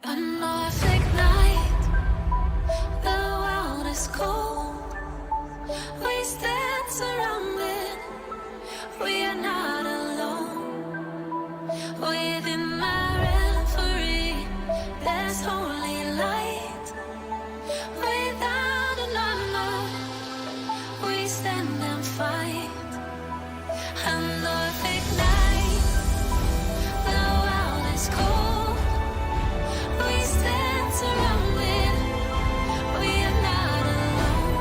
A Norfolk night, the world is cold. We stand surrounded, we are not alone. Within my reverie, there's holy light. Without a number, we stand and fight. A Norfolk night, the world is cold. We stand surrounded, we are not alone.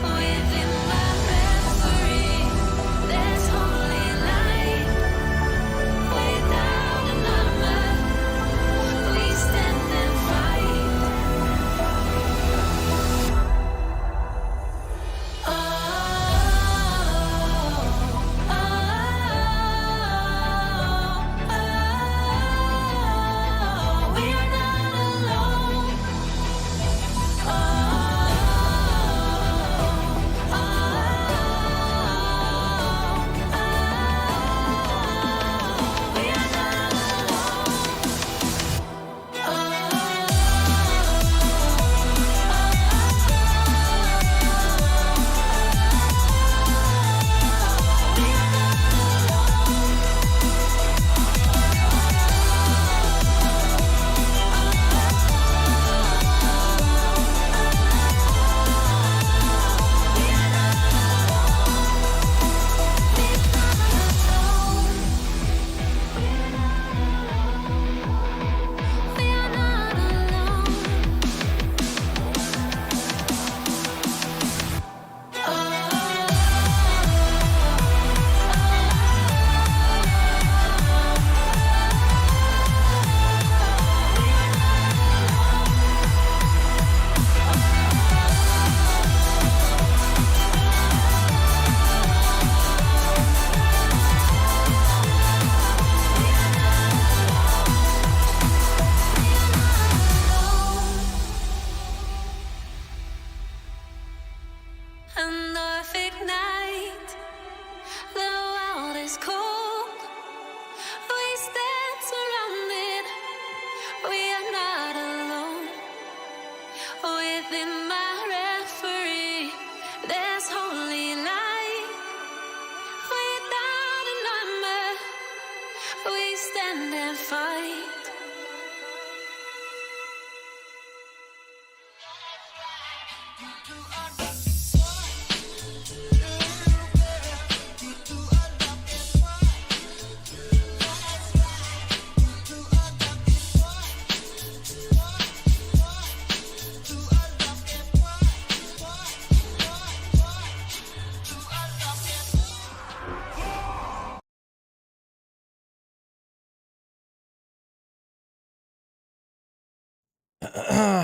Within my reverie, there's holy light. Without a number, we stand and fight. Oh, we are not alone. We are not a Norfolk night, the world is cold. We stand surrounded, we are not alone. Within my reverie, there's holy light. Without a number, we stand and fight.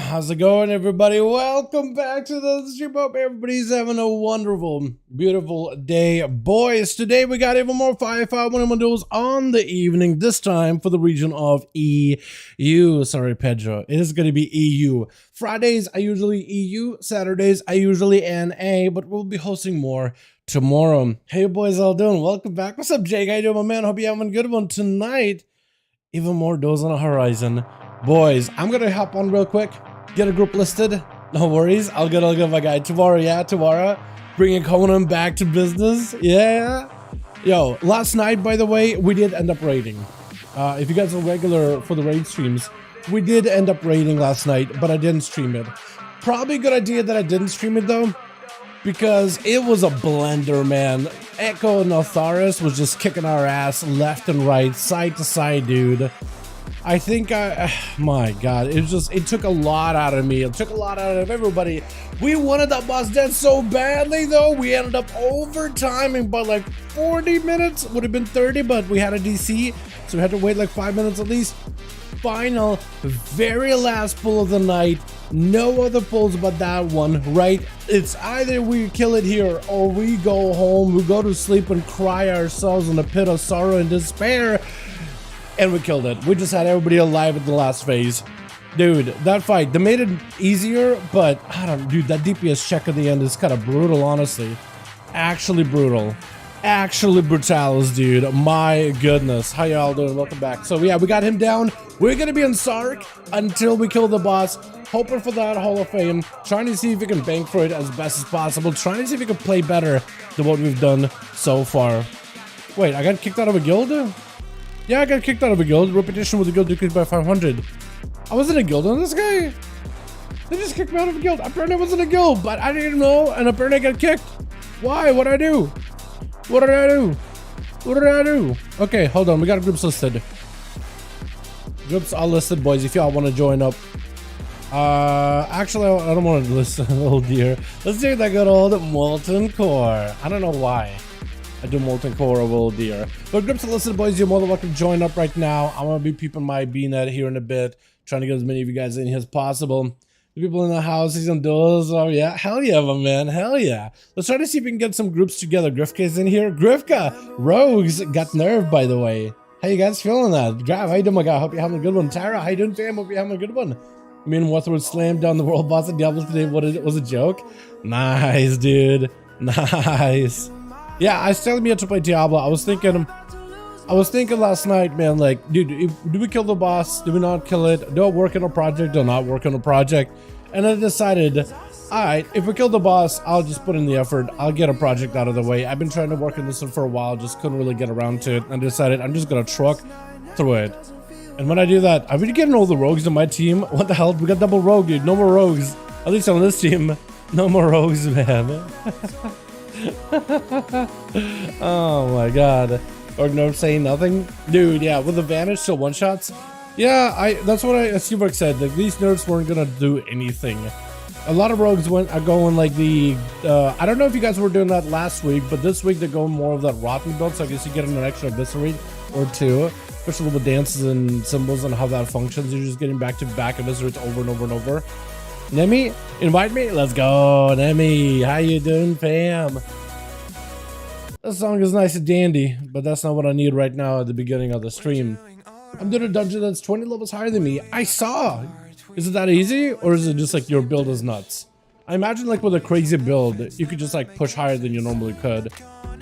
How's it going, everybody? Welcome back to the stream. Hope everybody's having a wonderful, beautiful day. Boys, today we got even more 5V5 1v1 duels on the evening, this time for the region of EU. Sorry, Pedro. It is going to be EU. Fridays are usually EU, Saturdays are usually NA, but we'll be hosting more tomorrow. Hey, boys, how doing? Welcome back. What's up, Jake? How you doing, my man? Hope you're having a good one tonight. Even more duels on the horizon. Boys, I'm gonna hop on real quick, get a group listed. No worries, I'll get my guy tomorrow. Yeah, tomorrow, bringing Conan back to business. Yeah, yo, last night, by the way, we did end up raiding. If you guys are regular for the raid streams, we did end up raiding last night, but I didn't stream it. Probably a good idea that I didn't stream it though, because it was a blender, man. Echo and Altharis was just kicking our ass left and right, side to side, dude. I think my god, it took a lot out of me. It took a lot out of everybody. We wanted that boss dead so badly though. We ended up overtiming by like 40 minutes. Would have been 30, but we had a DC, so we had to wait like 5 minutes at least. Final, very last pull of the night. No other pulls but that one, right? It's either we kill it here or we go home, we go to sleep and cry ourselves in a pit of sorrow and despair. And we killed it. We just had everybody alive at the last phase. Dude, that fight, they made it easier, but I don't, dude, that DPS check at the end is kind of brutal, honestly. Actually brutal. Actually brutalis, dude. My goodness. How y'all doing? Welcome back. So yeah, we got him down. We're gonna be in Sark until we kill the boss, hoping for that Hall of Fame, trying to see if we can bank for it as best as possible, trying to see if we can play better than what we've done so far. Wait, I got kicked out of a guild? Yeah, I got kicked out of a guild. Repetition with the guild decreased by 500. I was in a guild on this guy? They just kicked me out of a guild. Apparently I was in a guild, but I didn't know, and apparently I got kicked. Why? What did I do? What did I do? What did I do? Okay, hold on. We got groups listed. Groups are listed, boys, if y'all want to join up. Actually, I don't want to listen, oh dear. Let's do that good old Molten Core. I don't know why I do Molten Core over old deer. But groups are listed, boys. You're more than welcome to join up right now. I'm going to be peeping my BNet here in a bit, trying to get as many of you guys in here as possible. The people in the house, he's on duels. Oh, yeah. Hell yeah, my man. Hell yeah. Let's try to see if we can get some groups together. Grifka's in here. Grifka! Rogues got nerfed, by the way. How you guys feeling that? Grav, how you doing, my guy? Hope you're having a good one. Tara, how you doing, fam? Hope you're having a good one. Me and Waterwood slammed down the world boss of Diablo today. What it was a joke? Nice, dude. Nice. Yeah, I still need to play Diablo. I was thinking last night, man, like, dude, do we kill the boss? Do we not kill it? Do I work on a project? Do I not work on a project? And I decided, all right, if we kill the boss, I'll just put in the effort. I'll get a project out of the way. I've been trying to work on this one for a while, just couldn't really get around to it. And decided I'm just gonna truck through it. And when I do that, I'm really getting all the rogues on my team. What the hell? We got double rogue, dude. No more rogues. At least on this team, no more rogues, man. Oh my god. Or no saying nothing, dude. Yeah, with the vanish still one shots. Yeah, that's what Seawork said. Like, these nerfs weren't gonna do anything. A lot of rogues are going like the I don't know if you guys were doing that last week, but this week they're going more of that rotten build, so I guess you get an extra eviscerate or two, especially with the dances and symbols and how that functions. You're just getting back to back eviscerates over and over and over. Nemi, invite me. Let's go, Nemi. How you doing, fam? That song is nice and dandy, but that's not what I need right now at the beginning of the stream. I'm doing a dungeon that's 20 levels higher than me. I saw. Is it that easy, or is it just like your build is nuts? I imagine like with a crazy build, you could just like push higher than you normally could.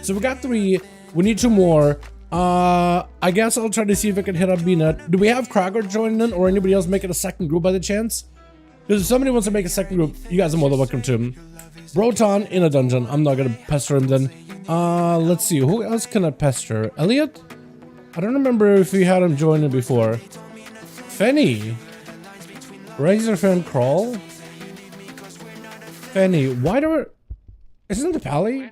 So we got 3. We need 2 more. I guess I'll try to see if I can hit up BNet. Do we have Krager joining in, or anybody else making a second group by the chance? Because if somebody wants to make a second group, you guys are more than welcome to him. Broton in a dungeon. I'm not gonna pester him then. Let's see. Who else can I pester? Elliot? I don't remember if we had him join in before. Fenny. Razor Fan Crawl. Fenny. Why do it? Isn't the Pally?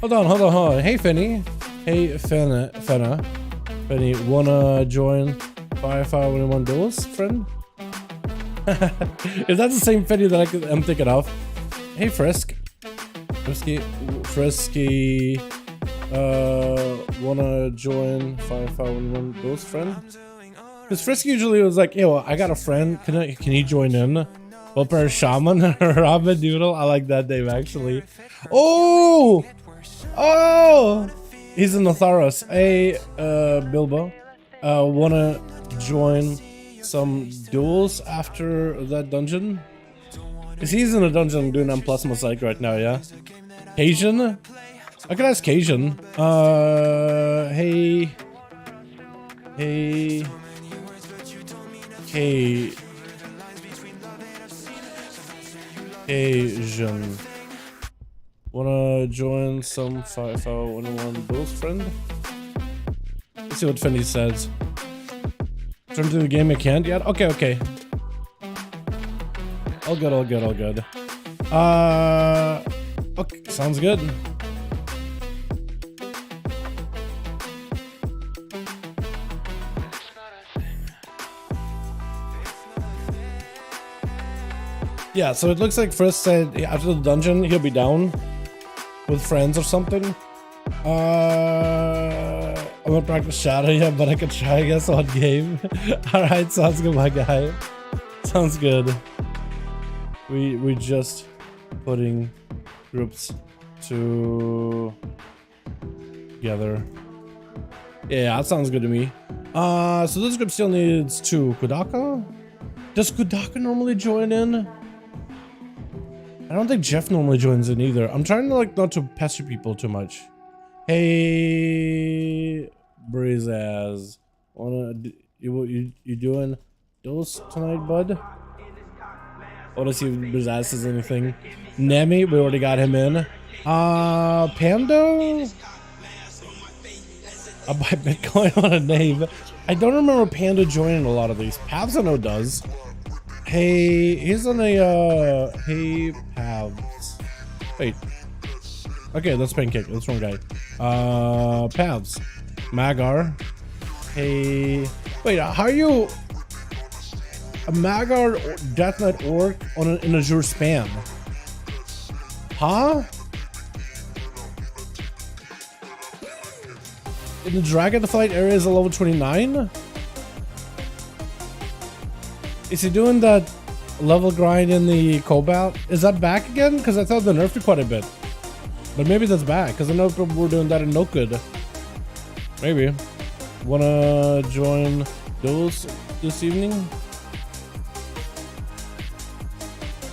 Hold on. Hey, Fenny. Hey, Fenna. Fenny, wanna join 5V5 1V1 DUELS, friend? If that's the same Fenny that I'm thinking of. Hey, Frisky, wanna join 5V5 1V1 DUELS, friend? Because Frisky usually was like, yo, I got a friend, can he join in? Well, per Shaman or Robin Doodle, I like that name actually. Oh! He's in Notharos. Hey, Bilbo, wanna join some duels after that dungeon? Because he's in a dungeon doing M+ Mosaic right now, yeah? Cajun? I could ask Cajun. Hey, Cajun. Wanna join some 5V5 1v1 DUELS, friend? Let's see what Fenny says. Turn to the game I can't yet? Okay. All good. Okay, sounds good. Yeah, so it looks like Frisk said after the dungeon he'll be down with friends or something. I'm gonna practice Shadow yet, but I could try, I guess, on game. Alright, sounds good, my guy. Sounds good. We just putting groups together. Yeah, that sounds good to me. So this group still needs 2. Kudaka? Does Kudaka normally join in? I don't think Jeff normally joins in either. I'm trying to like not to pester people too much. Hey, Brizaz, You doing Duels tonight, bud? I want to see if Bizaz says anything. Nemi, we already got him in. Pando? I buy Bitcoin on a name. I don't remember Panda joining a lot of these. Pavs I know does. Hey, he's on a hey Pavs. Wait. Okay, that's Pancake. That's one guy. Pavs. Magar. Hey. Wait, how are you a Magar Death Knight Orc on an Azure spam? Huh? In the Dragonflight area is a level 29? Is he doing that level grind in the Cobalt? Is that back again? Because I thought they nerfed it quite a bit. But maybe that's back, because I know people were doing that in No Good. Maybe. Wanna join Duels this evening?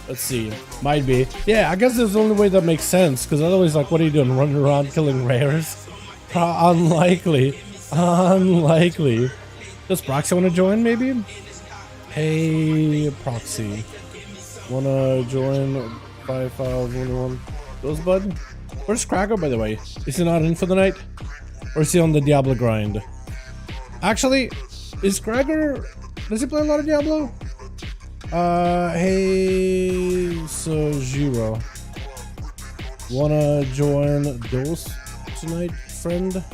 Let's see. Might be. Yeah, I guess that's the only way that makes sense, because otherwise, like, what are you doing? Running around killing rares? Unlikely. Unlikely. Does Proxy want to join, maybe? Hey, Proxy. Wanna join 5V5 1V1 DUELS, bud? Where's Cracker, by the way? Is he not in for the night? Or is he on the Diablo grind? Actually, is Cracker... Does he play a lot of Diablo? Hey, Sojiro. Wanna join Duels tonight, friend?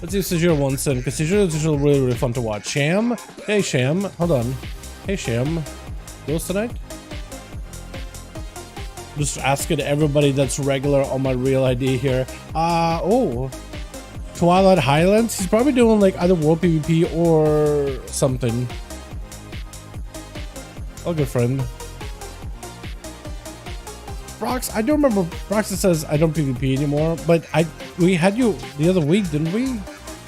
Let's see if Sojiro wants in, because Sojiro is usually really fun to watch. Sham? Hey, Sham. Hold on. Hey, Sham. Duels tonight? Just asking everybody that's regular on my real ID here. Oh. Twilight Highlands? He's probably doing like either WoW PvP or something. Oh, good friend. Brox, I don't remember. Brox says I don't PvP anymore, but we had you the other week, didn't we?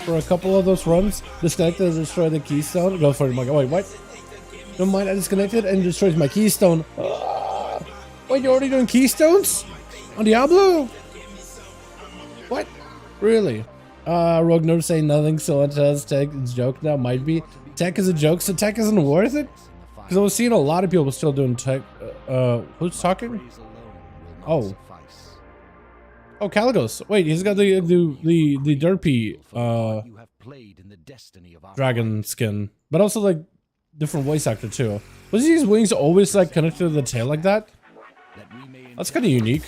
For a couple of those runs. Disconnected and destroyed the keystone. Go for it. Wait, what? Don't mind, I disconnected and destroyed my keystone. Wait, you're already doing keystones? On Diablo? What? Really? Rogue Nerve saying nothing, so it says tech is a joke now. Might be. Tech is a joke, so tech isn't worth it? Because I was seeing a lot of people still doing tech. Who's talking? Oh. Oh, Caligos. Wait, he's got the derpy dragon skin, but also like different voice actor too. Was his wings always like connected to the tail like that? That's kind of unique.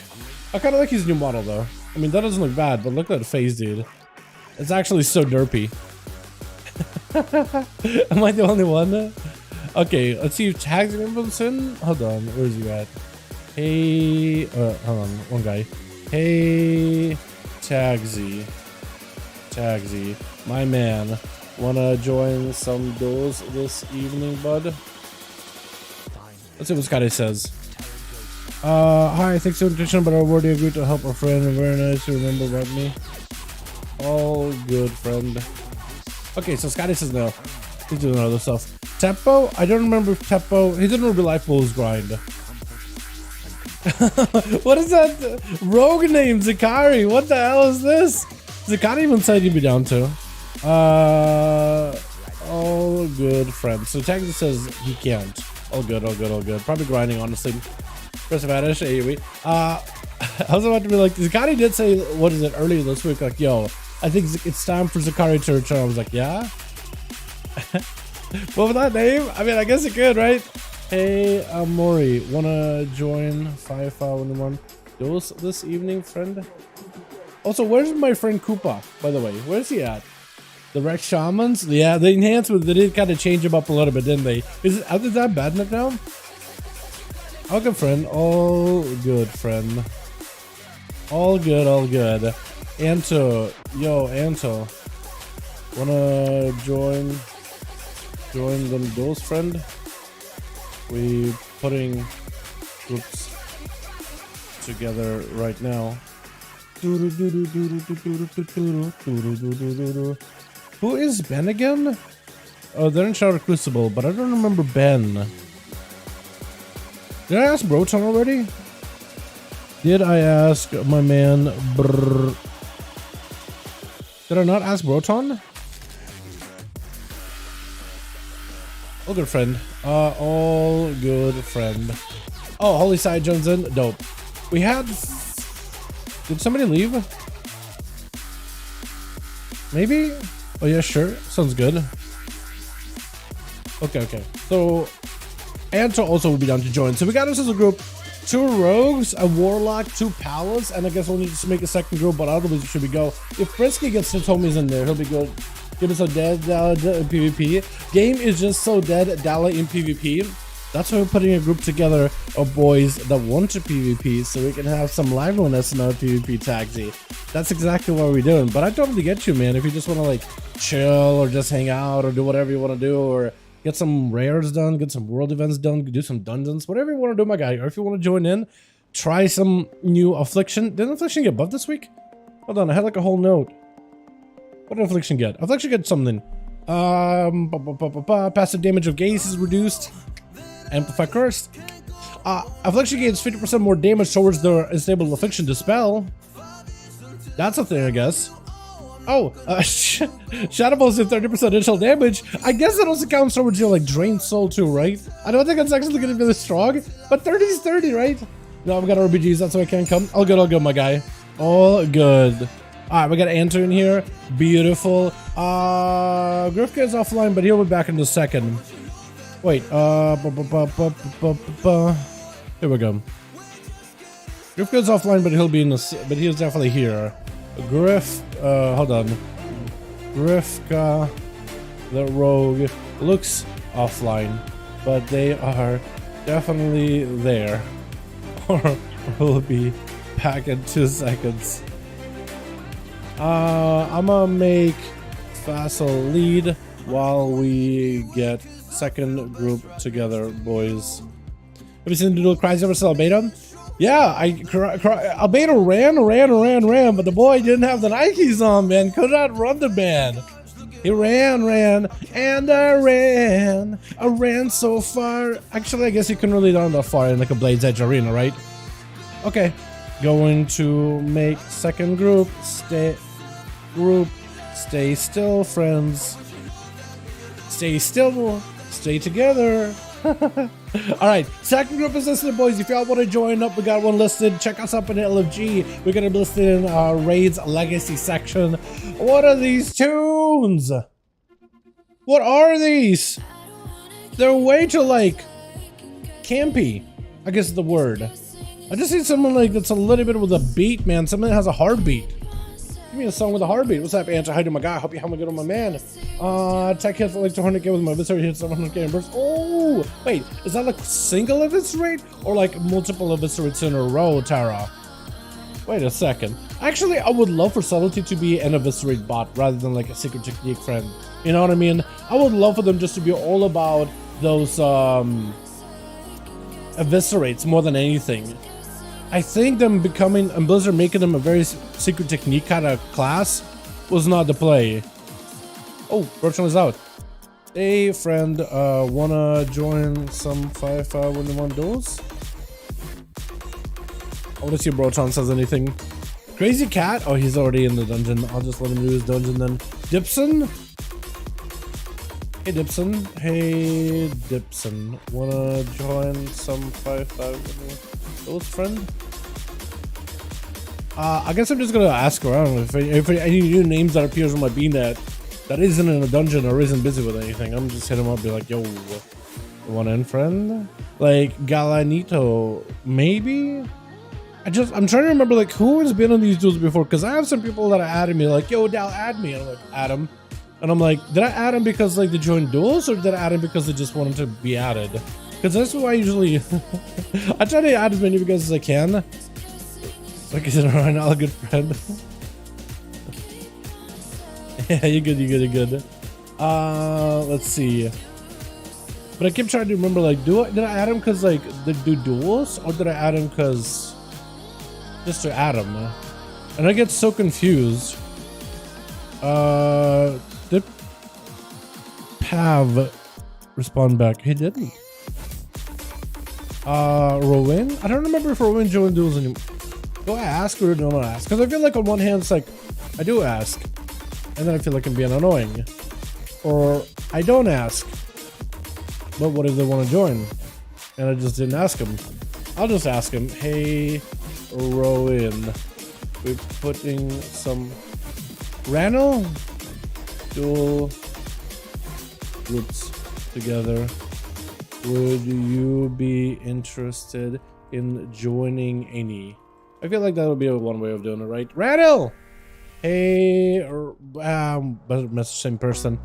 I kind of like his new model though. I mean, that doesn't look bad, but look at that face, dude. It's actually so derpy. Am I the only one? Okay, let's see if tags everyone's in. Hold on, where's he at? Hey, hold on, one guy. Hey, Tagsy, my man, wanna join some duels this evening, bud? Let's see what Scotty says. Hi, thanks for the invitation, but I already agreed to help a friend. Very nice to remember about me. All good, friend. Okay, so Scotty says no. He's doing other stuff. Teppo? I don't remember if Teppo. He didn't really like Bulls grind. What is that rogue name? Zakari? What the hell is this? Zakari even said you'd be down to. All good, friend. So Tagsy says he can't. All good, all good, all good. Probably grinding, honestly. Press Vanish, AoE. I was about to be like, Zakari did say, what is it, earlier this week, like, yo, I think it's time for Zakari to return. I was like, yeah? What was that name? I mean, I guess it could, right? Hey, Mori, wanna join 5V5 1V1 DUELS this evening, friend? Also, where's my friend Koopa, by the way? Where's he at? The Rex Shamans? Yeah, the enhancement, they did kind of change him up a little bit, didn't they? Is that bad enough now? All good, friend. All good, friend. All good, all good. Anto, yo, Anto. Wanna join them duels, friend? We putting groups together right now. Who is Ben again? Oh, they're in Shadow Crucible, but I don't remember Ben. Did I ask Broton already? Did I ask my man Brr? Did I not ask Broton? All good, friend. All good, friend. Oh, Holy Side joins in. Dope. We had... Did somebody leave? Maybe? Oh, yeah, sure. Sounds good. Okay, okay. So, Anto also will be down to join. So we got us as a group. 2 rogues, a warlock, 2 palas, and I guess we'll need to make a second group, but otherwise should we go. If Frisky gets his homies in there, he'll be good. Give us a dead Dala in PvP. Game is just so dead Dala in PvP. That's why we're putting a group together of boys that want to PvP so we can have some liveliness in our PvP taxi. That's exactly what we're doing. But I totally get you, man. If you just want to like chill or just hang out or do whatever you want to do, or get some rares done, get some world events done, do some dungeons, whatever you want to do, my guy. Or if you want to join in, try some new Affliction. Didn't Affliction get buffed this week? Hold on, I had like a whole note. What did Affliction get? Affliction get something. Passive damage of gaze is reduced. Amplify Curse. Affliction gains 50% more damage towards the unstable Affliction Dispel. That's a thing, I guess. Oh, Shadow Balls did 30% initial damage. I guess that also counts towards your like drained soul too, right? I don't think it's actually gonna be this strong, but 30 is 30, right? No, I've got RBGs, that's why I can't come. All good, my guy. All good. Alright, we got Anto in here. Beautiful. Grifka is offline, but he'll be back in a second. Wait, here we go. Grifka's offline, but he'll be in the, but he's definitely here. Hold on. Grifka, the rogue, looks offline, but they are definitely there. Or we'll be back in 2 seconds. I'm gonna make Fassel lead while we get second group together, boys. Have you seen the duel Cries versus Albedo? Yeah, Albedo ran, but the boy didn't have the Nikes on, man. Could not run the band. He ran, and I ran so far. Actually, I guess you couldn't really run that far in like a Blade's Edge arena, right? Okay, going to make second group. Stay still, friends. Stay still. Stay together. Alright, second group is listed, boys. If y'all want to join up, we got one listed. Check us up in the LFG. We're gonna be listed in our Raids Legacy section. What are these tunes? What are these? They're way too like campy, I guess is the word. I just need someone like that's a little bit with a beat, man. Someone that has a hard beat. Give me a song with a heartbeat. What's up, Answer? How you doing, my guy? Hope you having a good on my man. Tech hits like 200k with my visitor hits 700k in burst. Oh, wait, is that like single eviscerate or like multiple eviscerates in a row, Tara? Wait a second. Actually, I would love for Subtlety to be an eviscerate bot rather than like a secret technique friend. You know what I mean? I would love for them just to be all about those eviscerates more than anything. I think them becoming and Blizzard making them a very secret technique kind of class was not the play. Oh, Bertrand is out. Hey friend, wanna join some 5V5 1v1 duels? I wanna see if Bertrand says anything. Crazy Cat? Oh, he's already in the dungeon. I'll just let him do his dungeon then. Dipson? Hey Dipson. Hey Dipson. Wanna join some 5V5 1v1 duels, friend? I guess I'm just gonna ask around if any new names that appears on my bean that isn't in a dungeon or isn't busy with anything. I'm just hit him up, be like, yo, want in, friend? Like Galanito, maybe? I'm trying to remember like who has been on these duels before, because I have some people that are adding me like, yo, Dal, add me. And I'm like, add him. And I'm like, did I add him because like they joined duels, or did I add him because they just wanted to be added? Because that's what I usually I try to add as many because as I can. Like I said, alright, not a good friend. Yeah, you're good. Let's see. But I keep trying to remember, like, did I add him because like they do duels, or did I add him because just to add him? And I get so confused. Did Pav respond back? He didn't. Rowan? I don't remember if Rowan joined duels anymore. Do I ask or don't I ask? Because I feel like on one hand it's like I do ask, and then I feel like I'm being annoying, or I don't ask. But what if they want to join? And I just didn't ask them. I'll just ask them, hey, Rowan, we're putting some Randall dual groups together. Would you be interested in joining any? I feel like that would be one way of doing it, right? Randall! Hey, but it's the same person.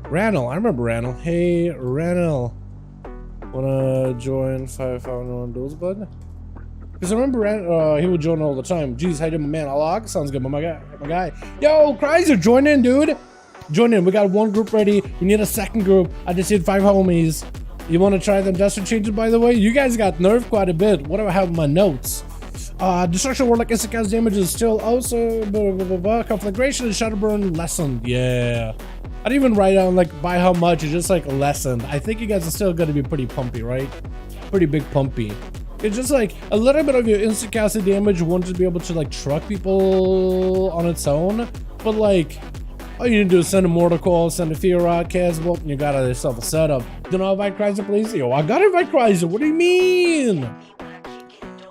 Randall, I remember Randall. Hey, Randall, wanna join 5V5 1V1 Duels, bud? Because I remember Randall, he would join all the time. Jeez, how you doing, my man? Alok? Sounds good, my guy. Yo, Chrysler, join in, dude. Join in. We got one group ready. We need a second group. I just did 5 homies. You want to try them desert changes, by the way? You guys got nerfed quite a bit. What do I have in my notes? Destruction Warlock instant cast damage is still also conflagration and Shadowburn lessened. Yeah. I didn't even write down like by how much. It's just like lessened. I think you guys are still gonna be pretty pumpy, right? Pretty big pumpy. It's just like a little bit of your instant casted damage wants to be able to like truck people on its own, but like all you need to do is send a mortar call, send a fear rod, castable, and you got yourself a setup. Do not invite Chrysler, please? Yo, I gotta invite Chrysler. What do you mean?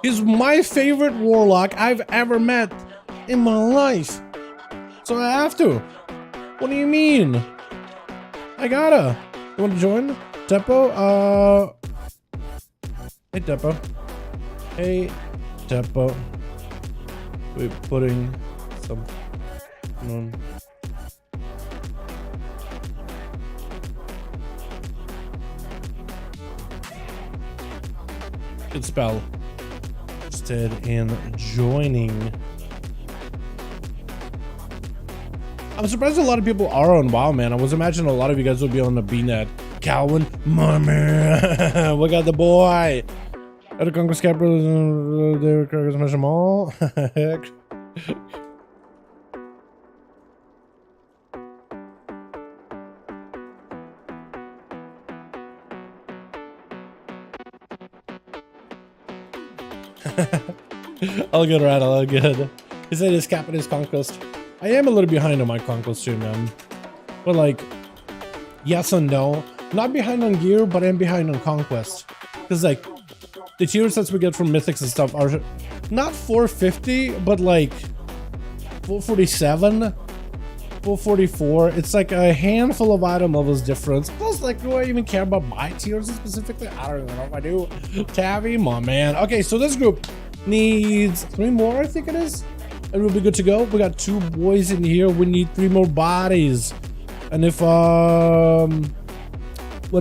He's my favorite warlock I've ever met in my life. So I have to. What do you mean? I gotta. You want to join? Tepo? Hey, Tepo. Hey, Tepo. We're putting some on. Good spell. Interested in joining. I'm surprised a lot of people are on WoW, man. I was imagining a lot of you guys would be on the BNet. Calvin, my man. We got the boy. At the Congress capital, they smash them all. All good, Rat, all good. He said his cap and his conquest. I am a little behind on my conquest too, man. But like, yes and no. Not behind on gear, but I'm behind on conquest. Because like, the tier sets we get from mythics and stuff are not 450, but like 447, 444. It's like a handful of item levels difference. Plus, like, do I even care about my tiers specifically? I don't even know if I do. Tavi, my man. Okay, so this group needs 3 more, I think it is. And we'll be good to go. We got 2 boys in here. We need 3 more bodies. And if, what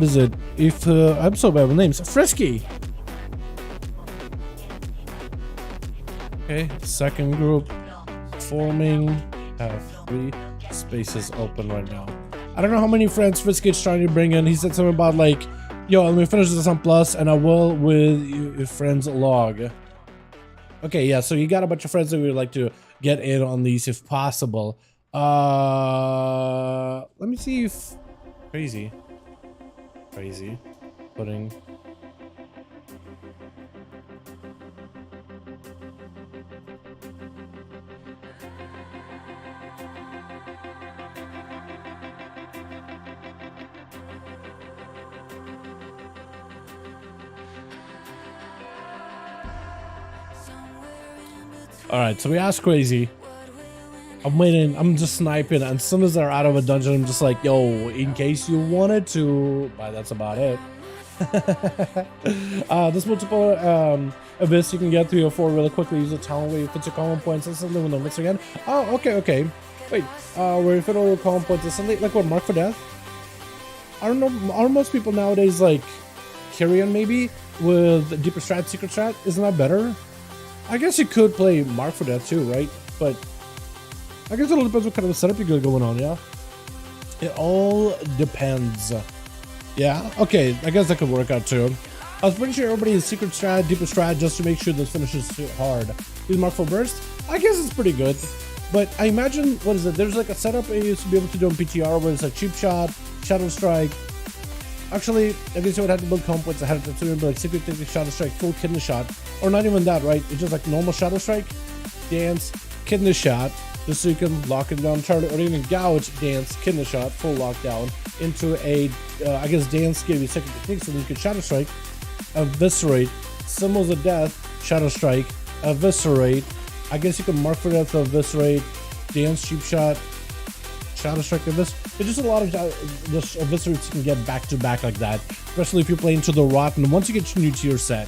is it? If, I'm so bad with names. Frisky. Okay, second group forming. Have 3 spaces open right now. I don't know how many friends Frisky's trying to bring in. He said something about like, yo, let me finish this on plus and I will with your friends log. Okay, yeah, so you got a bunch of friends that we would like to get in on these if possible. Let me see if crazy putting Alright, so we asked Crazy. I'm waiting, I'm just sniping, and as soon as they're out of a dungeon, I'm just like, yo, in case you wanted to, but that's about it. There's multiple abyss you can get 3 or 4 really quickly. Use the talent where you put your common points instantly when the mix again. Oh, okay. Wait, where you fit all your common points instantly? Like what, Mark for Death? I don't know, are most people nowadays like Carrion maybe with deeper strat, secret strat? Isn't that better? I guess you could play Mark for that too, right? But I guess it all depends what kind of setup you got going on, yeah? It all depends. Yeah, okay, I guess that could work out too. I was pretty sure everybody is secret strat, deeper strat, just to make sure this finishes hard. Use Mark for burst? I guess it's pretty good. But I imagine, what is it? There's like a setup I used to be able to do on PTR where it's a cheap shot, shadow strike. Actually, I guess you would have to build comp points ahead of time, like secret technique, shadow strike, full kidney shot. Or not even that, right? It's just like normal shadow strike, dance, kidney shot, just so you can lock it down, Charlie, or even gouge, dance, kidney shot, full lockdown. into a, I guess, dance give you second technique, so then you can Shadow Strike, eviscerate, symbols of death, Shadow Strike, eviscerate. I guess you can mark for death, eviscerate, dance, cheap shot, Shadow Strike, eviscerate. There's just a lot of just eviscerates you can get back to back like that, especially if you're playing to the rotten. Once you get your new tier set,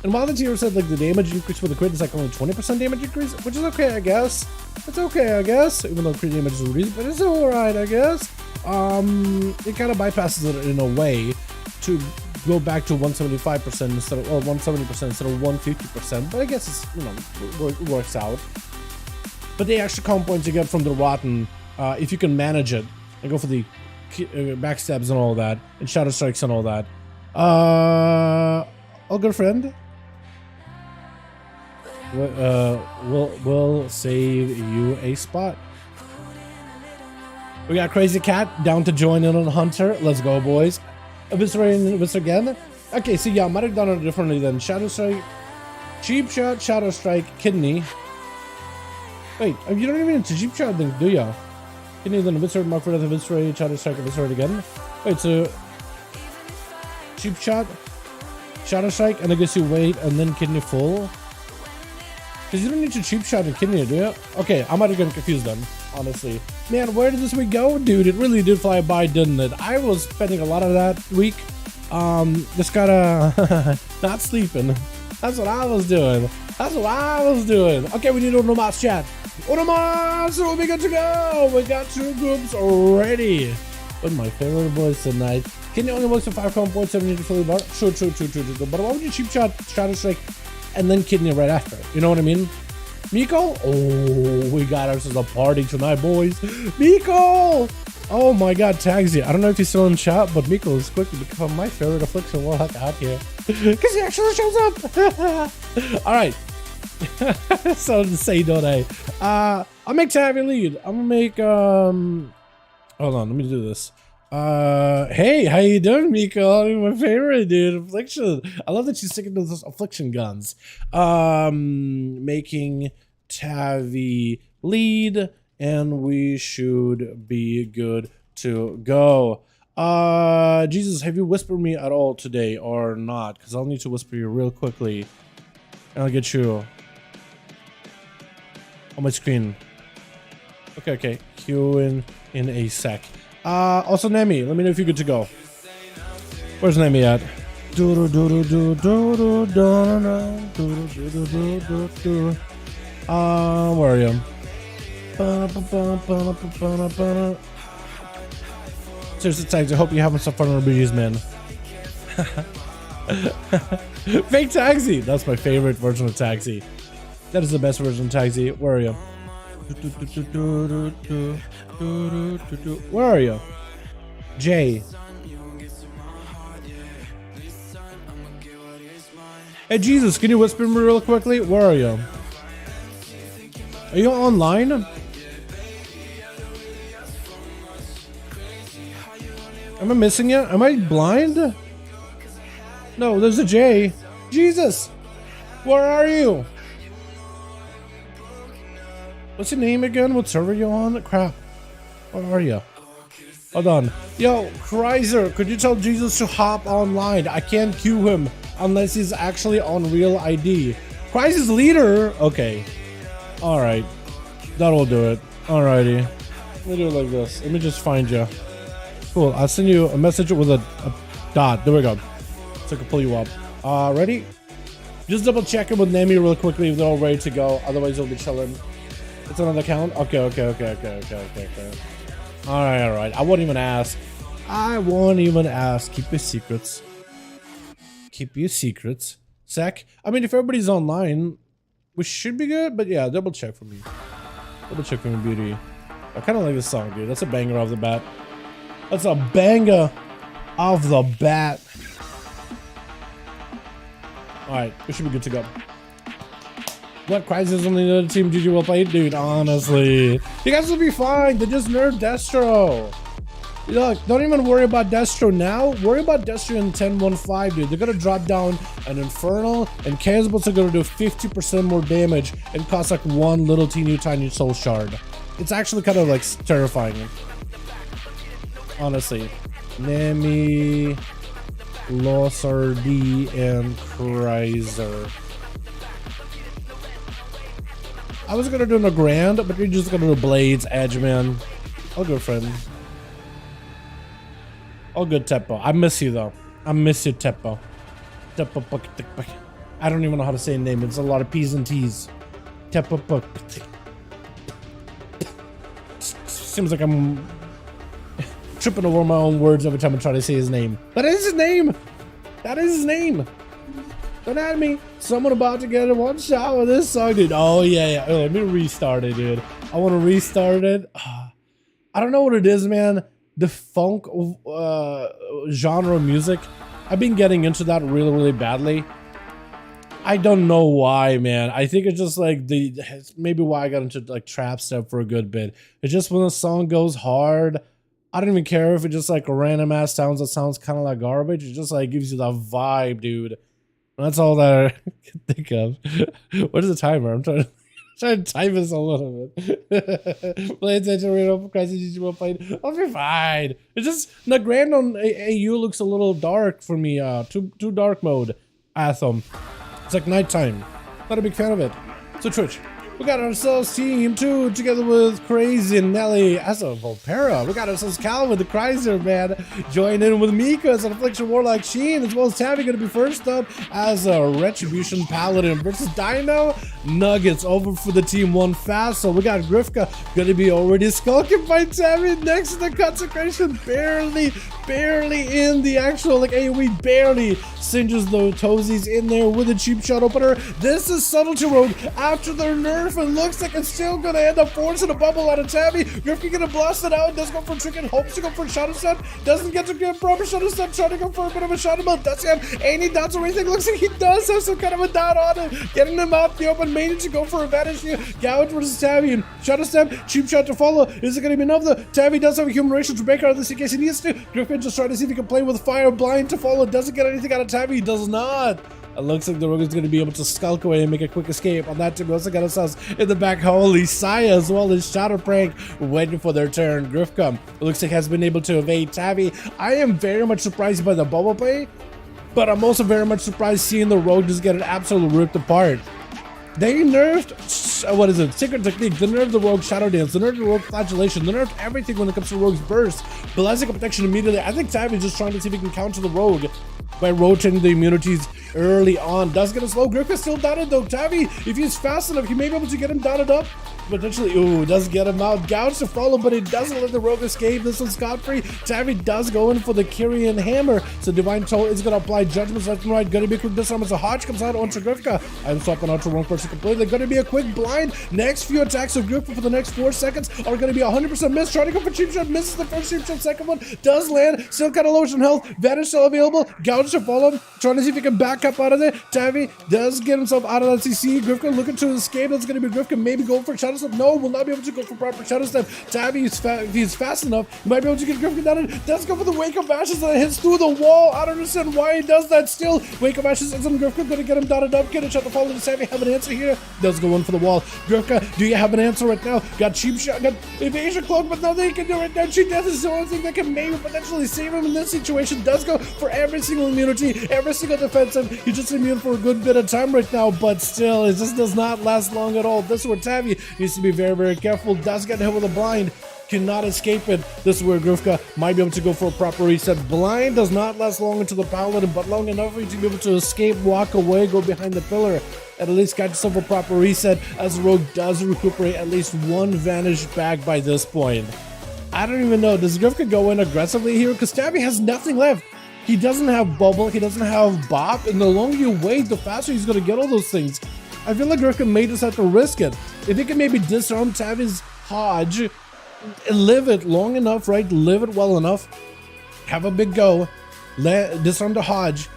and while the tier set, like the damage increase for the crit is like only 20% damage increase, which is okay, I guess. It's okay, I guess, even though crit damage is a reason, but it's alright, I guess. It kind of bypasses it in a way to go back to 175% instead of, or 170% instead of 150%, but I guess it's, you know, it works out. But the extra comp points you get from the rotten, if you can manage it and go for the backstabs and all that, and Shadow Strikes and all that. Oh, good friend. We'll save you a spot. We got Crazy Cat down to join in on Hunter. Let's go, boys. Eviscerating this again. Okay, so yeah, I might have done it differently then. Shadow Strike, cheap shot, Shadow Strike, kidney. Wait, you don't even into cheap shot then, do ya? Kidney, then eviscerate, mark for death, eviscerate, Shadow Strike, eviscerate again. Wait, so cheap shot, Shadow Strike, and I guess you wait and then kidney full. Because you don't need to cheap shot and kidney, do you? Okay, I might have gotten confused then, honestly. Man, where did this week go? Dude, it really did fly by, didn't it? I was spending a lot of that week. Just gotta not sleeping. That's what I was doing. That's what I was doing. Okay, we need Onomas chat. Onomas, so we good to go. We got 2 groups already. But my favorite boys tonight. Kidney only works for 5 comp points, 7 to fully bar. True. But why would you cheap shot, Shadow Strike, and then kidney right after? You know what I mean? Miko? Oh, we got ourselves a party tonight, boys. Miko! Oh my god, Tagsy. I don't know if he's still in chat, but Miko is quickly become my favorite affliction Warlock out here. Because he actually shows up! Alright. So to say, don't I? I'll make Tabby lead. I'm gonna make, hold on, let me do this. Hey, how you doing, Miko? You're my favorite, dude. Affliction. I love that she's sticking to those affliction guns. Making Tavi lead, and we should be good to go. Jesus, have you whispered me at all today or not? Because I'll need to whisper you real quickly, and I'll get you on my screen. Okay. Cue in a sec. Also Nemi, let me know if you're good to go. Where's Nemi at? Where are you? Seriously, tags, I hope you're having some fun on RPGs, man. Fake Taxi! That's my favorite version of Taxi. That is the best version of Taxi. Where are you? Where are you? Jay. Hey Jesus, can you whisper me real quickly? Where are you? Are you online? Am I missing it? Am I blind? No, there's a J. Jesus! Where are you? What's your name again? What server you on? Crap. Where are you? Hold on. Yo, Kreiser, could you tell Jesus to hop online? I can't queue him unless he's actually on real ID. Kreiser's leader? Okay. Alright. That'll do it. Alrighty. Let me do it like this. Let me just find you. Cool. I'll send you a message with a dot. There we go. So I can pull you up. Ready? Just double check it with Nemi real quickly if they're all ready to go. Otherwise, you'll be chilling. It's another account? Okay. Alright. I won't even ask. Keep your secrets. Sec. I mean, if everybody's online, we should be good, but yeah, double check for me. Beauty. I kind of like this song, dude. That's a banger off the bat. Alright, we should be good to go. What, Crisis on the other team? GG well played? Dude, honestly. You guys will be fine. They just nerfed Destro. Look, don't even worry about Destro now. Worry about Destro in 10.1.5, dude. They're gonna drop down an Infernal, and Chaos Bolts are gonna do 50% more damage and cost like one little tiny soul shard. It's actually kind of like terrifying. honestly. Nemi, Lossardi, and Kreiser. I was gonna do a grand, but we're just gonna do Blades, Edgeman. All good, friend. All good, Teppo. I miss you, though. I miss you, Teppo. Teppo. I don't even know how to say a name. It's a lot of P's and T's. Teppo. Seems like I'm tripping over my own words every time I try to say his name. That is his name. That is his name. Don't at me. Someone about to get in one shot with this song, dude. Oh, yeah. Oh, let me restart it, dude. I want to restart it. I don't know what it is, man. The funk genre of music. I've been getting into that really, really badly. I don't know why, man. I think it's just like maybe why I got into like trap stuff for a good bit. It's just when the song goes hard, I don't even care if it just like random ass sounds that sounds kind of like garbage. It just like gives you that vibe, dude. That's all that I can think of. What is the timer? I'm trying to time this a little bit. Play attention, read up, crisis, played. I'll be fine. It's just the grand on AU looks a little dark for me. Too dark mode. Athom. It's like nighttime. Not a big fan of it. So Twitch. We got ourselves Team 2 together with Crazy and Nelly as a Volpera. We got ourselves Cal with the Chrysler, man. Join in with Mika as an Affliction Warlock Sheen, as well as Tabby going to be first up as a Retribution Paladin versus Dino. Nuggets over for the Team 1 fast. So we got Grifka going to be already skulking by Tabby next to the Consecration. Barely in the actual like AoE, barely singes the toesies in there with a cheap shot opener. This is Subtlety Rogue after their nerf. It looks like it's still gonna end up forcing a bubble out of Tabby. Grifka gonna blast it out, does go for a trick and hopes to go for a shot step. Doesn't get to get a proper shot step, trying to go for a bit of a shot about. Does he have any dots or anything? Looks like he does have some kind of a dot on him. Getting him out the open, made to go for a vanish here. Gouge versus Tabby. Shot step, cheap shot to follow. Is it gonna be enough though? Tabby does have a human ration to break out of this in case he needs to. Grifka just trying to see if he can play with fire blind to follow. Doesn't get anything out of Tabby. He does not. It looks like the rogue is going to be able to skulk away and make a quick escape. On that team, we also got ourselves in the back. Holy Saya as well as Shadow Prank waiting for their turn. Grifka, it looks like has been able to evade Tabby. I am very much surprised by the bubble play, but I'm also very much surprised seeing the rogue just get it absolutely ripped apart. They nerfed, what is it, Secret Technique, they nerfed the Rogue Shadow Dance, they nerfed the Rogue Flagellation, they nerfed everything when it comes to Rogue's Burst. Ballistic Protection immediately. I think Tabby is just trying to see if he can counter the Rogue by rotating the immunities early on. Does get a slow. Grifka still dotted though. Tabby, if he's fast enough, he may be able to get him dotted up. Potentially, ooh, does get him out. Gouge to follow, but it doesn't let the rogue escape. This one's scot-free. Tabby does go in for the Kyrian Hammer. So Divine Toll is going to apply judgments left and right. Going to be a quick disarm as a Hodge comes out onto Grifka. I'm swapping out to wrong person completely. Going to be a quick blind. Next few attacks of Grifka for the next 4 seconds are going to be 100% miss. Trying to go for cheap shot. Misses the first cheap shot. Second one does land. Still kind of low on health. Vanish still available. Gouge to follow him. Trying to see if he can back up out of there. Tabby does get himself out of that CC. Grifka looking to escape. That's going to be Grifka. Maybe go for Shadow Step. No, will not be able to go for proper Shadow Step. Tabby, if he's fast enough, he might be able to get Grifka down. Does go for the Wake of Ashes that hits through the wall. I don't understand why he does that still. Wake of Ashes is on Grifka. Gonna get him dotted up. Get a shot to follow. Does Tabby have an answer here? Does go in for the wall. Grifka, do you have an answer right now? Got cheap shot, got evasion cloak, but nothing he can do right now. Cheap death is the only thing that can maybe potentially save him in this situation. Does go for every single immunity, every single defensive. He's just immune for a good bit of time right now, but still, it just does not last long at all. This is where Tabby needs to be very, very careful. Does get hit with a blind. Cannot escape it. This is where Grifka might be able to go for a proper reset. Blind does not last long into the paladin, but long enough for you to be able to escape, walk away, go behind the pillar. At least get yourself a proper reset, as the rogue does recuperate at least one vanish back by this point. I don't even know. Does Grifka go in aggressively here? Because Tabby has nothing left. He doesn't have bubble. He doesn't have bop. And the longer you wait, the faster he's going to get all those things. I feel like Grifka may just have to risk it. If he can maybe disarm Tabby's Hodge, live it long enough, right? Live it well enough. Have a big go. Disarm the Hodge.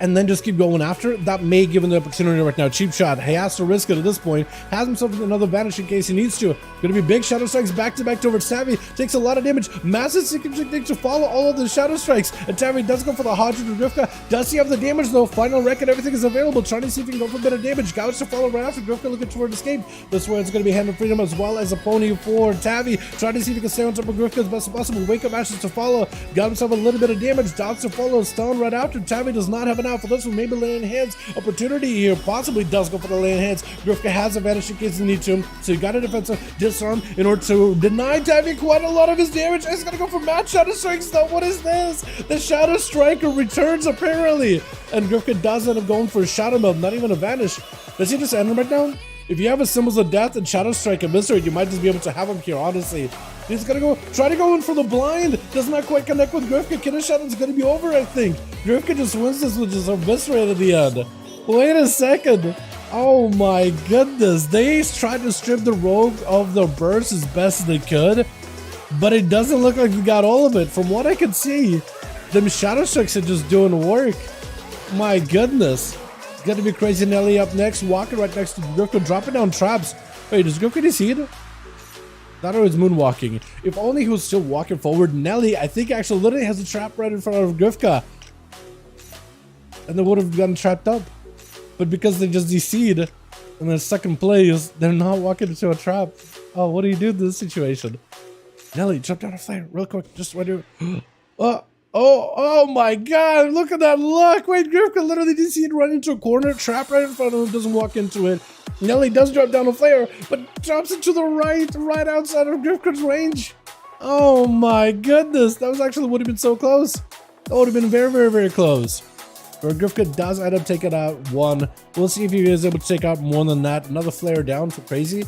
and then just keep going after it, that may give him the opportunity right now. Cheap shot. He has to risk it at this point. Has himself another vanish in case he needs to. Gonna be big shadow strikes back to back towards Tavi. Takes a lot of damage. Massive secret technique to follow all of the shadow strikes. And Tavi does go for the Hodge with Grifka. Does he have the damage though? Final record, everything is available. Trying to see if he can go for a bit of damage. Gouge to follow right after Grifka looking toward escape. This way it's gonna be Hand of Freedom as well as a pony for Tavi. Trying to see if he can stay on top of Grifka as best as possible. Wake up ashes to follow. Got himself a little bit of damage. Dots to follow. Stone right after. Tavi does not have an out for this one. Maybe laying hands opportunity here. Possibly does go for the laying hands. Grifka has a vanish in case he needs to. So you got a defensive disarm in order to deny Tavi quite a lot of his damage. He's gonna go for match shadow strikes though. What is this? The shadow striker returns apparently. And Grifka does end up going for a shadow meld, not even a vanish. Does he just end him right now? If you have a symbols of death and shadow strike and Eviscerate, you might just be able to have him here, honestly. He's gonna try to go in for the blind. Does not quite connect with Grifka. Kiddo Shadow's gonna be over, I think. Grifka just wins this with just Eviscerate at the end. Wait a second. Oh my goodness. They tried to strip the rogue of the burst as best as they could, but it doesn't look like they got all of it. From what I can see, them shadow strikes are just doing work. My goodness. It's gonna be Crazy Nelly up next, walking right next to Grifka, dropping down traps. Wait, does Grifka see it? That or is moonwalking. If only he was still walking forward. Nelly, I think, actually literally has a trap right in front of Grifka. And they would have gotten trapped up. But because they just DC'd and they're stuck in place, they're not walking into a trap. Oh, what do you do in this situation? Nelly, jump down a flare real quick. Just right here. Oh my god, look at that luck. Wait, Grifka literally DC'd run into a corner, trap right in front of him, doesn't walk into it. Nelly does drop down a flare, but drops it to the right outside of Grifka's range. Oh my goodness, that was actually would have been so close. That would have been very, very, very close. Where Grifka does end up taking out one. We'll see if he is able to take out more than that. Another flare down for Crazy.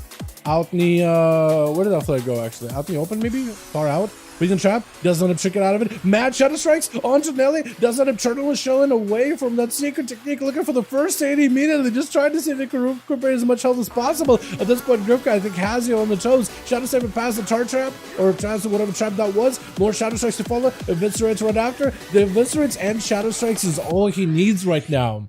Out in the, where did that flare go actually? Out in the open maybe? Far out. Reason trap, does end up tricking out of it. Mad shadow strikes onto Nelly. Does end up turning showing away from that secret technique, looking for the first aid immediately. Just trying to see if they can recuperate as much health as possible. At this point, Grifka, I think, has you on the toes. Shadow Saber past the tar trap, or past whatever trap that was. More shadow strikes to follow. Eviscerates right after. The Eviscerates and shadow strikes is all he needs right now.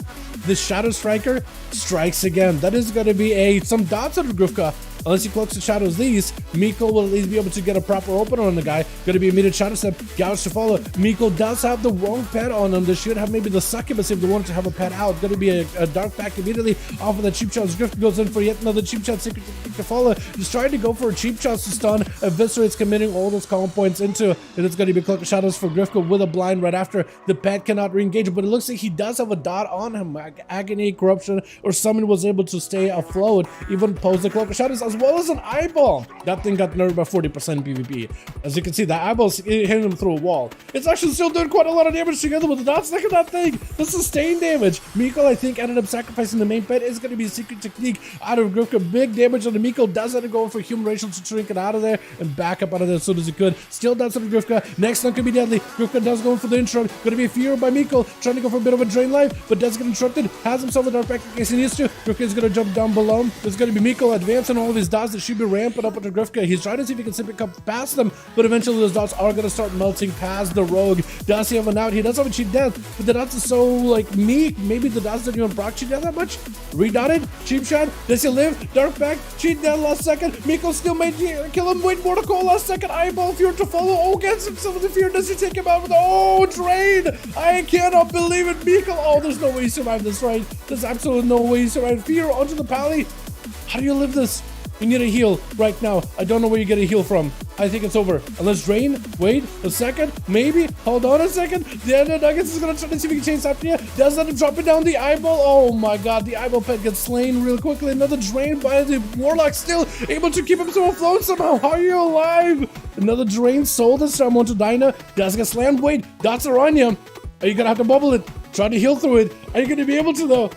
The shadow striker strikes again. That is going to be some dots out of Grifka. Unless he cloaks the shadows these, Miko will at least be able to get a proper opener on the guy. Going to be immediate shadow step, gouge to follow. Miko does have the wrong pet on him. They should have maybe the succubus if they wanted to have a pet out. Going to be a dark pack immediately off of the cheap shots. Grifka goes in for yet another cheap shot secret technique to follow. Just trying to go for a cheap shot to stun. Eviscerates committing all those calm points into, and it's going to be cloak of shadows for Grifka with a blind right after. The pet cannot re-engage, but it looks like he does have a dot on him. Agony, corruption, or someone was able to stay afloat, even pose the cloak of shadows as well as an eyeball. That thing got nerfed by 40% PvP. As you can see, the eyeballs hitting him through a wall. It's actually still doing quite a lot of damage together with the dots. Look at that thing. The sustained damage. Miko, I think, ended up sacrificing the main pet. It's going to be a secret technique out of Grifka. Big damage on the Miko. Does end up going for human racial to shrink it out of there and back up out of there as soon as he could. Still does on Grifka. Next one could be deadly. Grifka does go for the intro. Going to be feared by Miko. Trying to go for a bit of a drain life, but does get interrupted. Has himself a dark back in case he needs to. Grifka is going to jump down below him. There's going to be Miko advancing all of his dots that should be ramping up into Grifka. He's trying to see if he can simply come past them, but eventually those dots are going to start melting past the rogue. Does he have an out? He does have a cheat death, but the dots are so like meek. Maybe the dots didn't even proc cheat death that much. Redotted, cheap shot. Does he live? Dark back, cheat death last second. Miko still made kill him. Wait, more to call last second. Eyeball fear to follow. Oh, gets himself with the fear. Does he take him out with drain? I cannot believe it. Miko. Oh, there's no way he survived this, right? There's absolutely no way he survived. Fear onto the pally. How do you live this? You need a heal right now. I don't know where you get a heal from. I think it's over. Unless drain. Wait a second. Maybe. Hold on a second. The Nuggets is going to try to see if he can chase after you. Does that drop it down the eyeball? Oh my god. The eyeball pet gets slain real quickly. Another drain by the Warlock. Still able to keep himself afloat somehow. How are you alive? Another drain soul this time onto Dinah. Does get slammed. Wait. Dots are on you. Are you going to have to bubble it? Try to heal through it. Are you going to be able to though?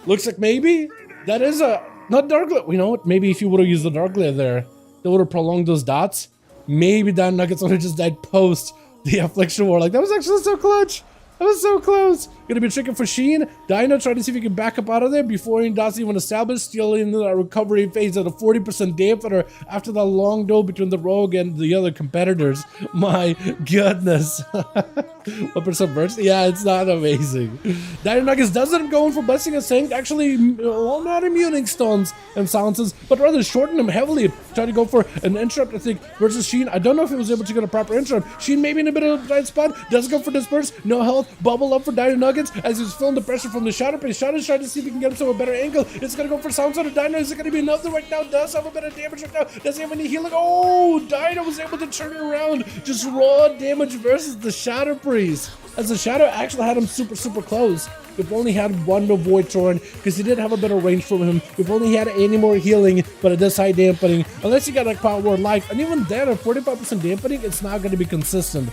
Looks like maybe. That is not dark glare. You know what? Maybe if you would have used the dark glare there, they would have prolonged those dots. Maybe that Nuggets would have just died post the Affliction Warlock. That was actually so clutch. That was so close. Gonna be tricking for Sheen. Dino trying to see if he can back up out of there before he does even establish. Still in the recovery phase at a 40% dampener after the long duel between the Rogue and the other competitors. My goodness. 1% burst? Yeah, it's not amazing. Dino Nuggets does end up going for Blessing and Sanct. Actually, well, not immuning stones and silences, but rather shorten them heavily. Trying to go for an interrupt, I think, versus Sheen. I don't know if he was able to get a proper interrupt. Sheen maybe in a bit of a tight spot. Does go for disperse. No health. Bubble up for Dino Nuggets as he's feeling the pressure from the Shadow Priest. Shadow's trying to see if he can get himself a better angle. It's going to go for Sounds on Dino. Is it going to be enough right now? Does have a bit of damage right now. Doesn't have any healing. Oh, Dino was able to turn it around. Just raw damage versus the Shadow Priest. As the Shadow actually had him super close. We've only had one to Void Torn because he did have a better range from him. We've only had any more healing, but it does high dampening. Unless you got like Power Word Life, and even then at 45% dampening, it's not going to be consistent.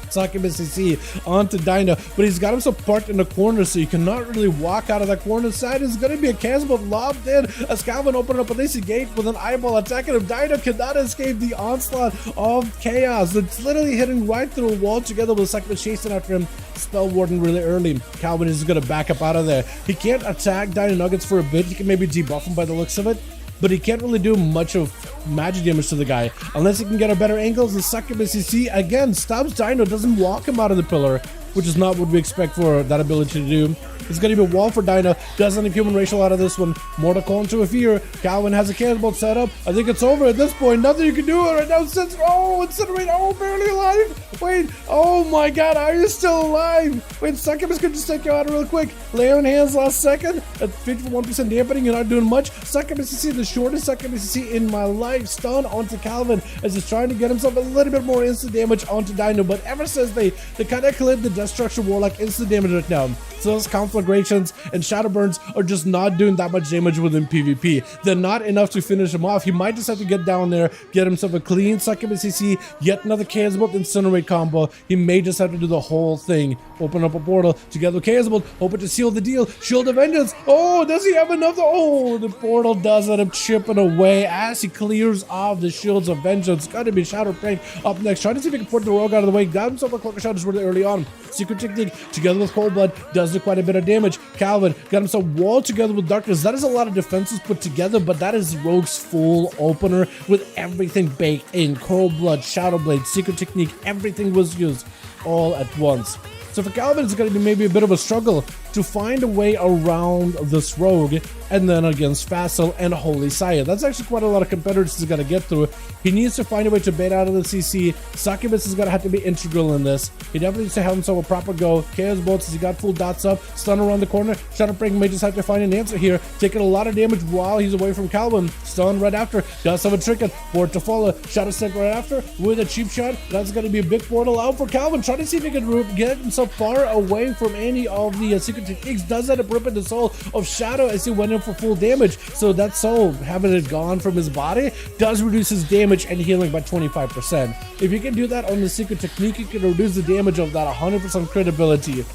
Succubus CC onto Dino, but he's got himself parked in the corner, so you cannot really walk out of that corner side. It's going to be a cannonball lobbed in as Calvin opened up a lacy gate with an eyeball attacking him. Dino cannot escape the onslaught of chaos. It's literally hitting right through a wall together with Succubus chasing after him. Spell Warden really early. Calvin is going to back up out of there. He can't attack Dino Nuggets for a bit. He can maybe debuff him by the looks of it, but he can't really do much of magic damage to the guy unless he can get a better angle. The Succubus CC again stops Dino, doesn't walk him out of the pillar, which is not what we expect for that ability to do. It's going to be a wall for Dino. Doesn't have human racial out of this one. Mortal Call into a fear. Calvin has a cannonball set up. I think it's over at this point. Nothing you can do right now. Incinerate. Oh, barely alive. Wait. Oh my god. Are you still alive? Wait, Succubus could just take you out real quick. Lay on hands last second. At 51% dampening. You're not doing much. Succubus CC, the shortest Succubus CC in my life. Stun onto Calvin as he's trying to get himself a little bit more instant damage onto Dino. But ever since they kind of clipped the Destruction Warlock instant damage right now. So those conflagrations and shadow burns are just not doing that much damage within PvP. They're not enough to finish him off. He might just have to get down there, get himself a clean Succubus CC, yet another Chaos Bolt Incinerate combo. He may just have to do the whole thing. Open up a portal together with Chaos Bolt, hoping to seal the deal. Shield of Vengeance. Oh, does he have enough? Oh, the portal does end up chipping away as he clears off the Shields of Vengeance. Gotta be Shadow Prank up next. Trying to see if he can port the Rogue out of the way. Got himself a Cloak of Shadows really early on. Secret Technique together with Cold Blood does do quite a bit of damage. Calvin got himself walled together with Darkness. That is a lot of defenses put together, but that is Rogue's full opener with everything baked in. Cold Blood, Shadow Blade, Secret Technique, everything was used all at once. So for Calvin, it's going to be maybe a bit of a struggle to find a way around this Rogue, and then against Facile and Holy Sire. That's actually quite a lot of competitors he's got to get through. He needs to find a way to bait out of the CC. Succubus is going to have to be integral in this. He definitely needs to have himself a proper go. Chaos Bolts, he got full dots up. Stun around the corner. Shadow Prank may just have to find an answer here. Taking a lot of damage while he's away from Calvin. Stun right after. Does have a Tricket. Port to follow. Shadow Step right after with a cheap shot. That's going to be a big portal out for Calvin. Trying to see if he can get himself far away from any of the Secret Techniques. Does end up ripping the soul of Shadow as he went in for full damage. So that soul, having it gone from his body, does reduce his damage and healing by 25%. If you can do that on the Secret Technique, you can reduce the damage of that 100% crit ability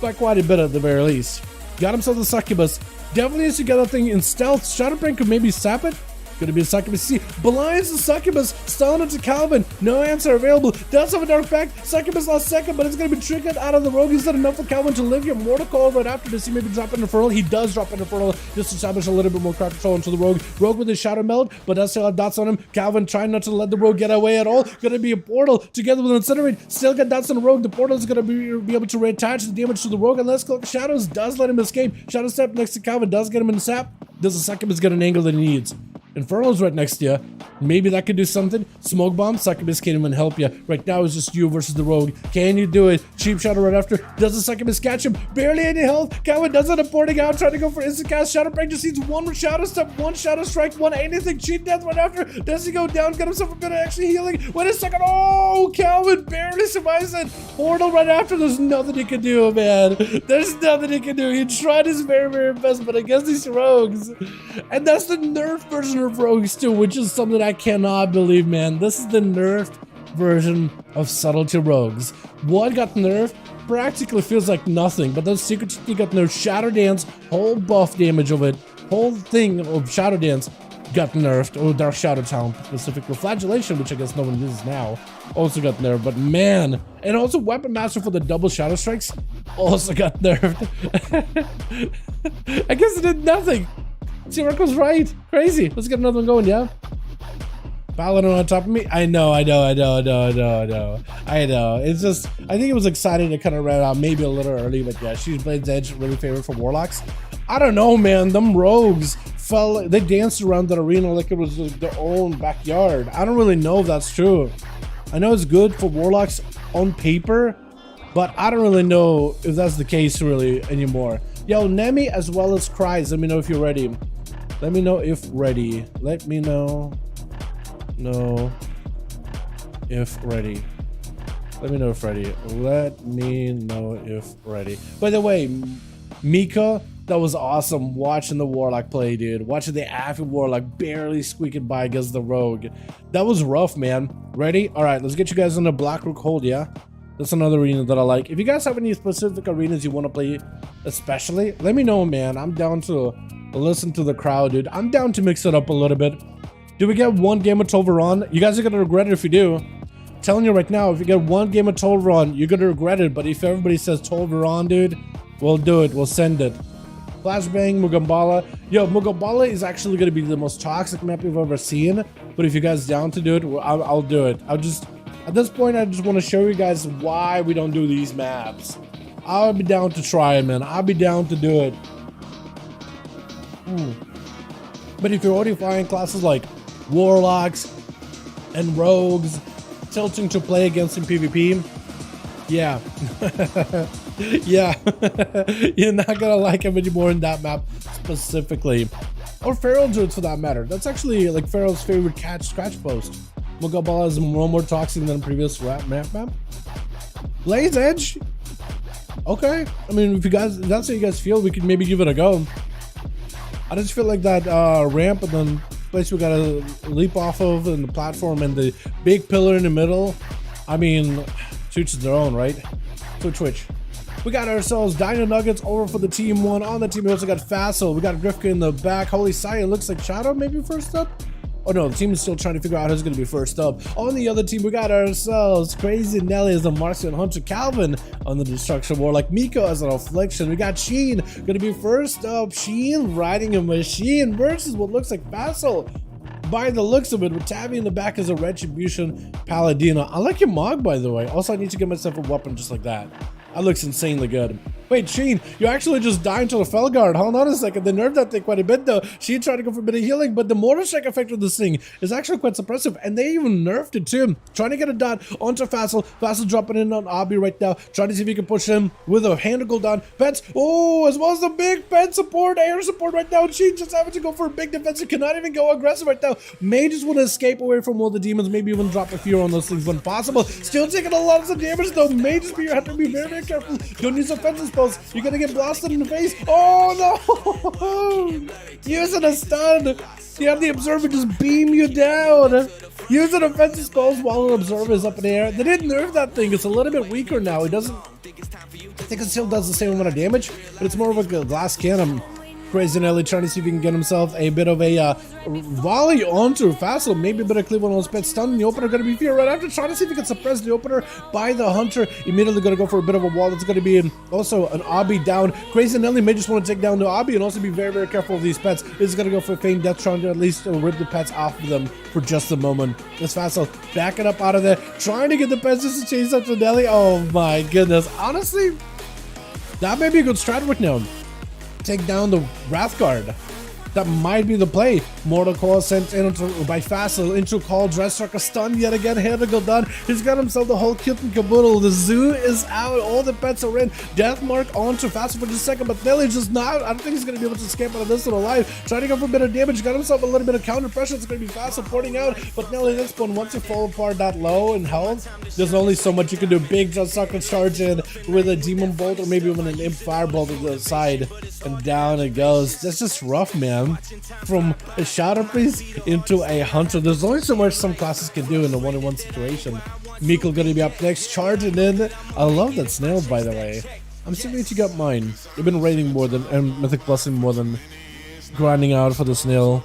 by quite a bit at the very least. Got himself the Succubus. Definitely needs to get that thing in stealth. Shadow Prank could maybe sap it. Gonna be a Succubus CC. Blinds the Succubus. Stun into Calvin. No answer available. Does have a Dark Pact. Succubus last second, but it's gonna be triggered out of the Rogue. He's done enough for Calvin to live here. Mortal Call right after this. He maybe drop an Infernal. He does drop an Infernal just to establish a little bit more crowd control into the Rogue. Rogue with his Shadow Meld, but does still have dots on him. Calvin trying not to let the Rogue get away at all. Gonna be a portal together with an Incinerate. Still got dots on the Rogue. The portal is gonna be able to reattach the damage to the Rogue unless Cloak of Shadows does let him escape. Shadow Step next to Calvin does get him in the sap. Does the Succubus get an angle that he needs? Infernal's right next to you. Maybe that could do something. Smoke Bomb, Succubus can't even help you. Right now it's just you versus the Rogue. Can you do it? Cheap Shadow right after. Does the Succubus catch him? Barely any health. Calvin does end up porting out, trying to go for instant cast. Shadow Break just needs one Shadow Step, one Shadow Strike, one anything. Cheat Death right after. Does he go down? Get himself a bit of extra healing. Wait a second. Oh, Calvin barely survives it. Portal right after. There's nothing he can do, man. There's nothing he can do. He tried his very, very best, but against these Rogues. And that's the nerfed version of Rogues too, which is something I cannot believe, man. This is the nerfed version of Subtlety Rogues. One got nerfed, practically feels like nothing, but those Secret Technique got nerfed. Shadow Dance, whole buff damage of it, whole thing of Shadow Dance got nerfed. Or Dark Shadow Talent specifically. Flagellation, which I guess no one uses now, also got nerfed. But man, and also Weapon Master for the double Shadow Strikes also got nerfed. I guess it did nothing. T-Rock was right. Crazy. Let's get another one going, yeah? Paladin on top of me? I know. It's just, I think it was exciting to kind of read out maybe a little early, but yeah, She's Blade's Edge, really favorite for Warlocks. I don't know, man. Them rogues they danced around that arena like it was their own backyard. I don't really know if that's true. I know it's good for Warlocks on paper, but I don't really know if that's the case really anymore. Yo, Nemi as well as Cries, let me know if you're ready. Let me know if ready. Let me know. No. If ready. Let me know if ready. Let me know if ready. By the way, Mika, that was awesome watching the Warlock play, dude. Watching the Affy Warlock barely squeaking by against the Rogue. That was rough, man. Ready? Alright, let's get you guys on the Blackrook hold, yeah? That's another arena that I like. If you guys have any specific arenas you want to play especially, let me know, man. I'm down to listen to the crowd, dude. I'm down to mix it up a little bit. Do we get one game of Tolvaron? You guys are gonna regret it if you do. I'm telling you right now, if you get one game of Tolvaron, you're gonna regret it. But if everybody says Tolvaron, dude, we'll do it. We'll send it. Flashbang, Mugambala. Yo, Mugambala is actually gonna be the most toxic map we've ever seen. But if you guys down to do it, I'll do it. At this point, I just want to show you guys why we don't do these maps. I'll be down to try it, man. I'll be down to do it. But if you're already flying classes like Warlocks and Rogues, tilting to play against in PvP, yeah. Yeah. You're not gonna like him anymore in that map specifically. Or Feral Druids for that matter. That's actually like Feral's favorite scratch post. Mugambala is more toxic than previous map. Blade's Edge? Okay. I mean, if that's how you guys feel, we could maybe give it a go. I just feel like that ramp and then place we gotta leap off of and the platform and the big pillar in the middle. I mean, to each their own, right? Twitch. We got ourselves Dino Nuggets over for the team one. On the team, we also got Fassel. We got Grifka in the back. Holy Saiyan looks like Shadow maybe first up. Oh no, the team is still trying to figure out who's going to be first up. On the other team, we got ourselves Crazy Nelly as a Marksman Hunter, Calvin on the Destruction Warlock, Miko as an Affliction. We got Sheen going to be first up. Sheen riding a machine versus what looks like Fassel. By the looks of it, with Tabby in the back as a Retribution Paladino. I like your Mog, by the way. Also, I need to get myself a weapon just like that. That looks insanely good. Wait, Sheen, you actually just died to the Felguard. Hold on a second. They nerfed that thing quite a bit, though. Sheen tried to go for a bit of healing, but the Mortar Strike effect of this thing is actually quite suppressive, and they even nerfed it, too. Trying to get a dot onto Fassel. Fassel dropping in on Abi right now. Trying to see if he can push him with a hand to go down. Pets, oh, as well as the big pet support, air support right now. Sheen just having to go for a big defensive. Cannot even go aggressive right now. May just want to escape away from all the demons. Maybe even drop a fear on those things when possible. Still taking a lot of damage, though. May just have to be very, very careful. Don't use offensive spells. You're gonna get blasted in the face. Oh no! Using a stun. You have the observer just beam you down. Using offensive spells while an observer is up in the air. They didn't nerf that thing. It's a little bit weaker now. It doesn't. I think it still does the same amount of damage, but it's more of a glass cannon. Crazy Nelly trying to see if he can get himself a bit of a volley onto Fassel. Maybe a bit of Cleveland on his pet stun. The opener going to be fear right after. Trying to see if he can suppress the opener by the Hunter. Immediately going to go for a bit of a wall. That's going to be also an Obby down. Crazy Nelly may just want to take down the Obby and also be very, very careful of these pets. This is going to go for Feigned Death, trying to at least rip the pets off of them for just a moment. It's Fassel backing up out of there. Trying to get the pets just to chase up to Nelly. Oh my goodness. Honestly, that may be a good strat right now. Take down the Wrathguard. That might be the play. Mortal Coil sent in by Fassel into Call Dressrock, a stun yet again. Here to go done. He's got himself the whole kit and caboodle. The zoo is out. All the pets are in. Death Mark onto Fassel for just a second, but Nelly just not. I don't think he's going to be able to escape out of this one alive. Trying to go for a bit of damage. Got himself a little bit of counter pressure. It's going to be Fassel porting out, but Nelly this one, once you fall apart that low in health, there's only so much you can do. Big Dressrock charge in with a Demon Bolt or maybe even an Imp Firebolt to the side, and down it goes. That's just rough, man. From a Shadow Priest into a Hunter. There's only so much some classes can do in a one-on-one situation. Mikkel gonna be up next, charging in. I love that snail, by the way. I'm assuming that you got mine. You've been raiding more than, and Mythic Blessing more than grinding out for the snail.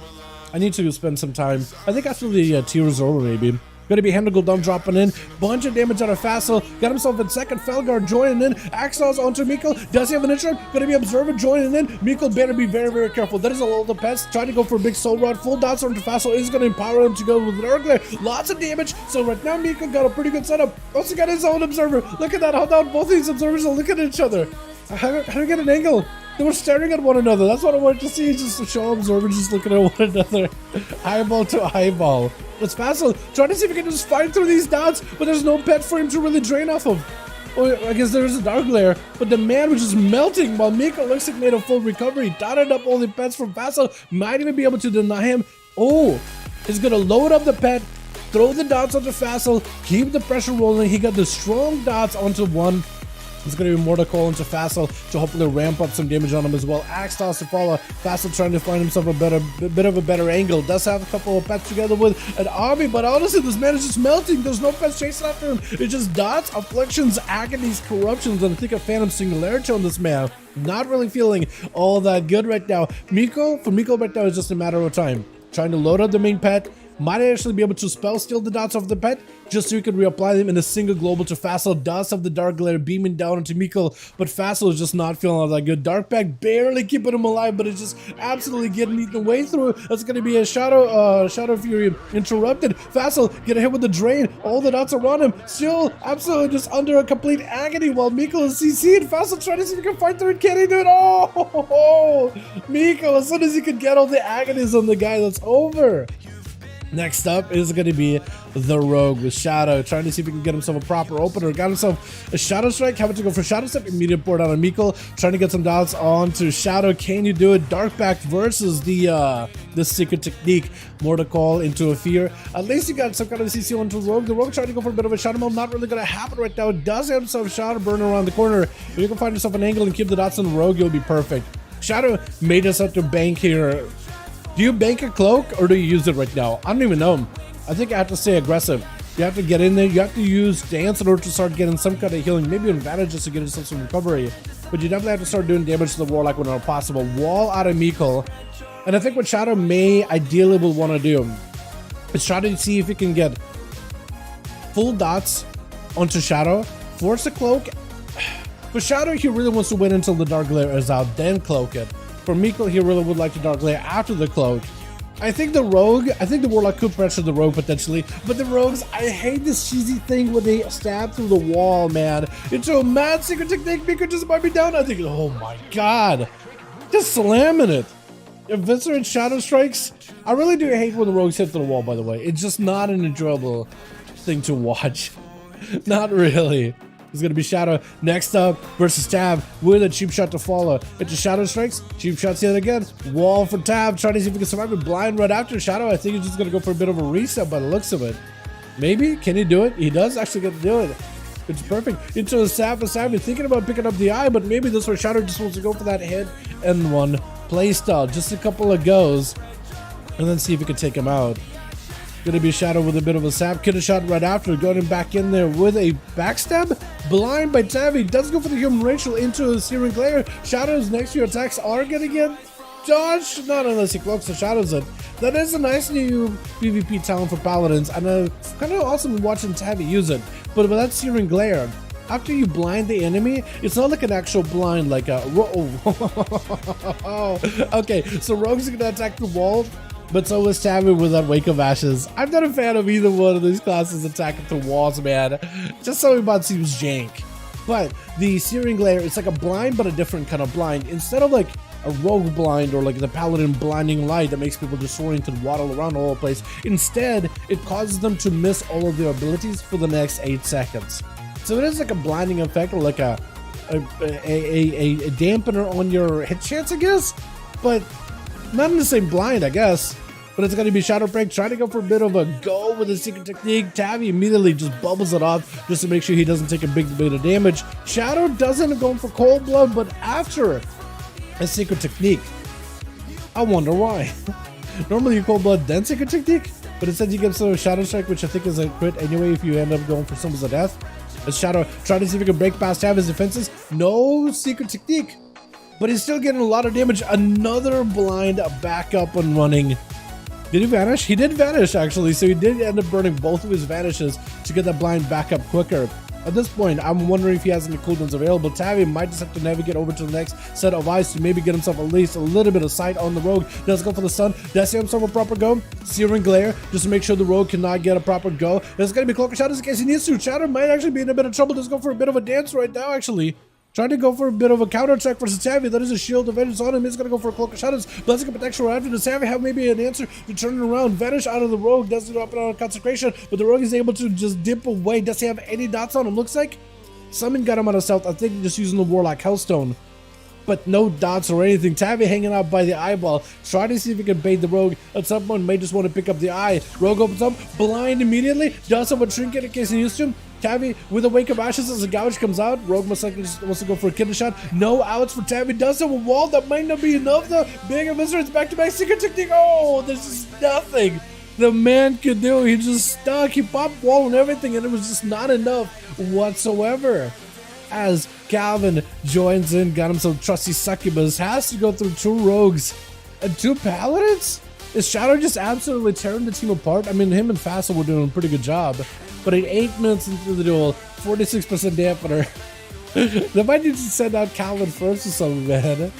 I need to spend some time. I think after the tier is over, maybe. Gonna be Handle down, dropping in. Bunch of damage out of Facile. Got himself in second. Felgar joining in. Axel's onto Mikkel. Does he have an interrupt? Gonna be Observer joining in. Mikkel better be very, very careful. That is a lot of the pets. Trying to go for a big soul rod. Full dots onto Facile is gonna empower him to go with the Darkglare. Lots of damage. So right now, Mikkel got a pretty good setup. Also got his own Observer. Look at that. How down both these Observers are looking at each other. How do I get an angle? They were staring at one another. That's what I wanted to see. Just to show Observers just looking at one another. Eyeball to eyeball. It's Facile trying to see if he can just fight through these dots, but there's no pet for him to really drain off of. Oh, I guess there's a Darkglare, but the man was just melting while Mikkel looks like made a full recovery. Dotted up all the pets from Facile. Might even be able to deny him. Oh, he's gonna load up the pet, throw the dots onto Facile, keep the pressure rolling. He got the strong dots onto one. It's going to be more to call into Facile to hopefully ramp up some damage on him as well. Axe toss to follow. Facile trying to find himself a bit of a better angle. Does have a couple of pets together with an army, but honestly, this man is just melting. There's no pets chasing after him. It's just dots, afflictions, agonies, corruptions, and I think a Phantom Singularity on this man. Not really feeling all that good right now. For Mikkel right now, it's just a matter of time. Trying to load up the main pet. Might actually be able to spell steal the dots off the pet just so you can reapply them in a single global to Facile. Does have the Darkglare beaming down into Mikkel, but Facile is just not feeling all that good. Darkpack barely keeping him alive, but it's just absolutely getting eaten away through. That's going to be a Shadow Fury interrupted. Facile get hit with the drain. All the dots around him. Still absolutely just under a complete agony while Mikkel is CC'd. Facile trying to see if he can fight through it. Can he do it? Oh, Mikkel, as soon as he could get all the agonies on the guy, that's over. Next up is going to be the Rogue with Shadow, trying to see if he can get himself a proper opener. Got himself a Shadow Strike, having to go for Shadow Step, immediate board out on Mikkel, trying to get some dots onto Shadow. Can you do it? Darkback versus the Secret Technique. More to call into a Fear. At least you got some kind of CC onto Rogue. The Rogue trying to go for a bit of a Shadow Mode. Not really going to happen right now. Does have himself Shadow Burn around the corner. If you can find yourself an angle and keep the dots on the Rogue, you'll be perfect. Shadow made us have to bank here. Do you bank a cloak or do you use it right now? I don't even know. I think I have to stay aggressive. You have to get in there. You have to use dance in order to start getting some kind of healing. Maybe advantages to get yourself some recovery. But you definitely have to start doing damage to the Warlock whenever possible. Wall out of Mikkel. And I think what Shadow may ideally will want to do is try to see if he can get full dots onto Shadow. Force a cloak. For Shadow, he really wants to wait until the Darkglare is out, then cloak it. For Mikkel, he really would like to Darkglare after the cloak. I think the Warlock could pressure the Rogue potentially, but the Rogues, I hate this cheesy thing where they stab through the wall, man. Into a mad Secret Technique. Mikkel just might be down. I think, oh my god, just slamming it. Eviscerate Shadow Strikes. I really do hate when the Rogues hit through the wall, by the way. It's just not an enjoyable thing to watch. Not really. It's going to be Shadow next up versus Tab with a cheap shot to follow. Into Shadow Strikes. Cheap shots yet again. Wall for Tab. Trying to see if he can survive with blind right after Shadow. I think he's just going to go for a bit of a reset by the looks of it. Maybe. Can he do it? He does actually get to do it. It's perfect. Into the Stab for Stab. You're thinking about picking up the eye, but maybe this where Shadow just wants to go for that hit and one playstyle. Just a couple of goes. And then see if he can take him out. Gonna be Shadow with a bit of a sap. Kid a shot right after. Going back in there with a backstab. Blind by Tavi. Does go for the human Rachel into a Searing Glare. Shadow's next few attacks are gonna get dodged. Not unless he cloaks the Shadows it. That is a nice new PvP talent for Paladins. And it's kind of awesome watching Tavi use it. But with that Searing Glare, after you blind the enemy, it's not like an actual blind, like a... Okay, so Rogue's gonna attack the wall. But so was Tavi with that Wake of Ashes. I'm not a fan of either one of these classes attacking through walls, man. Just something about it seems jank. But the Searing Glare, it's like a blind, but a different kind of blind. Instead of like a rogue blind or like the Paladin blinding light that makes people disoriented and waddle around all over the place, instead, it causes them to miss all of their abilities for the next 8 seconds. So it is like a blinding effect or like a dampener on your hit chance, I guess. But not in the same blind, I guess. But it's going to be Shadow Break trying to go for a bit of a go with a Secret Technique. Tavi immediately just bubbles it off just to make sure he doesn't take a big bit of damage. Shadow doesn't go for Cold Blood, but after a Secret Technique. I wonder why. Normally you Cold Blood then Secret Technique, but instead you get sort of Shadow Strike, which I think is a crit anyway if you end up going for Symbols of Death. As Shadow trying to see if he can break past Tavi's defenses. No Secret Technique, but he's still getting a lot of damage. Another blind back up and running. Did he vanish? He did vanish, actually, so he did end up burning both of his vanishes to get that blind back up quicker. At this point, I'm wondering if he has any cooldowns available. Tavi might just have to navigate over to the next set of eyes to maybe get himself at least a little bit of sight on the rogue. Does go for the stun. Does he have himself a proper go? Searing Glare, just to make sure the rogue cannot get a proper go. There's going to be Cloak of Shadows in case he needs to. Shadow might actually be in a bit of trouble. Does go for a bit of a dance right now, actually. Trying to go for a bit of a counter attack versus Tavi. That is a shield of vengeance on him. He's going to go for a Cloak of Shadows. Blessing of protection right after. Does Tavi have maybe an answer to turn it around? Vanish out of the rogue. Doesn't open out of consecration, but the rogue is able to just dip away. Does he have any dots on him? Looks like Summon got him out of stealth. I think just using the Warlock Hellstone, but no dots or anything. Tavi hanging out by the eyeball, trying to see if he can bait the rogue. At some point, may just want to pick up the eye. Rogue opens up, blind immediately. Does have a trinket in case he needs to. Tavi with a Wake of Ashes as a gouge comes out. Rogue most likely just wants to go for a kidney shot. No outs for Tavi. Does have a wall that might not be enough though. Big Viscera, it's back-to-back secret technique. Oh, there's just nothing the man could do. He just stuck. He popped wall and everything, and it was just not enough whatsoever. As Calvin joins in, got himself trusty succubus, has to go through 2 rogues and 2 paladins. Is Shadow just absolutely tearing the team apart? I mean, him and Fassel were doing a pretty good job, but at 8 minutes into the duel, 46% dampener. They might need to send out Calvin first or something, man.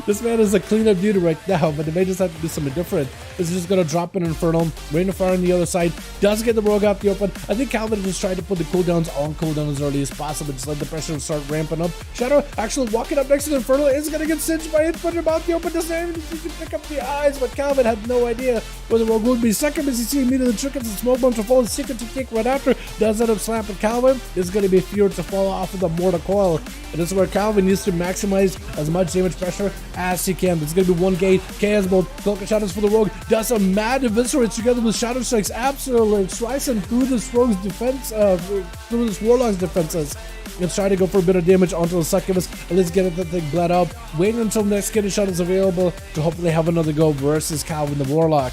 This man is a cleanup dude right now, but they may just have to do something different. Is just going to drop an Infernal, Rain of Fire on the other side, does get the rogue out the open. I think Calvin just tried to put the cooldowns on cooldown as early as possible, just let the pressure start ramping up. Shadow actually walking up next to the Infernal is going to get cinched by it, put him out the open, doesn't even need to pick up the eyes, but Calvin had no idea where the rogue would be. Second as you see immediately triggers the smoke bomb to fall, secret to kick right after, does end up slapping Calvin. Is going to be feared to fall off of the Mortal Coil. And this is where Calvin needs to maximize as much damage pressure as he can. There's going to be 1 gate. Chaos Bolt. Cloak of Shadows for the rogue. Does a mad eviscerate together with Shadow Strikes. Absolutely slicing through this rogue's defense, through this Warlock's defenses. And try to go for a bit of damage onto the succubus. At least get that thing bled up. Waiting until next kidney shot is available to hopefully have another go versus Calvin the Warlock.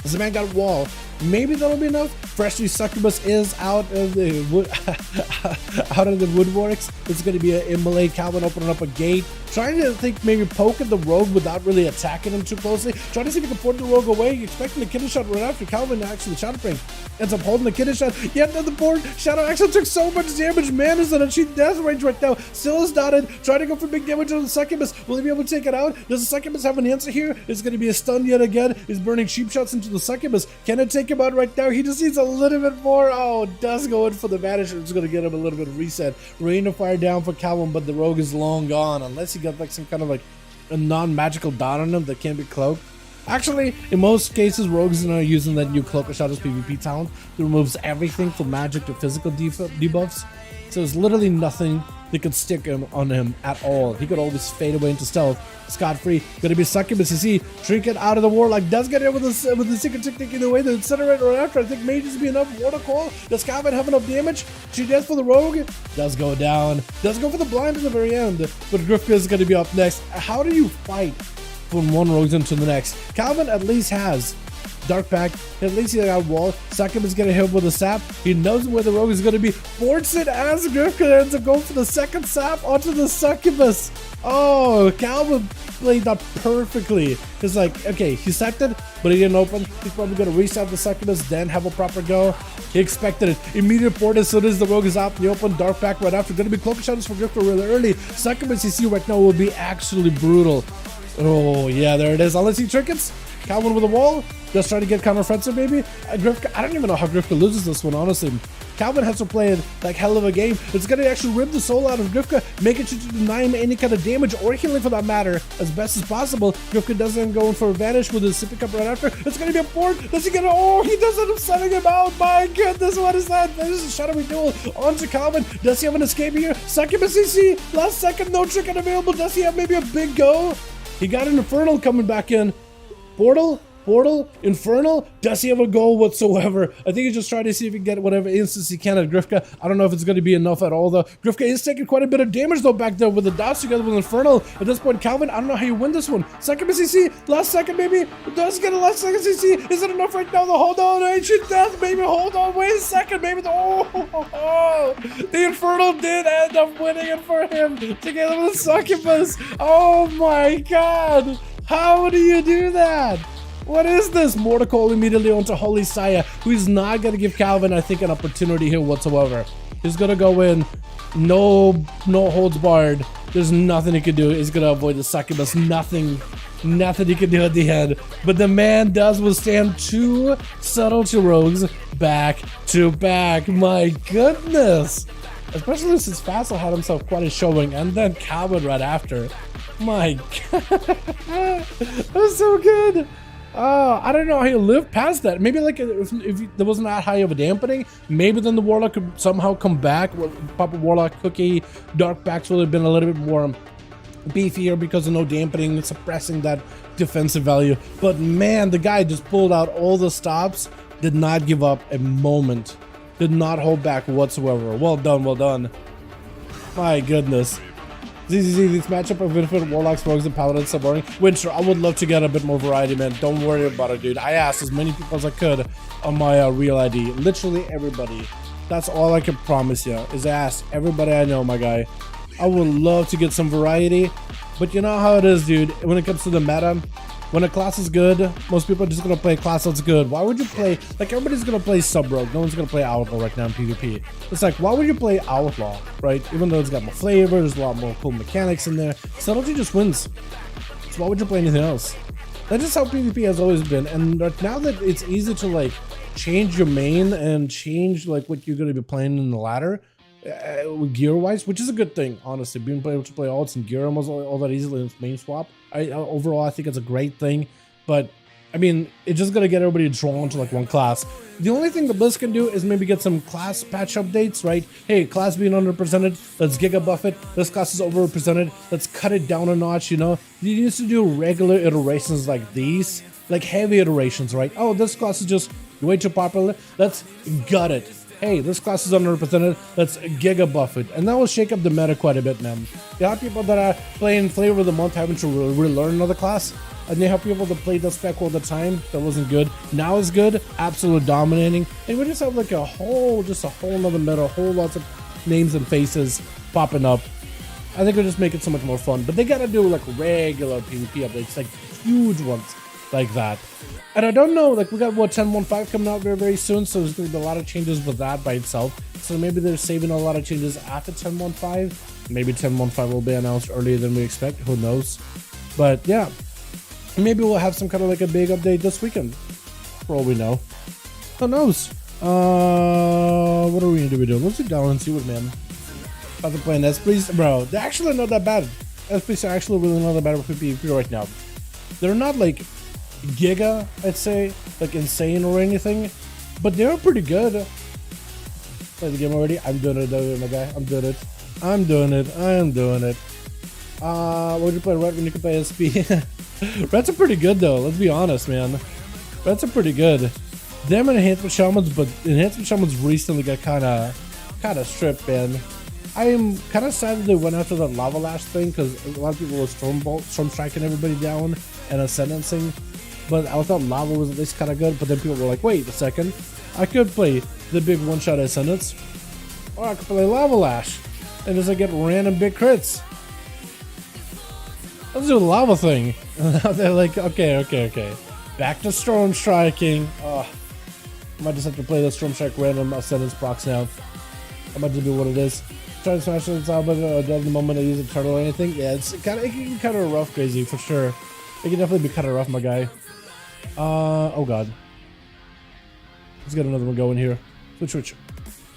As the man got a wall, maybe that'll be enough. Freshly Succubus is out of the wood, out of the woodworks. It's going to be an immolate. Calvin opening up a gate, trying to think maybe poke at the rogue without really attacking him too closely. Trying to see if he can put the rogue away. Expecting the kidney shot right after. Calvin actually Shadow Pring ends up holding the kidney shot. Yet on the board, Shadow actually took so much damage. Man is in a cheap death range right now. Still is dotted. Trying to go for big damage on the Succubus. Will he be able to take it out? Does the Succubus have an answer here? It's going to be a stun yet again. He's burning cheap shots into the Succubus. Can it take him out right now? He just needs a little bit more. Oh, does go in for the vanish. It's going to get him a little bit of reset. Rain of Fire down for Calvin, but the rogue is long gone. Unless he got like some kind of like a non-magical dot on him that can't be cloaked. Actually, in most cases, rogues are using that new Cloak of Shadows PvP talent that removes everything from magic to physical debuffs. So there's literally nothing that could stick on him at all. He could always fade away into stealth, scot-free. Gonna be Succubus. You see, Trinket out of the Warlock does get in with the secret technique in the way. The Incinerator right after. I think may just be enough. Water Coil. Does Calvin have enough damage? She does for the rogue. Does go down. Does go for the blind at the very end. But Grifka is gonna be up next. How do you fight from one rogue into the next? Calvin at least has Dark Pack, at least he got a wall. Succubus gonna hit him with a sap. He knows where the rogue is gonna be. Force it as Grifka ends up going for the second sap onto the Succubus. Oh, Calvin played that perfectly. It's like, okay, he sapped it, but he didn't open. He's probably gonna reset the Succubus, then have a proper go. He expected it. Immediate port as soon as the rogue is out in the open. Dark Pack right after. Gonna be Cloak of Shadows for Grifka really early. Succubus you see right now will be actually brutal. Oh, yeah, there it is. Unless he trinkets. Calvin with a wall. Just trying to get counter-offensive, maybe. Grifka, I don't even know how Grifka loses this one, honestly. Calvin has to play it like hell of a game. It's going to actually rip the soul out of Grifka, making sure to deny him any kind of damage or healing for that matter as best as possible. Grifka doesn't go in for a vanish with his sippy cup right after. It's going to be a board. Does he get it? Oh, he does end up setting him out. My goodness, what is that? This is a shadowy duel onto Calvin. Does he have an escape here? Succubus CC. Last second, no trick unavailable. Does he have maybe a big go? He got an Infernal coming back in. Portal, Infernal. Does he have a goal whatsoever? I think he's just trying to see if he can get whatever instance he can at Grifka. I don't know if it's going to be enough at all, though. Grifka is taking quite a bit of damage, though, back there with the dots together with Infernal. At this point, Calvin, I don't know how you win this one. Second CC, last second, maybe. Does get a last second CC. Is it enough right now? The hold on, ancient death, maybe. Hold on, wait a second, maybe. The Infernal did end up winning it for him together with the Succubus. Oh my god. How do you do that? What is this? Mordecai immediately onto Holy Saya, who is not going to give Calvin, I think, an opportunity here whatsoever. He's going to go in, no holds barred. There's nothing he can do. He's going to avoid the succubus. Nothing he can do at the end. But the man does withstand 2 subtlety rogues back to back. My goodness. Especially since Fassel had himself quite a showing, and then Calvin right after. My God. That was so good. I don't know how you live past that. Maybe like if there wasn't that high of a dampening, maybe then the Warlock could somehow come back. Pop a Warlock cookie. Dark Packs would have been a little bit more beefier because of no dampening, suppressing that defensive value. But man, the guy just pulled out all the stops, did not give up a moment, did not hold back whatsoever. Well done, well done. My goodness. This matchup of Infinite Warlocks, Rogues, and Paladins so boring. Winter, I would love to get a bit more variety, man. Don't worry about it, dude. I asked as many people as I could on my real ID. Literally everybody. That's all I can promise you, is I asked everybody I know, my guy. I would love to get some variety, but you know how it is, dude. When it comes to the meta, when a class is good, most people are just gonna play a class that's good. Why would you play, like everybody's gonna play Sub-Rogue, no one's gonna play Outlaw right now in PvP. It's like, why would you play Outlaw, right? Even though it's got more flavor, there's a lot more cool mechanics in there. Subtlety just wins. So why would you play anything else? That's just how PvP has always been. And now that it's easy to like change your main and change like what you're gonna be playing in the ladder, gear-wise, which is a good thing, honestly. Being able to play alts and gear almost all that easily in main swap. Overall, I think it's a great thing, but I mean, it's just gonna get everybody drawn to like one class. The only thing the Blizz can do is maybe get some class patch updates, right? Hey, class being underrepresented, let's giga buff it. This class is overrepresented, let's cut it down a notch, you know? You used to do regular iterations like these, like heavy iterations, right? Oh, this class is just way too popular, let's gut it. Hey, this class is underrepresented, let's giga buff it. And that will shake up the meta quite a bit, man. You have people that are playing Flavor of the Month having to relearn another class, and you have people that play the spec all the time that wasn't good. Now is good, absolute dominating. And we just have like a whole nother meta, a whole lots of names and faces popping up. I think it'll just make it so much more fun. But they gotta do like regular PvP updates, like huge ones like that. And I don't know, like we got what 10.1.5 coming out very, very soon, so there's going to be a lot of changes with that by itself. So maybe they're saving a lot of changes after 10.1.5. Maybe 10.1.5 will be announced earlier than we expect, who knows. But yeah, maybe we'll have some kind of like a big update this weekend, for all we know. Who knows? What are we going to be doing? Let's sit down and see what, man. About to play Esprits, bro, they're actually not that bad. Esprits are actually really not that bad with PvP right now. They're not like giga, I'd say, like insane or anything, but they're pretty good. Play the game already? I'm doing it, my guy. I'm doing it. What would you play Red when you can play SP? Reds are pretty good though, let's be honest, man. Reds are pretty good. Them and Enhancement Shamans, but Enhancement Shamans recently got kind of stripped, man. I am kind of sad that they went after that Lava Lash thing, because a lot of people were storm striking everybody down and ascendancing. But I thought Lava was at least kind of good, but then people were like, wait a second, I could play the big one-shot Ascendance, or I could play Lava Lash, and just like get random big crits. Let's do the Lava thing. They're like, okay. Back to Storm Striking. I might just have to play the Storm Strike random Ascendance procs now. I might just do what it is. Try to smash it out, but the moment I use a turtle or anything, yeah, it can be kind of rough, crazy for sure. It can definitely be kind of rough, my guy. Oh god. Let's get another one going here. Switch.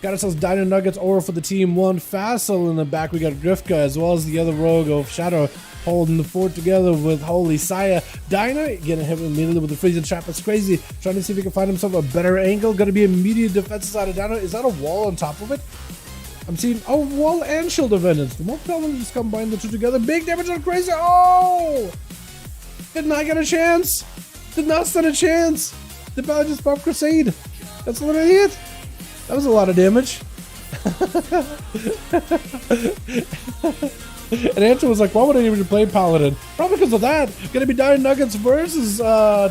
Got ourselves Dino Nuggets over for the team. One Fassel in the back. We got Grifka as well as the other rogue of Shadow holding the fort together with Holy Saya. Dino getting hit immediately with the freezing trap. It's crazy. Trying to see if he can find himself a better angle. Gonna be immediate defense side of Dino. Is that a wall on top of it? I'm seeing a wall and shield defendants. The most problem just combine the two together. Big damage on Crazy. Oh! Did not get a chance. Did not stand a chance. The Bella just buffed Crusade. That's literally it. That was a lot of damage. And Andrew was like, why would I even play Paladin? Probably because of that. Gonna be Dire Nuggets versus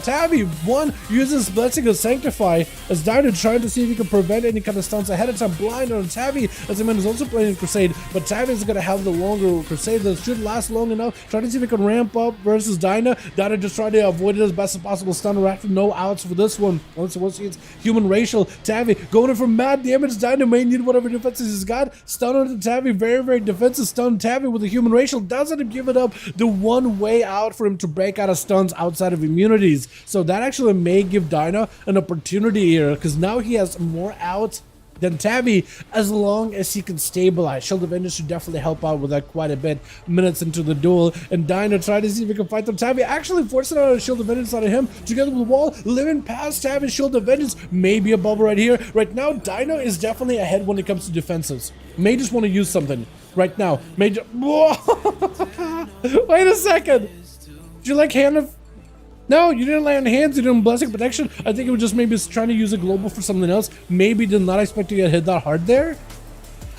Tabby. One uses Blessing of Sanctify as Dire trying to see if he can prevent any kind of stunts ahead of time. Blind on Tabby as the man is also playing Crusade, but Tabby is gonna have the longer Crusade that should last long enough. Trying to see if he can ramp up versus Dinah. Dinah just trying to avoid it as best as possible. Stun after no outs for this one. Once it's human racial. Tabby going in for mad damage. Dinah may need whatever defenses he's got. Stun on Tabby, very, very defensive stun. Tabby with the human racial doesn't give it up the one way out for him to break out of stuns outside of immunities. So that actually may give Dinah an opportunity here because now he has more outs than Tabby as long as he can stabilize. Shield of Vengeance should definitely help out with that quite a bit. Minutes into the duel, and Dinah trying to see if he can fight them. Tabby actually forcing out a Shield of Vengeance out of him together with the wall, living past Tabby's Shield of Vengeance. Maybe a bubble right here. Right now, Dinah is definitely ahead when it comes to defenses. May just want to use something right now. May just... Wait a second. Did you like hand of... No, you didn't land hands, you didn't Blessing Protection. I think it was just maybe trying to use a global for something else. Maybe did not expect to get hit that hard there.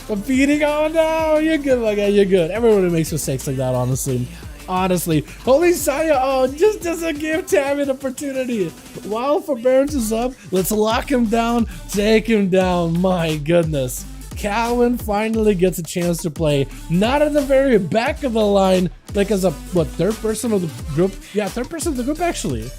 I'm feeding, oh no, you're good, my guy, you're good. Everybody makes mistakes like that, honestly. Honestly. Holy Saya, oh, just doesn't give Tabby an opportunity. While Forbearance is up, let's lock him down, take him down, my goodness. Calvin finally gets a chance to play, not at the very back of the line, like as a, what, third person of the group? Yeah, third person of the group, actually.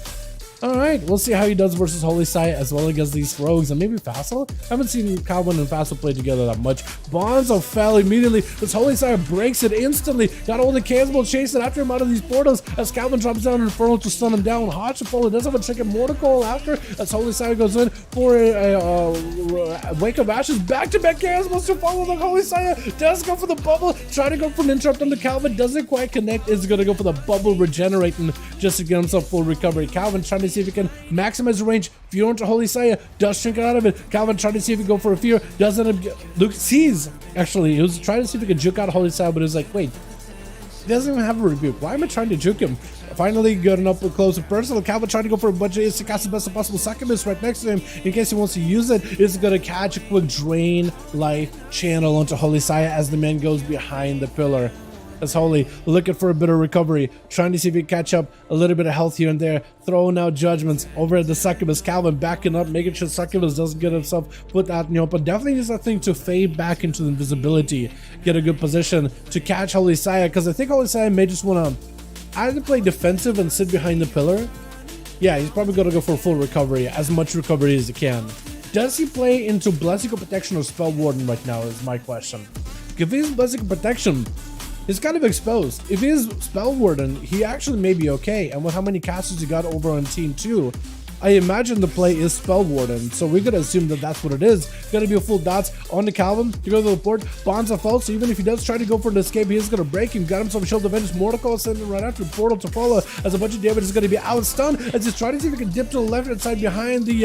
All right, we'll see how he does versus Holy Sight as well against these rogues and maybe Facile. I haven't seen Calvin and Facile play together that much. Bonzo fell immediately. This Holy Sight breaks it instantly. Got all the cannonball chasing after him out of these portals as Calvin drops down Infernal to stun him down. Hodgepole does have a chicken Mortical after as Holy Sight goes in for a Wake of Ashes. Back-to-back cannonballs to follow the Holy Sight. Does go for the bubble. Try to go for an interrupt on the Calvin. Doesn't quite connect. Is going to go for the bubble regenerating just to get himself full recovery. Calvin trying to see if he can maximize the range. Fear onto Holy Saya, does shrink out of it. Calvin trying to see if he can go for a fear, doesn't. Luke sees, actually, he was trying to see if he could juke out Holy Saya, but he was like, wait, he doesn't even have a rebuke. Why am I trying to juke him? Finally, getting up close and personal. Calvin trying to go for a bunch of instant cast the best possible succubus right next to him in case he wants to use it. Is going to catch a quick drain life channel onto Holy Saya as the man goes behind the pillar. As Holy looking for a bit of recovery, trying to see if he can catch up a little bit of health here and there, throwing out judgments over at the succubus. Calvin backing up, making sure succubus doesn't get himself put out in the open. Definitely use that thing to fade back into invisibility, get a good position to catch Holy Saya, because I think Holy Saya may just want to either play defensive and sit behind the pillar. Yeah, he's probably going to go for full recovery, as much recovery as he can. Does he play into Blessing of Protection or Spell Warden right now is my question. If he's Blessing of Protection, he's kind of exposed. If he is Spell Warden, he actually may be okay. And with how many casters he got over on Team 2, I imagine the play is Spell Warden. So we're going to assume that that's what it is. Going to be a full dots on the Calvin to go to the port. Bonza fell, so even if he does try to go for an escape, he is going to break him. Got himself a Shield of Vengeance. Mortical sending right after Portal to follow as a bunch of damage is going to be out stunned as he's trying to see if he can dip to the left hand side behind the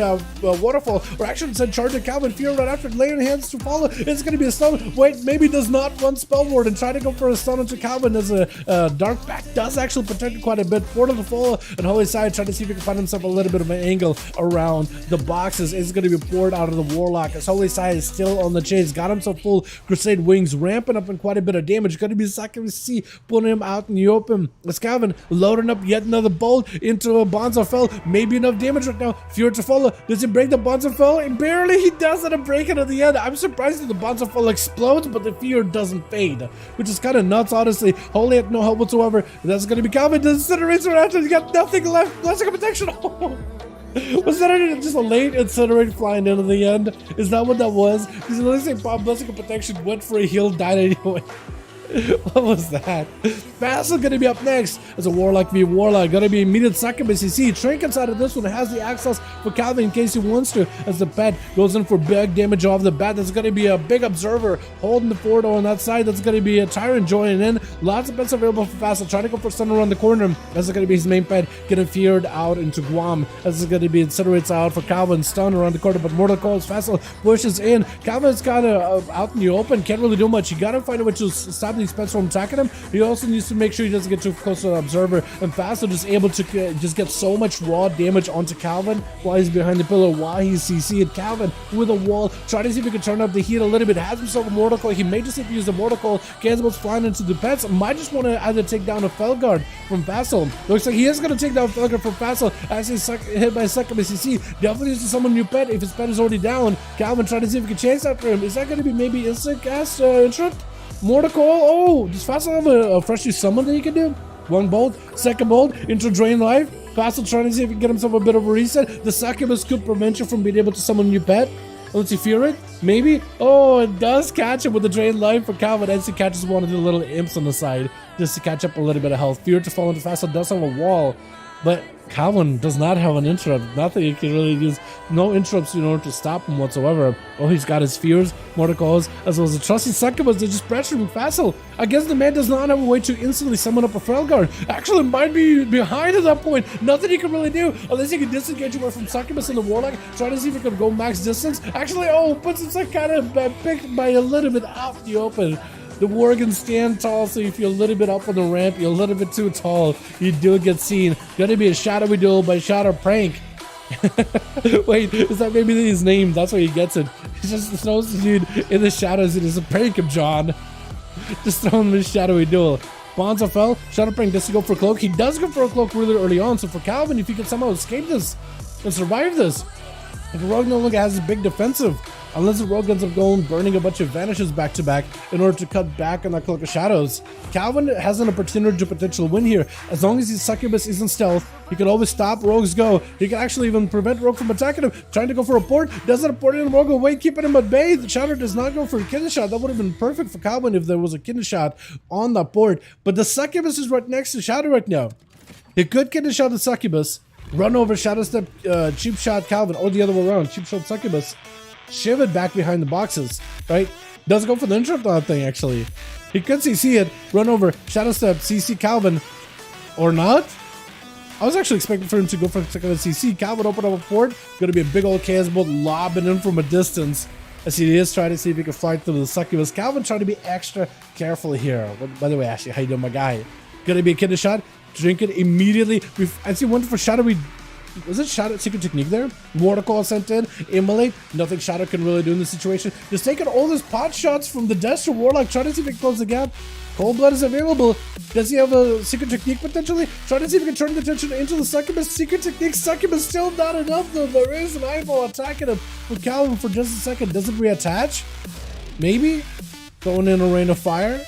waterfall. Or actually said charge at Calvin. Fear right after laying hands to follow. It's going to be a stun. Wait, maybe does not run Spell Warden. Try to go for a stun into Calvin as a Dark Back does actually protect quite a bit. Portal to follow and Holy Side trying to see if he can find himself a little bit of an angle around the boxes. Is going to be poured out of the Warlock as Holy Side is still on the chase. Got himself full Crusade Wings, ramping up in quite a bit of damage. Going to be Sakura C pulling him out in the open. As Calvin loading up yet another bolt into a Bonzo Fell. Maybe enough damage right now. Fear to follow. Does he break the Bonzo Fell? And barely he does it and break it at the end. I'm surprised that the Bonzo Fell explodes, but the fear doesn't fade, which is kind of nuts, honestly. Holy had no help whatsoever. That's going to be Calvin. The Incinerates right after. He's got nothing left. Blessing of Protection. Was that just a late Incinerate flying into the end? Is that what that was? Because let's say Blessing of Protection went for a heal, died anyway. What was that? Facile gonna be up next as a Warlock v Warlock. Gonna be immediate succubus. You see, Trink inside of this one has the access for Calvin in case he wants to. As the pet goes in for big damage off the bat. There's gonna be a big observer holding the fort on that side. That's gonna be a Tyrant joining in. Lots of pets available for Facile. Trying to go for stun around the corner. That's gonna be his main pet. Getting feared out into Guam. This is gonna be Incinerates out for Calvin. Stun around the corner, but Mortal Calls Facile pushes in. Calvin's kind of out in the open. Can't really do much. You gotta find a way to stop these pets from attacking him. He also needs to make sure he doesn't get too close to the observer, and Fassel just able to just get so much raw damage onto Calvin while he's behind the pillar, while he's CC'd. Calvin with a wall, trying to see if he can turn up the heat a little bit, has himself a mortal coil. He may just have to use the mortal coil. Cannibals flying into the pets, might just want to either take down a Felguard from Fassel. Looks like he is going to take down Felguard from Fassel as he's hit by a second CC. Definitely needs to summon a new pet if his pet is already down. Calvin trying to see if he can chase after him. Is that going to be maybe instant cast interrupt? Mortal coil. Oh, does Fassel have a freshly summon that he can do? One bolt, second bolt, into drain life. Fassel trying to see if he can get himself a bit of a reset. The succubus could prevent you from being able to summon a new pet. Let's see, fear it? Maybe? Oh, it does catch him with the drain life for Calvin as he catches one of the little imps on the side just to catch up a little bit of health. Fear to fall into Fassel does have a wall, but Calvin does not have an interrupt. Nothing he can really use. No interrupts in order to stop him whatsoever. Oh, he's got his fears, mortal coils, as well as the trusty succubus that just pressured him. Fassel, I guess the man does not have a way to instantly summon up a Felguard. Actually, might be behind at that point. Nothing he can really do unless he can disengage away from succubus and the warlock. Trying to see if he can go max distance. Actually, oh, puts himself kind of picked by a little bit out the open. The Worgen stand tall, so if you're a little bit up on the ramp, you're a little bit too tall, you do get seen. Gonna be a shadowy duel by Shadow Prank. Wait, is that maybe his name? That's why he gets it. He just throws the dude in the shadows. It is a prank of John. Just throw him in a shadowy duel. Bonza fell. Shadow Prank does he go for a cloak? He does go for a cloak really early on, so for Calvin, if he can somehow escape this and survive this, the Rogue no longer has a big defensive. Unless the Rogue ends up going burning a bunch of vanishes back to back in order to cut back on that Cloak of Shadows. Calvin has an opportunity to potential win here. As long as his succubus isn't stealth, he can always stop Rogue's go. He can actually even prevent Rogue from attacking him. Trying to go for a port, doesn't port in Rogue away, keeping him at bay. The Shadow does not go for a kidney shot. That would have been perfect for Calvin if there was a kidney shot on that port. But the succubus is right next to Shadow right now. He could kidney shot the succubus, run over Shadow Step, cheap shot Calvin, or the other way around, cheap shot succubus, shivered back behind the boxes, right? Doesn't go for the interrupt on that thing, actually. He could CC it, run over, Shadow Step, CC Calvin, or not? I was actually expecting for him to go for a second CC. Calvin open up a port, gonna be a big old chaos bolt lobbing in from a distance as he is trying to see if he can fly through the succubus. Calvin trying to be extra careful here. By the way, Ashley, how you doing, my guy? Gonna be a kidney shot, drink it immediately. As he went for shadowy. Was it Shadow Secret Technique there? Mortal Coil sent in, Immolate, nothing Shadow can really do in this situation. Just taking all his pot shots from the Destro Warlock, trying to see if he can close the gap. Cold Blood is available. Does he have a Secret Technique potentially? Trying to see if he can turn the attention into the Succubus. Secret Technique, Succubus still not enough though. There is an eyeball attacking him with Calvin for just a second. Does it reattach? Maybe? Going in a rain of fire?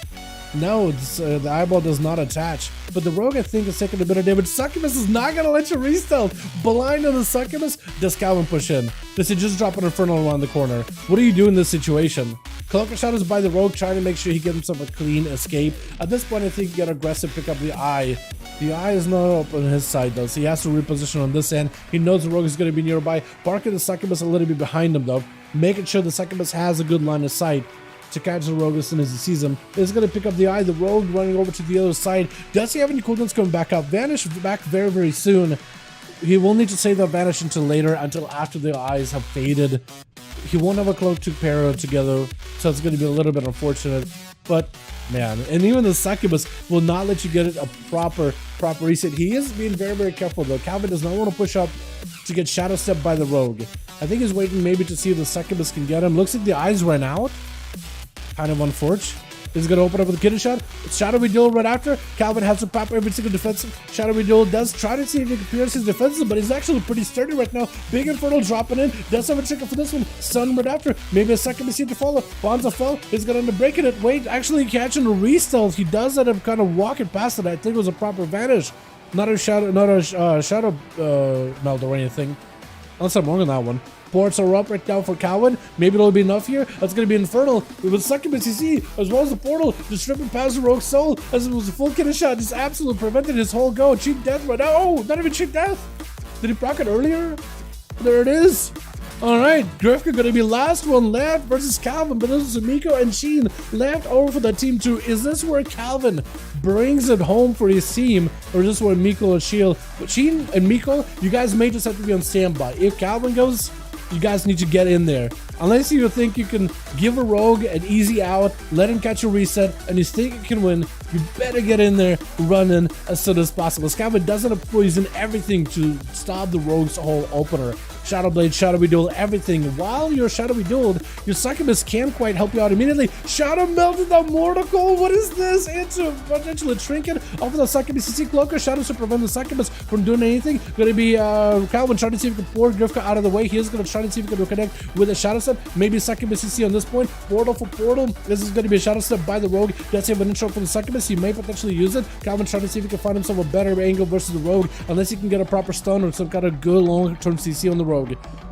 No, the eyeball does not attach. But the Rogue, I think, is taking a bit of damage. Succubus is not going to let you re-stealth. Blind on the Succubus. Does Calvin push in? Does he just drop an Infernal around the corner? What do you do in this situation? Cloak of Shadows by the Rogue, trying to make sure he gets himself a clean escape. At this point, I think you get aggressive, pick up the eye. The eye is not up on his side, though, so he has to reposition on this end. He knows the Rogue is going to be nearby. Barking the Succubus a little bit behind him, though. Making sure the Succubus has a good line of sight to catch the Rogue as soon as he sees him. Is going to pick up the eye. The Rogue running over to the other side. Does he have any cooldowns coming back up? Vanish back very, very soon. He will need to save that vanish until later, until after the eyes have faded. He won't have a cloak to pair together, so it's going to be a little bit unfortunate. But man, and even the Succubus will not let you get it a proper reset. He is being very, very careful though. Calvin does not want to push up to get shadow stepped by the Rogue. I think he's waiting maybe to see if the Succubus can get him. Looks like the eyes ran out. Kind of unfortunate. Is going to open up with a kidney shot. It's Shadowy Duel right after. Calvin has to pop every single defensive. Shadowy Duel does try to see if he can pierce his defenses, but he's actually pretty sturdy right now. Big Infernal dropping in. Does have a trigger for this one. Sun right after. Maybe a second to see to follow. Bonza fell. He's going to end up breaking it. Wait, actually catching a re-stealth. He does end up kind of walking past it. I think it was a proper vanish. Not a shadow meld or anything. Unless I'm wrong on that one. Ports are up right now for Calvin. Maybe it'll be enough here. That's going to be Infernal. With Succubus, you see, as well as the portal, just stripping past the Rogue's soul. As it was a full kidney shot, just absolutely prevented his whole go. Cheap death right now. Oh, not even cheap death. Did he proc it earlier? There it is. Alright, Grifka going to be last one left versus Calvin, but this is Miko and Sheen left over for that team 2. Is this where Calvin brings it home for his team, or is this where Miko and Shield? But Sheen and Miko, you guys may just have to be on standby. If Calvin goes, you guys need to get in there. Unless you think you can give a rogue an easy out, let him catch a reset, and you think you can win, you better get in there running as soon as possible. Scavenge doesn't poison everything to stop the rogue's whole opener. Shadow Blade, Shadowy Duel, everything. While you're Shadowy Dueled, your Succubus can't quite help you out immediately. Shadow melted the Mortal Coil. What is this? Into potentially a trinket off of the Succubus. CC Cloaker Shadows to prevent the Succubus from doing anything. Gonna be Calvin trying to see if he can pour Grifka out of the way. He is gonna try to see if he can reconnect with a Shadow Step. Maybe Succubus CC on this point. Portal for Portal. This is gonna be a Shadow Step by the Rogue. Does he have an intro for the Succubus? He may potentially use it. Calvin trying to see if he can find himself a better angle versus the Rogue, unless he can get a proper stun or some kind of good long-term CC on the Rogue.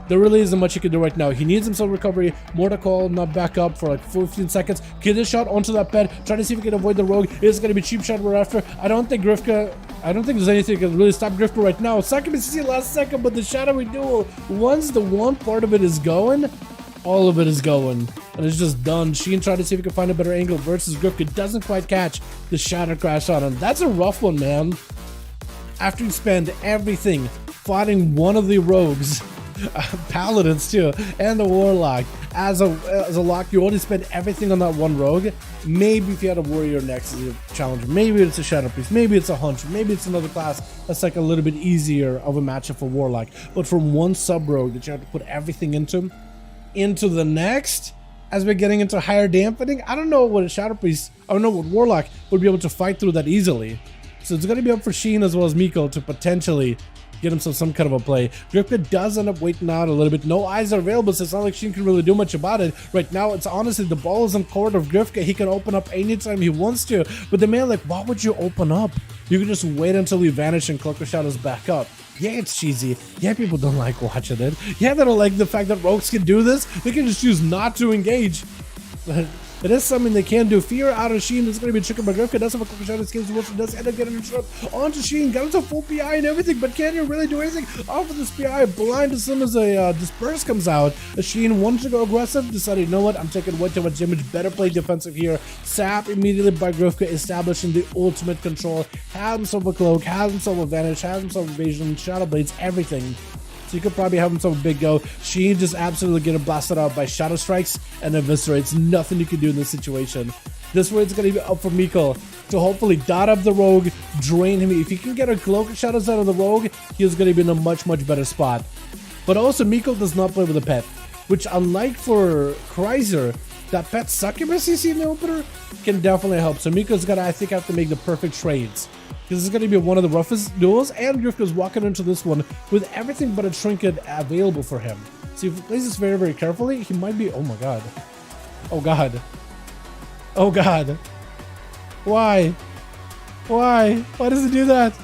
There really isn't much he can do right now. He needs himself recovery. Mortal Coil not back up for like 15 seconds. Get his shot onto that pet. Trying to see if he can avoid the Rogue. It's going to be cheap shot right after. I don't think there's anything that can really stop Grifka right now. Succubus CC last second, but the Shadowy Duel, once the one part of it is going, all of it is going. And it's just done. Sheen tried to see if he can find a better angle versus Grifka. Doesn't quite catch the Shatter Crash on him. That's a rough one, man. After you spend everything fighting one of the rogues, paladins too, and the warlock as a lock, you only spend everything on that one rogue. Maybe if you had a warrior next as a challenger, maybe it's a shadow priest, maybe it's a hunter, maybe it's another class that's like a little bit easier of a matchup for warlock. But from one sub rogue that you have to put everything into the next, as we're getting into higher dampening, I don't know what a shadow priest, I don't know what warlock would be able to fight through that easily. So it's going to be up for Sheen as well as Miko to potentially get himself some kind of a play. Grifka does end up waiting out a little bit. No eyes are available, so it's not like Sheen can really do much about it. Right now, it's honestly the ball is in court of Grifka. He can open up anytime he wants to. But the man, like, why would you open up? You can just wait until you vanish and Cloaker Shadows back up. Yeah, it's cheesy. Yeah, people don't like watching it. Yeah, they don't like the fact that rogues can do this. They can just choose not to engage. But it is something they can do. Fear out of Sheen. This is going to be trickered by Grifka. Does have a Cloaker Shadow skills. Wilson does end up getting a interrupt onto Sheen. Got into full PI and everything, but can you really do anything off of this PI? Blind as soon as a disperse comes out. Sheen wanted to go aggressive, decided, you know what, I'm taking way too much damage. Better play defensive here. Sap immediately by Grifka, establishing the ultimate control. Has himself a cloak, has himself a vanish, has himself evasion, shadow blades, everything. So you could probably have himself a big go. Sheen just absolutely getting blasted out by Shadow Strikes and Eviscerates. Nothing you can do in this situation. This way it's going to be up for Miko to hopefully dot up the Rogue, drain him. If he can get a Cloak of Shadows out of the Rogue, he is going to be in a much, much better spot. But also, Miko does not play with a pet, which unlike for Kreiser, that pet Succubus you see in the opener can definitely help. So Miko's going to, I think, have to make the perfect trades. Because it's going to be one of the roughest duels, and Grifka's walking into this one with everything but a trinket available for him. So if he plays this very, very carefully, he might be... Oh my god. Oh god. Oh god. Why? Why? Why does it do that?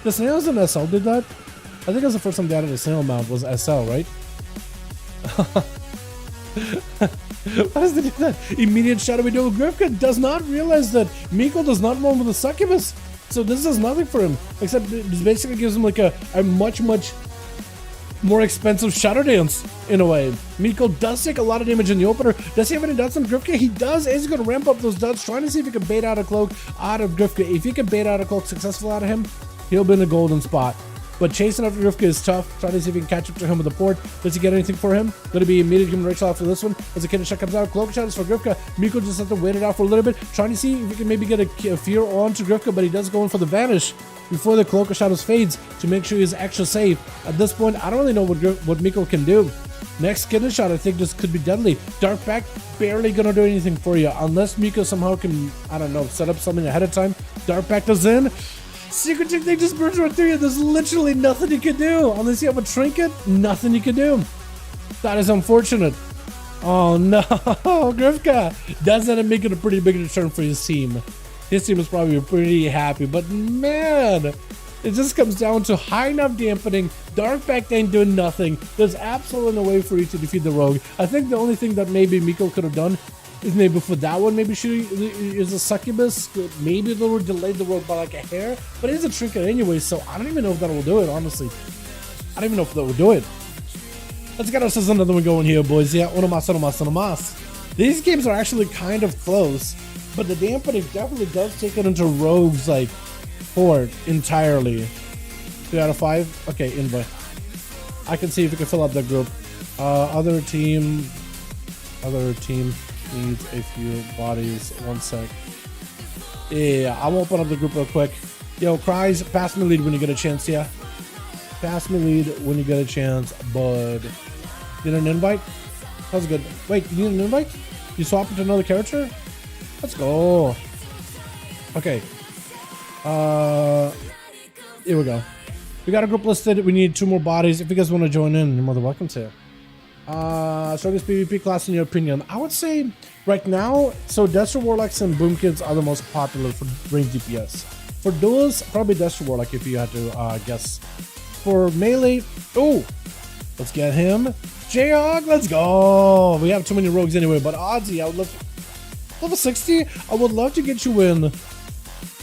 The snails in SL did that? I think that's the first time they added a snail mount was SL, right? Why does it do that? Immediate Shadowy Duel. Grifka does not realize that Miko does not roam with a Succubus. So this does nothing for him, except it basically gives him like a much, much more expensive Shadow Dance in a way. Miko does take a lot of damage in the opener. Does he have any dots on Grifka? He does. He's going to ramp up those dots, trying to see if he can bait out a cloak out of Grifka. If he can bait out a cloak successful out of him, he'll be in the golden spot. But chasing after Grifka is tough. Trying to see if he can catch up to him with the port. Does he get anything for him? Going to be immediate human Rachel after this one. As the kidney shot comes out, Cloak Shadows for Grifka. Miko just has to wait it out for a little bit. Trying to see if he can maybe get a fear onto Grifka, but he does go in for the vanish before the Cloak Shadows fades to make sure he's extra safe. At this point, I don't really know what Miko can do. Next kidney shot, I think this could be deadly. Dark Pact barely gonna do anything for you unless Miko somehow can, I don't know, set up something ahead of time. Dark Pact is in. Secret Chick thing just burns right through you. There's literally nothing you can do. Unless you have a trinket, nothing you can do. That is unfortunate. Oh no, Grifka does end up making a pretty big return for his team. His team is probably pretty happy, but man, it just comes down to high enough dampening. Dark Pact ain't doing nothing. There's absolutely no way for you to defeat the Rogue. I think the only thing that maybe Miko could have done is maybe for that one, maybe she is a Succubus. Maybe they would delay the Rogue by like a hair, but it's a trinket anyway, so I don't even know if that will do it, honestly. I don't even know if that will do it. Let's get ourselves another one going here, boys. Yeah, uno más. These games are actually kind of close, but the dampening definitely does take it into Rogue's like fort entirely. 3 out of 5. Okay, invite. I can see if we can fill up that group. Other team needs a few bodies. 1 sec. Yeah, I'll open up the group real quick. Yo, Cries, pass me lead when you get a chance, yeah? Pass me lead when you get a chance, bud. Get an invite? That's good. Wait, you need an invite? You swap into another character? Let's go. Okay. Here we go. We got a group listed. We need 2 more bodies. If you guys want to join in, you're more than welcome to. Strongest PvP class in your opinion? I would say right now, so Destro Warlocks and Boom Kids are the most popular for range DPS. For duels, probably Destro Warlock if you had to guess. For melee, oh, let's get him. Jayhawk, let's go. We have too many rogues anyway, but Ozzy, I would love to, level 60. I would love to get you in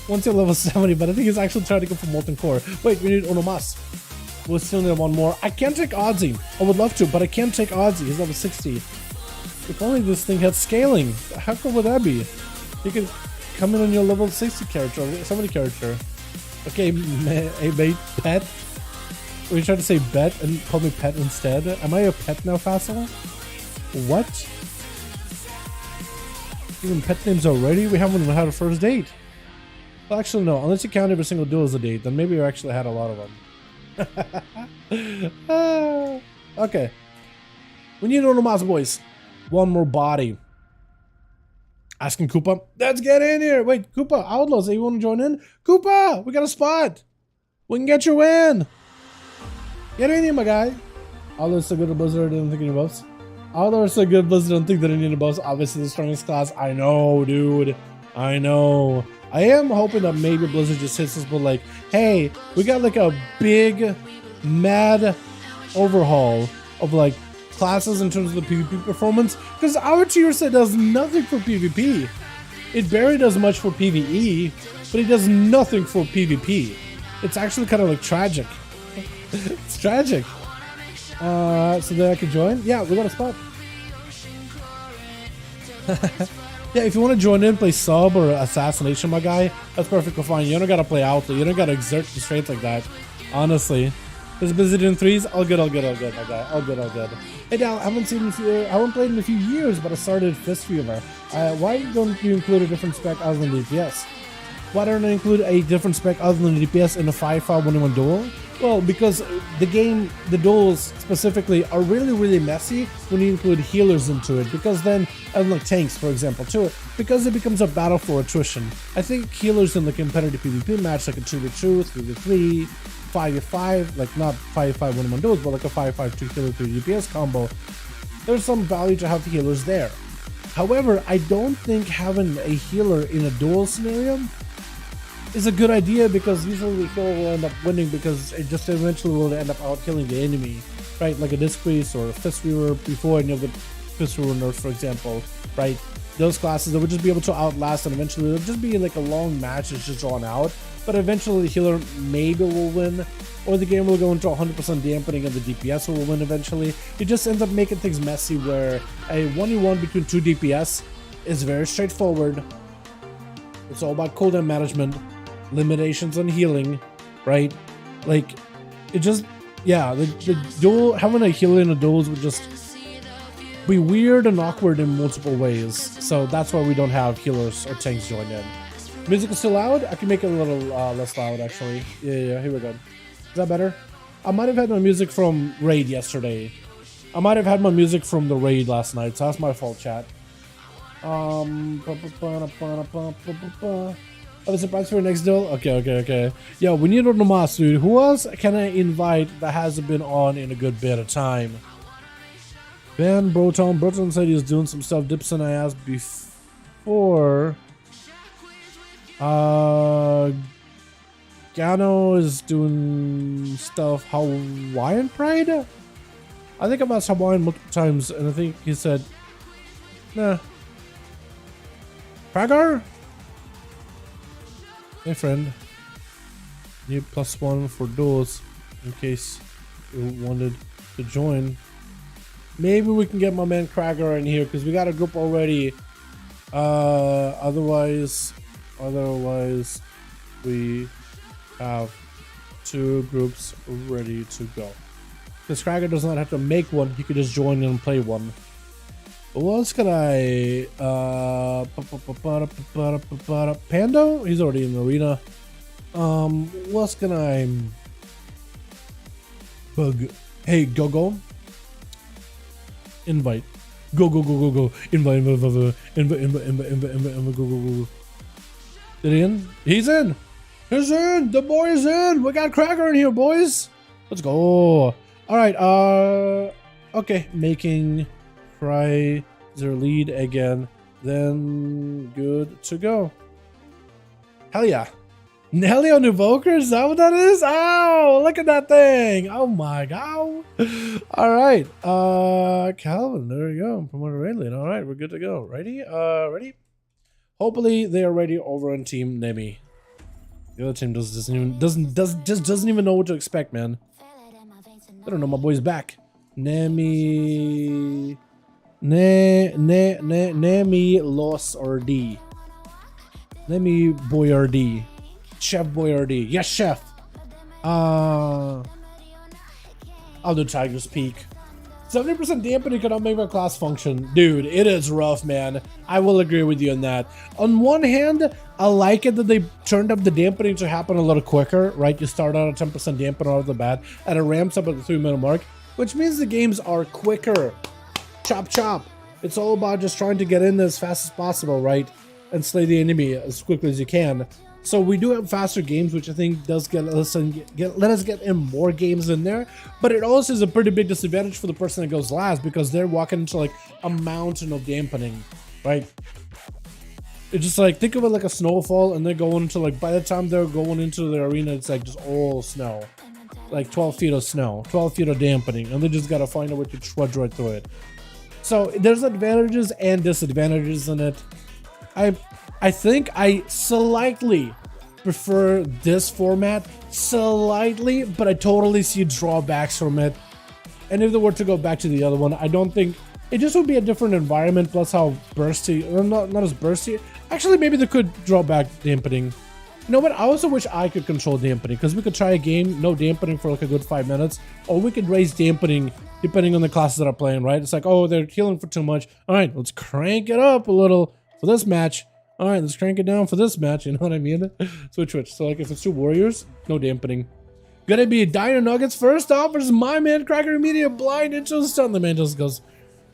once you're level 70, but I think he's actually trying to go for Molten Core. Wait, we need Onomas. We'll still need 1 more. I can't take Ozzy. I would love to, but I can't take Ozzy. He's level 60. If only this thing had scaling. How cool would that be? You could come in on your level 60 character, or 70 character. Okay, hey, mate, pet. Were you trying to say bet and call me pet instead? Am I a pet now, Facile? What? Even pet names already? We haven't even had a first date. Well, actually, no. Unless you count every single duel as a date, then maybe you actually had a lot of them. Okay. We need Onomas, boys. 1 more body. Asking Koopa. Let's get in here. Wait, Koopa, Outlaws, you want to join in? Koopa, we got a spot. We can get you in. Get in here, my guy. Outlaws so good at Blizzard, I didn't think any buffs. Outlaws so good at Blizzard, I don't think that any buffs. Obviously, the strongest class. I know, dude. I know. I am hoping that maybe Blizzard just hits us, but like, hey, we got like a big, mad overhaul of like classes in terms of the PvP performance, because our tier set does nothing for PvP. It barely does much for PvE, but it does nothing for PvP. It's actually kind of like tragic. It's tragic. So that I can join? Yeah, we got a spot. Yeah, if you want to join in, play sub or assassination, my guy, that's perfectly fine. You don't gotta play out there. You don't gotta exert the strength like that. Honestly. Is busy doing 3s? All good, my guy. All good. Hey, Dal, I haven't played in a few years, but I started Fist Fever. Why don't you include a different spec other than DPS? Why don't I include a different spec other than DPS in a 5v5 1v1 duel? Well, because the duels specifically are really messy when you include healers into it, because then, and like tanks for example too, because it becomes a battle for attrition. I think healers in the competitive PvP match, like a 2v2, 3v3, 5v5, like not 5v5 1v1 duels, but like a 5v5 2 healer 3 DPS combo, there's some value to have healers there. However, I don't think having a healer in a duel scenario is a good idea, because usually the healer will end up winning because it just eventually will end up out killing the enemy, right? Like a Disc Priest or a Fist Weaver before any of the Fist Weaver nerfs, for example, right? Those classes that would just be able to outlast, and eventually it'll just be like a long match that's just drawn out, but eventually the healer maybe will win, or the game will go into 100% dampening and the DPS will win eventually. It just ends up making things messy where a 1v1 between 2 DPS is very straightforward. It's all about cooldown management, limitations on healing, right? Like, it just, yeah, the duel, having a healer in a duels would just be weird and awkward in multiple ways. So that's why we don't have healers or tanks join in. Music is still loud? I can make it a little less loud, actually. Yeah, here we go. Is that better? I might have had my music from Raid yesterday. I might have had my music from the Raid last night, so that's my fault, chat. I was surprised for your next duel. Okay. Yo, we need Onomas, dude. Who else can I invite that hasn't been on in a good bit of time? Ben Broton said he was doing some stuff. Dipson I asked before. Gano is doing stuff. Hawaiian Pride? I think I've asked Hawaiian multiple times, and I think he said, nah. Pragar? Hey friend, need +1 for duels in case you wanted to join. Maybe we can get my man Krager in here because we got a group already. Otherwise we have 2 groups ready to go. Because Krager does not have to make one, he could just join and play one. What else can I... Pando? He's already in the arena. What else can I... Bug. Hey, go. Invite. Go. Invite. Go. Did he in? He's in! He's in! The boy is in! We got Krager in here, boys! Let's go! Alright, okay. Making Cry their lead again. Then good to go. Hell yeah. Nelly on Invoker? Is that what that is? Oh, look at that thing! Oh my god! Alright, Calvin, there you go. Promoted Raidlin. Alright, we're good to go. Ready? Ready? Hopefully they are ready over on Team Nemi. The other team doesn't even know what to expect, man. I don't know, my boy's back. Nemi Los RD. Nemi Boyardee. Chef Boyardee. Yes, chef. I'll do Tiger's Peak. 70% dampening cannot make my class function. Dude, it is rough, man. I will agree with you on that. On one hand, I like it that they turned up the dampening to happen a little quicker, right? You start out at 10% dampener out of the bat, and it ramps up at the 3-minute mark, which means the games are quicker. Chop, chop. It's all about just trying to get in as fast as possible, right? And slay the enemy as quickly as you can. So we do have faster games, which I think does let us get in more games in there. But it also is a pretty big disadvantage for the person that goes last, because they're walking into like a mountain of dampening, right? It's just like, think of it like a snowfall, and they're going into like, by the time they're going into the arena, it's like just all snow. Like 12 feet of snow, 12 feet of dampening, and they just gotta find a way to trudge right through it. So there's advantages and disadvantages in it. I think I slightly prefer this format, slightly, but I totally see drawbacks from it. And if they were to go back to the other one, I don't think it just would be a different environment, plus how bursty, or not as bursty. Actually, maybe they could draw back dampening. You know what? I also wish I could control dampening, because we could try a game, no dampening for like a good 5 minutes, or we could raise dampening depending on the classes that are playing, right? It's like, oh, they're healing for too much. All right, let's crank it up a little for this match. All right, let's crank it down for this match. You know what I mean? Switch. So like if it's 2 warriors, no dampening. Gonna be Dino Nuggets first off versus my man Krager immediate blind into the stun. The man just goes,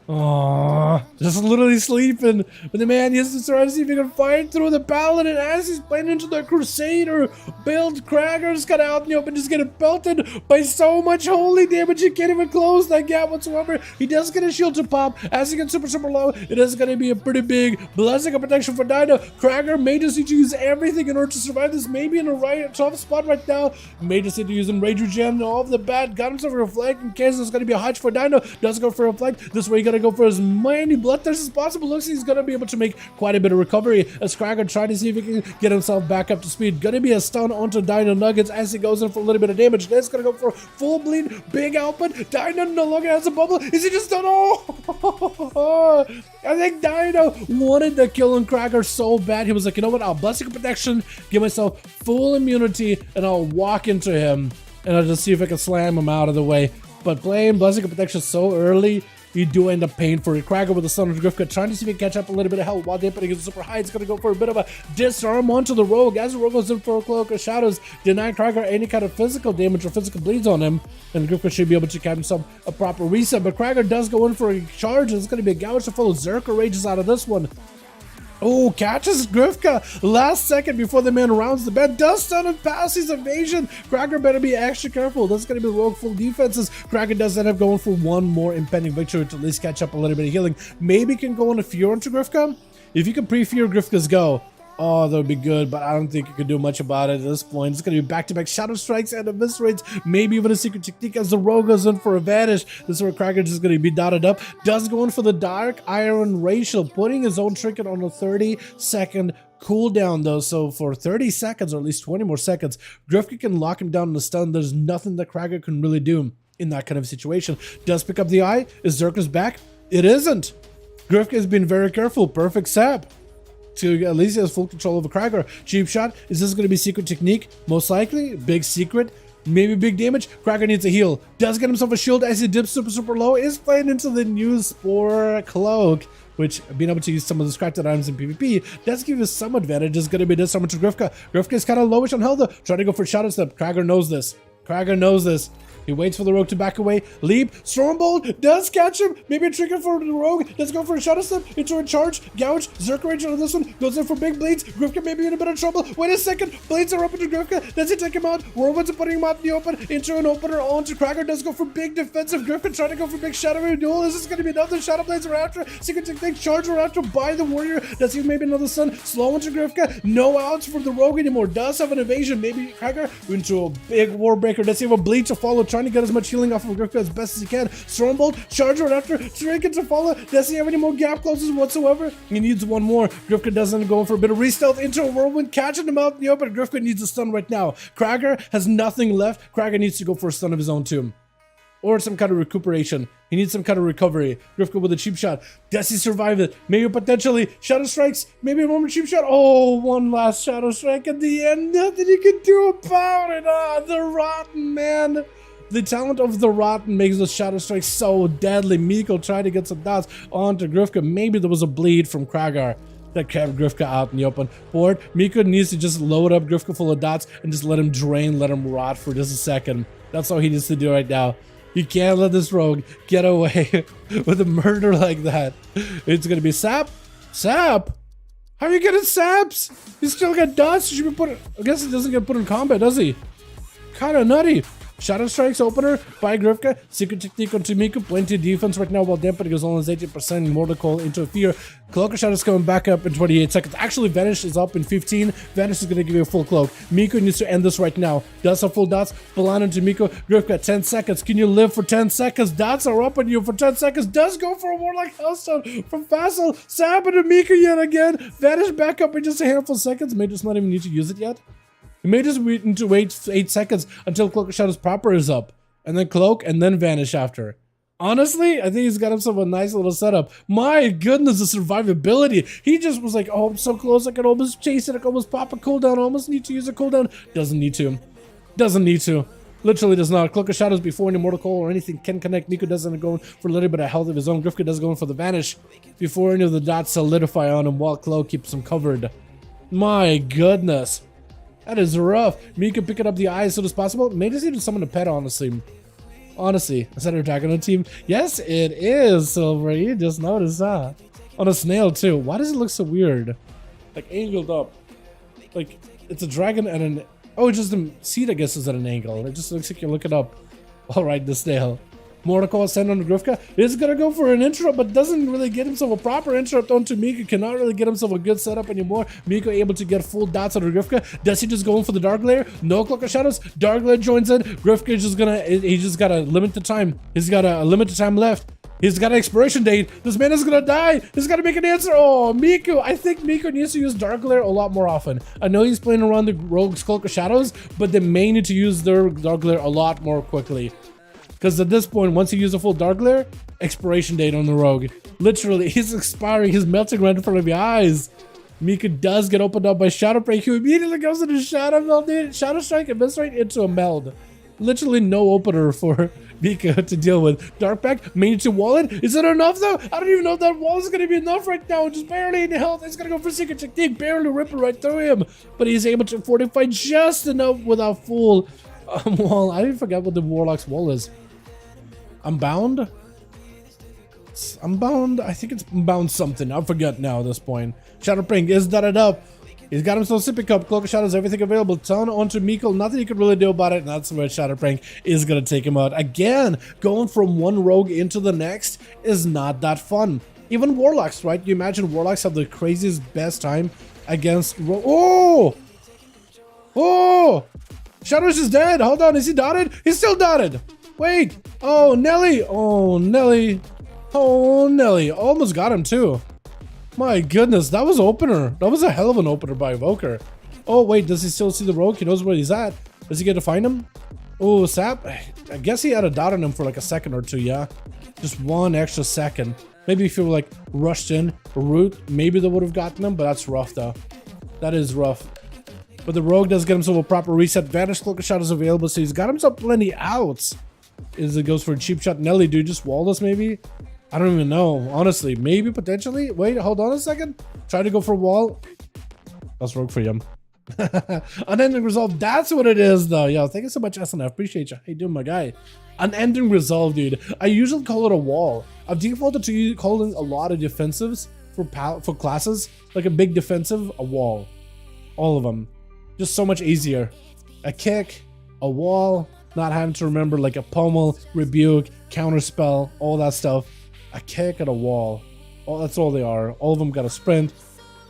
aww, just literally sleeping. But the man has to try to see if he can fight through the paladin as he's playing into the Crusader build. Krager's got out in the open, just getting pelted by so much holy damage. He can't even close that gap whatsoever. He does get a shield to pop as he gets super low. It is going to be a pretty big blessing of protection for Dino. Krager may just need to use everything in order to survive this. Maybe in a right tough spot right now. May just need to use him Rage Regen off the bat. Got himself a reflect in case there's going to be a hutch for Dino. Does go for a reflect. This way you got to go for as many bloodthirsts as possible. Looks like he's gonna be able to make quite a bit of recovery as Krager trying to see if he can get himself back up to speed. Gonna be a stun onto Dino Nuggets as he goes in for a little bit of damage. That's gonna go for full bleed, big output. Dino no longer has a bubble. Is he just done? Oh, I think Dino wanted to kill on Krager so bad. He was like, you know what? I'll Blessing of Protection, give myself full immunity, and I'll walk into him, and I'll just see if I can slam him out of the way. But playing Blessing of Protection so early, you do end up paying for it. Krager with the Son of Grifka trying to see if he can catch up a little bit of health while dampening is super high. It's going to go for a bit of a disarm onto the Rogue as the Rogue goes in for a Cloak of Shadows, deny Krager any kind of physical damage or physical bleeds on him, and Grifka should be able to catch himself a proper reset. But Krager does go in for a charge. It's going to be a gouge to follow. Zerka rages out of this one. Oh, catches Grifka last second before the man rounds the bed. Does stun and pass his evasion. Krager better be extra careful. That's going to be Rogue full defenses. Krager does end up going for one more impending victory to at least catch up a little bit of healing. Maybe can go on a Fear into Grifka. If you can pre-fear Grifka's go, oh, that would be good, but I don't think you can do much about it at this point. It's going to be back-to-back Shadow Strikes and Eviscerates, maybe even a Secret Technique as the Rogue goes in for a Vanish. This is where Krager is going to be dotted up. Does go in for the Dark Iron Racial, putting his own trinket on a 30-second cooldown though, so for 30 seconds or at least 20 more seconds, Grifka can lock him down in the stun. There's nothing that Krager can really do in that kind of situation. Does pick up the eye. Is Zerka's back? It isn't. Grifka has been very careful. Perfect sap. To at least he has full control over Krager. Cheap shot. Is this going to be Secret Technique? Most likely. Big secret. Maybe big damage. Cracker needs a heal. Does get himself a shield as he dips super low. Is playing into the new Spore Cloak, which being able to use some of the scrapped items in PvP does give you some advantage. It's going to be this summer to Grifka. Grifka is kind of lowish on health though. Trying to go for Shadow Step. Cracker knows this. Cracker knows this. He waits for the rogue to back away. Leap. Stormbolt does catch him. Maybe a trigger for the rogue. Let's go for a Shadow Step. Into a charge. Gouge. Zerk range on this one. Goes in for big blades. Grifka may be in a bit of trouble. Wait a second. Blades are up into Grifka. Does he take him out? Whirlwinds are putting him out in the open. Into an opener. Onto Cracker. Does go for big defensive. Grifka trying to go for big Shadow Duel. Is this going to be another Shadow Blades are after? Secret Technique. Charge are after by the Warrior. Does he maybe another Sun? Slow into Grifka. No outs for the rogue anymore. Does have an evasion. Maybe Cracker into a big Warbreaker. Does he have a bleed to follow? Trying to get as much healing off of Grifka as best as he can. Stormbolt, Charger after, Shuriken to follow. Does he have any more gap closes whatsoever? He needs one more. Grifka doesn't go for a bit of re-stealth into a whirlwind, catching him out in the open. Grifka needs a stun right now. Cracker has nothing left. Cracker needs to go for a stun of his own too. Or some kind of recuperation. He needs some kind of recovery. Grifka with a cheap shot. Does he survive it? Maybe potentially Shadow Strikes. Maybe a moment cheap shot. Oh, one last Shadow Strike at the end. Nothing he can do about it. Ah, the Rotten, man. The talent of the Rotten makes the Shadow Strike so deadly. Miko tried to get some dots onto Grifka. Maybe there was a bleed from Kragar that kept Grifka out in the open board. Miko needs to just load up Grifka full of dots and just let him drain, let him rot for just a second. That's all he needs to do right now. You can't let this rogue get away with a murder like that. It's gonna be Sap. Sap? How are you getting Saps? He's still got dots. He should be put. I guess he doesn't get put in combat, does he? Kinda nutty. Shadow Strikes opener by Grifka. Secret Technique onto Miku. Plenty of defense right now while dampening his almost 80%. Mortal Coil into a fear. Cloak of Shadows coming back up in 28 seconds. Actually, Vanish is up in 15. Vanish is going to give you a full cloak. Miku needs to end this right now. Does have full dots. Balan into Miku. Grifka, 10 seconds. Can you live for 10 seconds? Dots are up on you for 10 seconds. Does go for a Warlock Hellstone from Facile. Sab into Miku yet again. Vanish back up in just a handful of seconds. May just not even need to use it yet. You may just need to wait 8 seconds until Cloak of Shadows proper is up. And then Cloak, and then Vanish after. Honestly, I think he's got himself a nice little setup. My goodness, the survivability. He just was like, oh, I'm so close, I could almost chase it, I could almost pop a cooldown, I almost need to use a cooldown. Doesn't need to. Doesn't need to. Literally does not. Cloak of Shadows before any Mortal Coil or anything can connect. Miko doesn't go for a little bit of health of his own. Grifka does go in for the Vanish before any of the dots solidify on him while Cloak keeps him covered. My goodness. That is rough. Miko picking up the eye as soon as possible. May just even summon a pet, honestly. Honestly, is that a dragon on the team? Yes, it is, Silver. You just noticed that. On a snail, too. Why does it look so weird? Like, angled up. Like, it's a dragon and an... Oh, it's just the seat, I guess, is at an angle. It just looks like you're looking up. Alright, the snail. Mortal Coil send on Grifka. Is gonna go for an interrupt, but doesn't really get himself a proper interrupt onto Miko. Cannot really get himself a good setup anymore. Miko able to get full dots on Grifka. Does he just go in for the Dark Lair? No Cloak of Shadows. Dark Lair joins in. Grifka is just gonna, he just got a limited time. He's got a limited time left. He's got an expiration date. This man is gonna die. He's gotta make an answer. Oh, Miko. I think Miko needs to use Dark Lair a lot more often. I know he's playing around the Rogue's Cloak of Shadows, but they may need to use their Dark Lair a lot more quickly. Because at this point, once you use a full Dark Lair, expiration date on the Rogue. Literally, he's expiring. He's melting right in front of your eyes. Miko does get opened up by Shadow Break, who immediately goes into Shadow Meld, Shadow Strike, and moves right into a meld. Literally no opener for Miko to deal with. Darkback, main to wallet. Is it enough though? I don't even know if that wall is going to be enough right now. Just barely in health. He's going to go for Secret Technique, barely ripping right through him. But he's able to fortify just enough without full wall. I didn't forget what the Warlock's wall is. Unbound? Unbound? I think it's Unbound something. I forget now at this point. Shadowprank is dotted up. He's got himself Sippy Cup, Cloak of Shadows, everything available. Ton onto Miko. Nothing you can really do about it. And that's where Shadowprank is going to take him out. Again, going from one rogue into the next is not that fun. Even Warlocks, right? You imagine Warlocks have the craziest best time against... Oh! Oh! Shadows is dead. Hold on. Is he dotted? He's still dotted. Wait! Oh, Nelly! Oh, Nelly! Oh, Nelly! Almost got him too. My goodness, that was opener. That was a hell of an opener by Evoker. Oh wait, does he still see the rogue? He knows where he's at. Does he get to find him? Oh, Sap. I guess he had a dot on him for like a second or two. Yeah, just one extra second. Maybe if he were like rushed in root, maybe they would have gotten him. But that's rough though. That is rough. But the rogue does get himself a proper reset. Vanish Cloak of Shadow is available, so he's got himself plenty outs. Is it goes for a cheap shot. Nelly, dude, just wall us maybe? I don't even know, honestly. Maybe, potentially. Wait, hold on a second. Try to go for a wall. That's rogue for you. Unending Resolve, that's what it is though. Yo, thank you so much, SNF. Appreciate you. How you doing, my guy? Unending Resolve, dude. I usually call it a wall. I've defaulted to calling a lot of defensives for classes, like a big defensive, a wall. All of them. Just so much easier. A kick, a wall, not having to remember like a pummel, rebuke, counterspell, all that stuff. A kick and a wall. Oh, that's all they are. All of them got a sprint.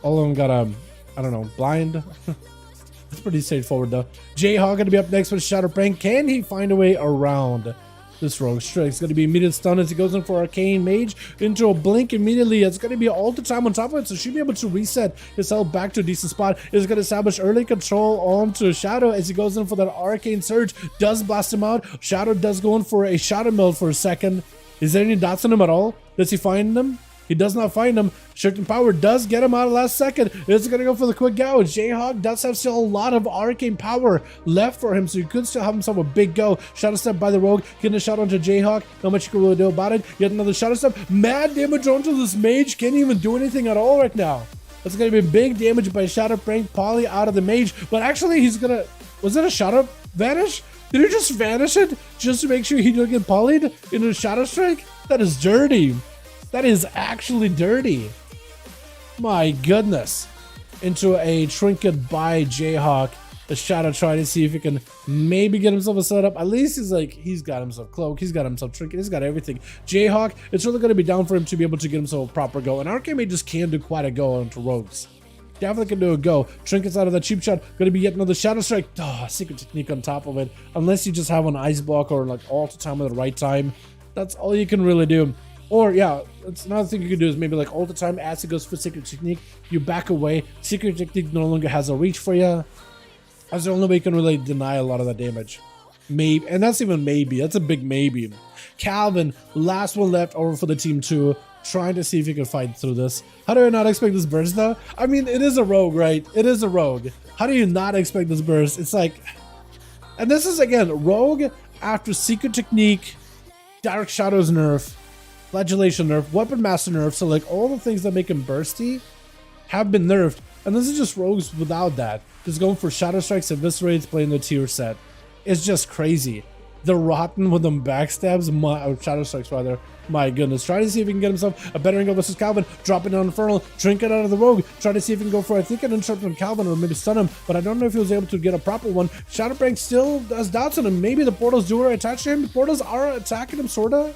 All of them got a, I don't know, blind. That's pretty straightforward though. Jayhawk gonna be up next with Shadow Prank. Can he find a way around this rogue strike? It's gonna be immediate stun as he goes in for Arcane Mage into a blink immediately. It's gonna be all the time on top of it, so should be able to reset his health back to a decent spot. Is gonna establish early control onto Shadow as he goes in for that Arcane Surge. Does blast him out. Shadow does go in for a Shadow Meld for a second. Is there any dots on him at all? Does he find them? He does not find him. Shifting Power does get him out of last second. It's going to go for the quick gouge. Jayhawk does have still a lot of arcane power left for him, so he could still have himself a big go. Shadow Step by the rogue. Getting a shot onto Jayhawk. Not much you can really do about it. Yet another Shadow Step. Mad damage onto this mage. Can't even do anything at all right now. That's going to be big damage by Shadow Prank. Poly out of the mage. But actually, he's going to... Was it a Shadow Vanish? Did he just vanish it just to make sure he don't get polyed into a Shadow Strike? That is dirty. That is actually dirty. My goodness. Into a trinket by Jayhawk. The Shadow trying to see if he can maybe get himself a setup. At least he's got himself cloak. He's got himself trinket. He's got everything. Jayhawk, it's really going to be down for him to be able to get himself a proper go. And Arcane Mage just can do quite a go onto rogues. Definitely can do a go. Trinkets out of that cheap shot. Going to be yet another Shadow Strike. Oh, Secret Technique on top of it. Unless you just have an Ice Block or like alt time at the right time. That's all you can really do. Or yeah, it's another thing you can do is maybe like all the time as it goes for Secret Technique, you back away. Secret Technique no longer has a reach for you. That's the only way you can really deny a lot of that damage. Maybe, and that's even maybe. That's a big maybe. Calvin, last one left over for the team 2, trying to see if he can fight through this. How do I not expect this burst though? I mean, it is a rogue, right? It is a rogue. How do you not expect this burst? It's like, and this is again, rogue after Secret Technique, Dark Shadows nerf, Flagellation nerf, Weapon Master nerf, so like all the things that make him bursty have been nerfed, and this is just rogues without that. Just going for Shadow Strikes, Eviscerates, playing the tier set. It's just crazy. The Rotten with them backstabs, Shadow Strikes rather. My goodness. Try to see if he can get himself a better angle versus Calvin. Dropping down Infernal, Trinket out of the Rogue. Try to see if he can go for, I think, an interrupt on Calvin or maybe stun him, but I don't know if he was able to get a proper one. Shadow Prank still has doubts on him. Maybe the portals do are attached to him. The portals are attacking him, sorta.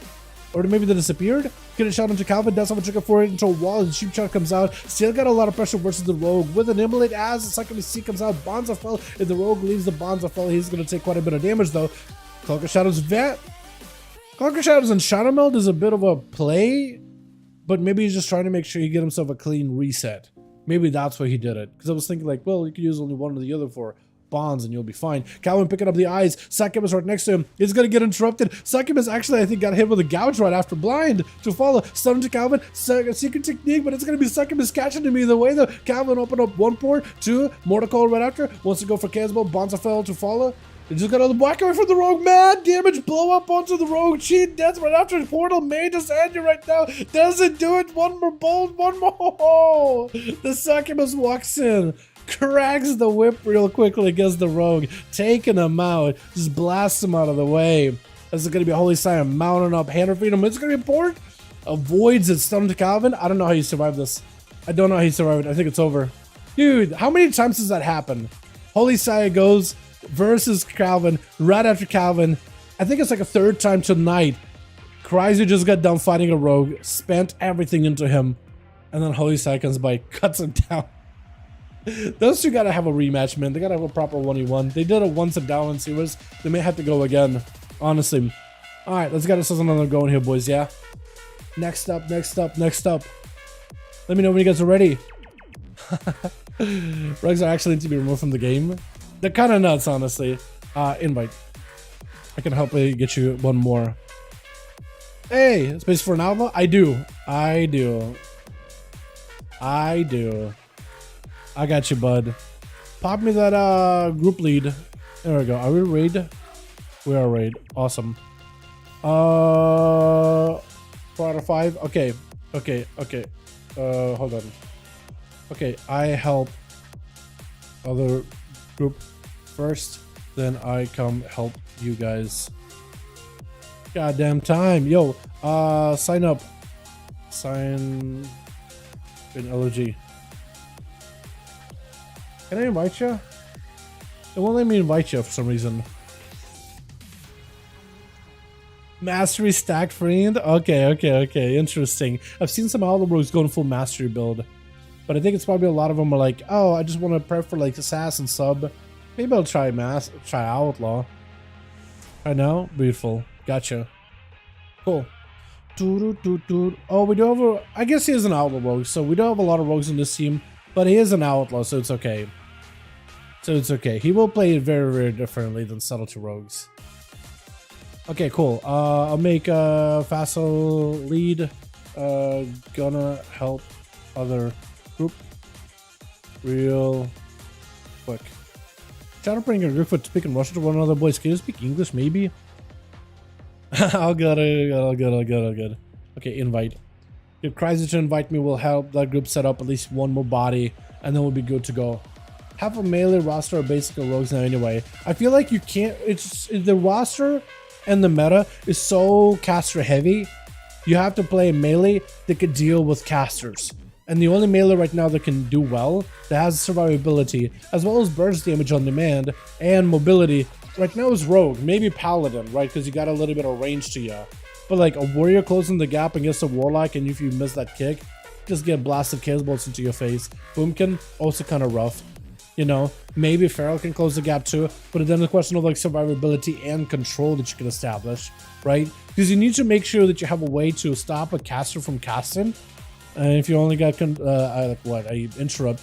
Or maybe they disappeared. Get a shot into Calvin, does have a trigger for it until a wall and Cheap Shot comes out. Still got a lot of pressure versus the Rogue. With an Immolate as the second C comes out, Bonds of Fell. If the Rogue leaves the Bonds of Fell, he's going to take quite a bit of damage though. Cloak of Shadows Cloak of Shadows and Shadow Meld is a bit of a play, but maybe he's just trying to make sure he get himself a clean reset. Maybe that's why he did it. Because I was thinking like, well, you could use only one or the other for bonds and you'll be fine. Calvin picking up the eyes. Succubus right next to him. He's going to get interrupted. Succubus actually, I think, got hit with a gouge right after blind to follow. Stun to Calvin. Secret Technique, but it's going to be Succubus catching him either way though. Calvin open up one port, 2, Mortal Call right after. Wants to go for Casbo. Bonds of Fell to follow. They just got all the black away from the Rogue. Mad damage blow up onto the Rogue. Cheat death right after the portal. May just end you right now. Doesn't do it. One more bolt. One more. The Succubus walks in. Cracks the whip real quickly against the Rogue. Taking him out. Just blasts him out of the way. This is going to be a Holy Sign mounting up. Hand of Freedom. It's going to be important. Avoids it. Stun to Calvin. I don't know how you survive this. I don't know how you survive it. I think it's over. Dude, how many times does that happen? Holy Saya goes versus Calvin, right after Calvin. I think it's like a third time tonight. Chrysler just got done fighting a Rogue, spent everything into him, and then Holy Sai comes by, cuts him down. Those two gotta have a rematch, man. They gotta have a proper 1v1. They did it once at Dalaran Series. They may have to go again, honestly. Alright, let's get ourselves another go in here, boys, yeah? Next up. Let me know when you guys are ready. Rugs are actually to be removed from the game. They're kind of nuts, honestly. Invite. I can help you get you one more. Hey, space for an alpha? I do. I got you, bud. Pop me that group lead. There we go. Are we raid? We are raid. Awesome. 4 out of 5. Okay. Hold on. Okay, I help other group first, then I come help you guys. Goddamn time. Yo, sign up. Sign in LG. Can I invite you? It won't let me invite you for some reason. Mastery stacked friend? Okay. Interesting. I've seen some Outlaw Rogues going full mastery build. But I think it's probably a lot of them are like, oh, I just want to prep for like assassin sub. Maybe I'll try outlaw. I know, beautiful. Gotcha. Cool. Oh, we do have a. I guess he is an outlaw rogue, so we don't have a lot of rogues in this team, but he is an outlaw, so it's okay. He will play it very, very differently than subtlety rogues. Okay, cool. I'll make Facile lead. Gonna help other group real quick. Try to bring a group for speaking Russian to one another. Boys, can you speak English maybe? I'll good. Okay, invite. Get Crysis to invite me will help that group set up at least one more body, and then we'll be good to go. Have a melee roster of basic rogues now anyway. I feel like you can't. It's the roster and the meta is so caster heavy. You have to play a melee that could deal with casters. And the only melee right now that can do well, that has survivability, as well as burst damage on demand and mobility, right now is Rogue, maybe Paladin, right? Because you got a little bit of range to you. But like a Warrior closing the gap against a Warlock, and if you miss that kick, just get blasted Chaos Bolts into your face. Boomkin, also kind of rough. You know, maybe Feral can close the gap too, but then the question of like survivability and control that you can establish, right? Because you need to make sure that you have a way to stop a caster from casting. And if you only got interrupt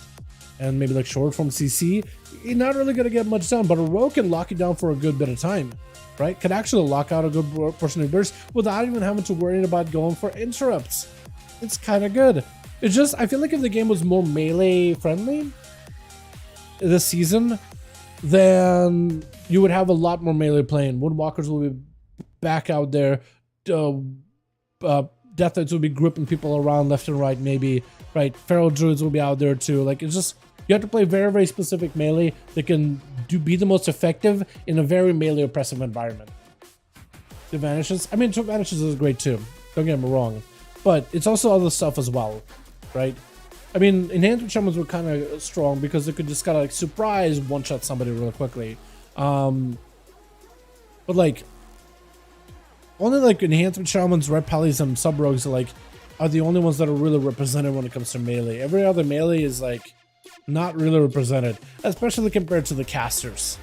and maybe like short form CC, you're not really gonna get much done. But a rogue can lock you down for a good bit of time, right? Could actually lock out a good portion of your burst without even having to worry about going for interrupts. It's kind of good. It's just, I feel like if the game was more melee friendly this season, then you would have a lot more melee playing. Woodwalkers will be back out there. Death Knights will be grouping people around left and right, maybe, right? Feral Druids will be out there too. Like, it's just, you have to play very, very specific melee that can be the most effective in a very melee oppressive environment. The Vanishes, I mean, Vanishes is great too, don't get me wrong, but it's also other stuff as well, right? I mean, Enhancement Shamans were kind of strong because they could just kind of like surprise one-shot somebody really quickly. But like, only like Enhancement Shamans, Red Pallies, and Sub-Rogues are the only ones that are really represented when it comes to melee. Every other melee is like not really represented, especially compared to the casters.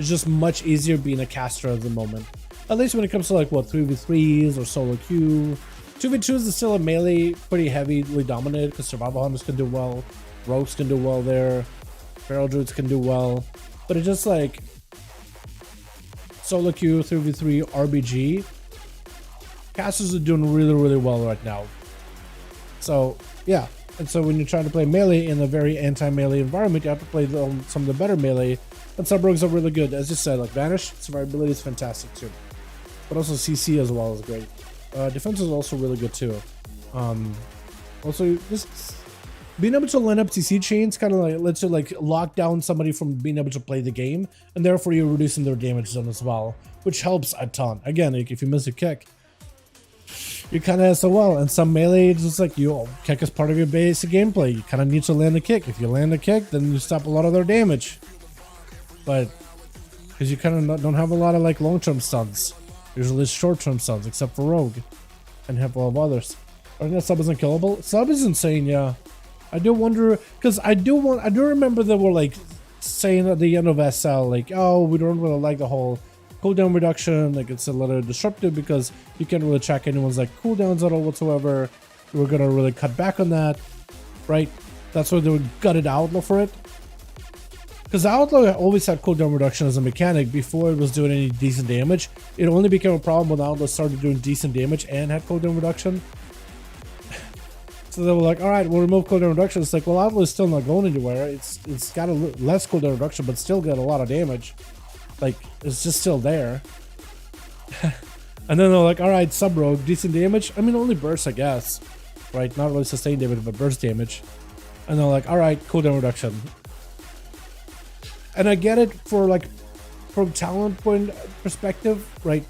It's just much easier being a caster at the moment. At least when it comes to like what 3v3s or solo queue. 2v2s is still a melee pretty heavily dominated because survival hunters can do well, rogues can do well there, feral druids can do well, but it's just like solo queue, 3v3, RBG. Casters are doing really, really well right now. So yeah, and so when you're trying to play melee in a very anti-melee environment, you have to play some of the better melee, and sub-rogues are really good. As you said, like Vanish, survivability is fantastic too, but also CC as well is great. Defense is also really good too. Also, just being able to line up CC chains kind of like lets you like lock down somebody from being able to play the game, and therefore you're reducing their damage zone as well, which helps a ton. Again, like if you miss a kick, you kind of SOL, and some melee, it's just like you kick is part of your basic gameplay. You kind of need to land a kick. If you land a kick, then you stop a lot of their damage. But because you kind of don't have a lot of like long-term stuns, usually short-term stuns, except for Rogue, and have a lot of others. I think that sub is unkillable. Sub is insane, yeah. I do wonder, because I do remember they were like saying at the end of SL, like, oh, we don't really like the whole cooldown reduction, like it's a little disruptive because you can't really track anyone's like cooldowns at all whatsoever. We're gonna really cut back on that, right? That's why they would gutted Outlaw for it, because Outlaw always had cooldown reduction as a mechanic before it was doing any decent damage. It only became a problem when Outlaw started doing decent damage and had cooldown reduction. So they were like, all right, we'll remove cooldown reduction. It's like, well, obviously still not going anywhere. It's got a less cooldown reduction, but still got a lot of damage. Like, it's just still there. And then they're like, all right, sub rogue, decent damage. I mean, only burst, I guess, right? Not really sustained damage, but burst damage. And they're like, all right, cooldown reduction. And I get it for like, from talent point perspective, right?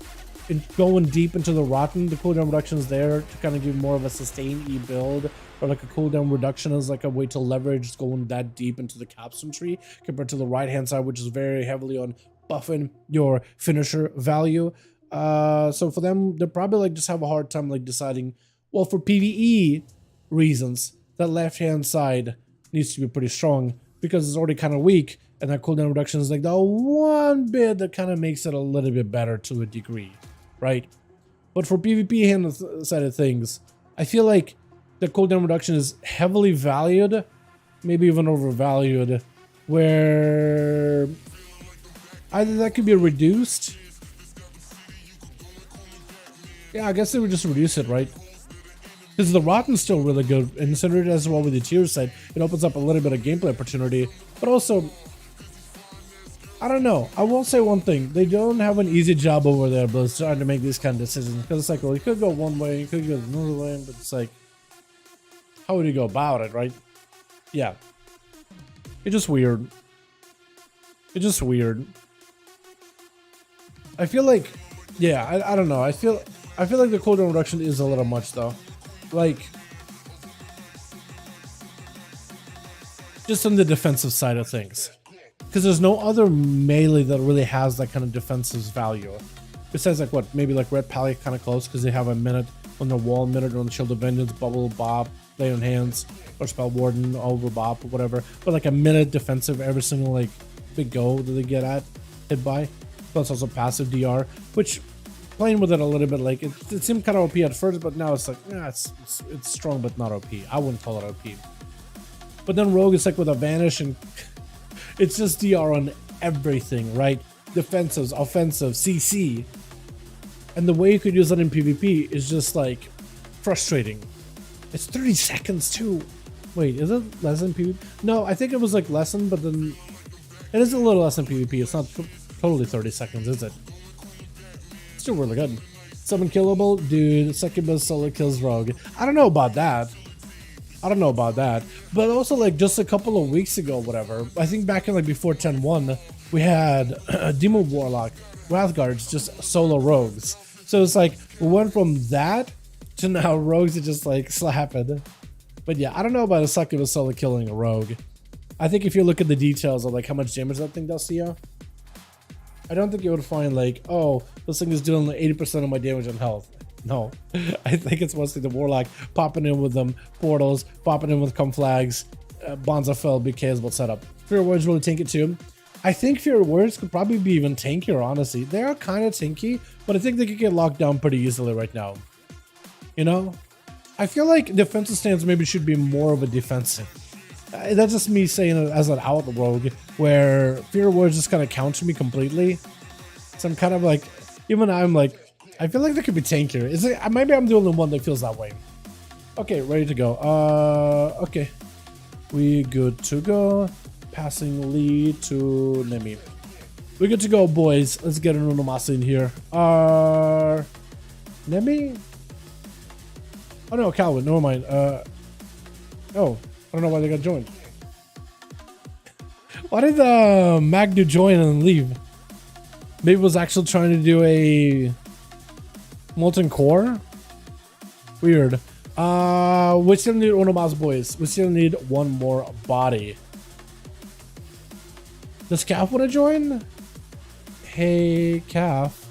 In going deep into the rotten, the cooldown reduction is there to kind of give more of a sustained E build, or like a cooldown reduction is like a way to leverage going that deep into the capstone tree compared to the right hand side, which is very heavily on buffing your finisher value. So for them, they're probably like just have a hard time like deciding, well, for PvE reasons, that left hand side needs to be pretty strong because it's already kind of weak, and that cooldown reduction is like the one bit that kind of makes it a little bit better to a degree, right? But for PvP hand side of things, I feel like the cooldown reduction is heavily valued, maybe even overvalued, where either that could be reduced. Yeah, I guess they would just reduce it, right? Because the Rotten's still really good, and considered as well with the tier side, it opens up a little bit of gameplay opportunity. But also, I don't know. I will say one thing: they don't have an easy job over there, but it's trying to make these kind of decisions. Because it's like, well, you could go one way, you could go another way, but it's like, how would you go about it, right? Yeah, it's just weird. It's just weird. I feel like, yeah, I don't know. I feel like the cooldown reduction is a little much though. Like, just on the defensive side of things, because there's no other melee that really has that kind of defensive value. Besides, like, what, maybe like Red Pally kind of close because they have a minute on the wall, minute on the Shield of Vengeance, Bubble Bop, Lay on Hands, or Spell Warden, Over Bop, or whatever. But like a minute defensive every single like big go that they get hit by. Plus also passive DR, which, playing with it a little bit, like it seemed kind of OP at first, but now it's like, nah, it's strong but not OP. I wouldn't call it OP. But then Rogue is like with a Vanish, and it's just DR on everything, right? Defensives, offensive, CC. And the way you could use that in PvP is just like frustrating. It's 30 seconds too. Wait, is it less than PvP? No, I think it was like less than, but then it is a little less than PvP. It's not totally 30 seconds, is it? Still really good. 7 killable, dude. Succubus solo kills Rogue. I don't know about that. But also, like, just a couple of weeks ago, whatever, I think back in like before 10.1, we had Demon Warlock, Wrathguards, just solo rogues. So it's like we went from that to now rogues are just like slapping. But yeah, I don't know about a Succubus solo killing a rogue. I think if you look at the details of like how much damage that thing does to you, I don't think you would find like, oh, this thing is doing like 80% of my damage and health. No, I think it's mostly the Warlock popping in with them portals, popping in with cum flags, Bonza Fell, big KSable setup. Fear Words really tank it too. I think Fear Words could probably be even tankier, honestly. They are kind of tanky, but I think they could get locked down pretty easily right now. You know? I feel like defensive stance maybe should be more of a defensive. That's just me saying it as an out rogue, where Fear Words just kind of counter me completely. So I'm kind of like, even I'm like, I feel like they could be tankier. Is it? Maybe I'm the only one that feels that way. Okay, ready to go. Okay, we good to go. Passing lead to Nemi. We good to go, boys. Let's get an Unomasa in here. Nemi? Oh no, Calvin. Never mind. Oh, I don't know why they got joined. Why did Magdu join and leave? Maybe it was actually trying to do a Molten Core? Weird. We still need Unomasa, boys. We still need one more body. Does Calf want to join? Hey, Calf.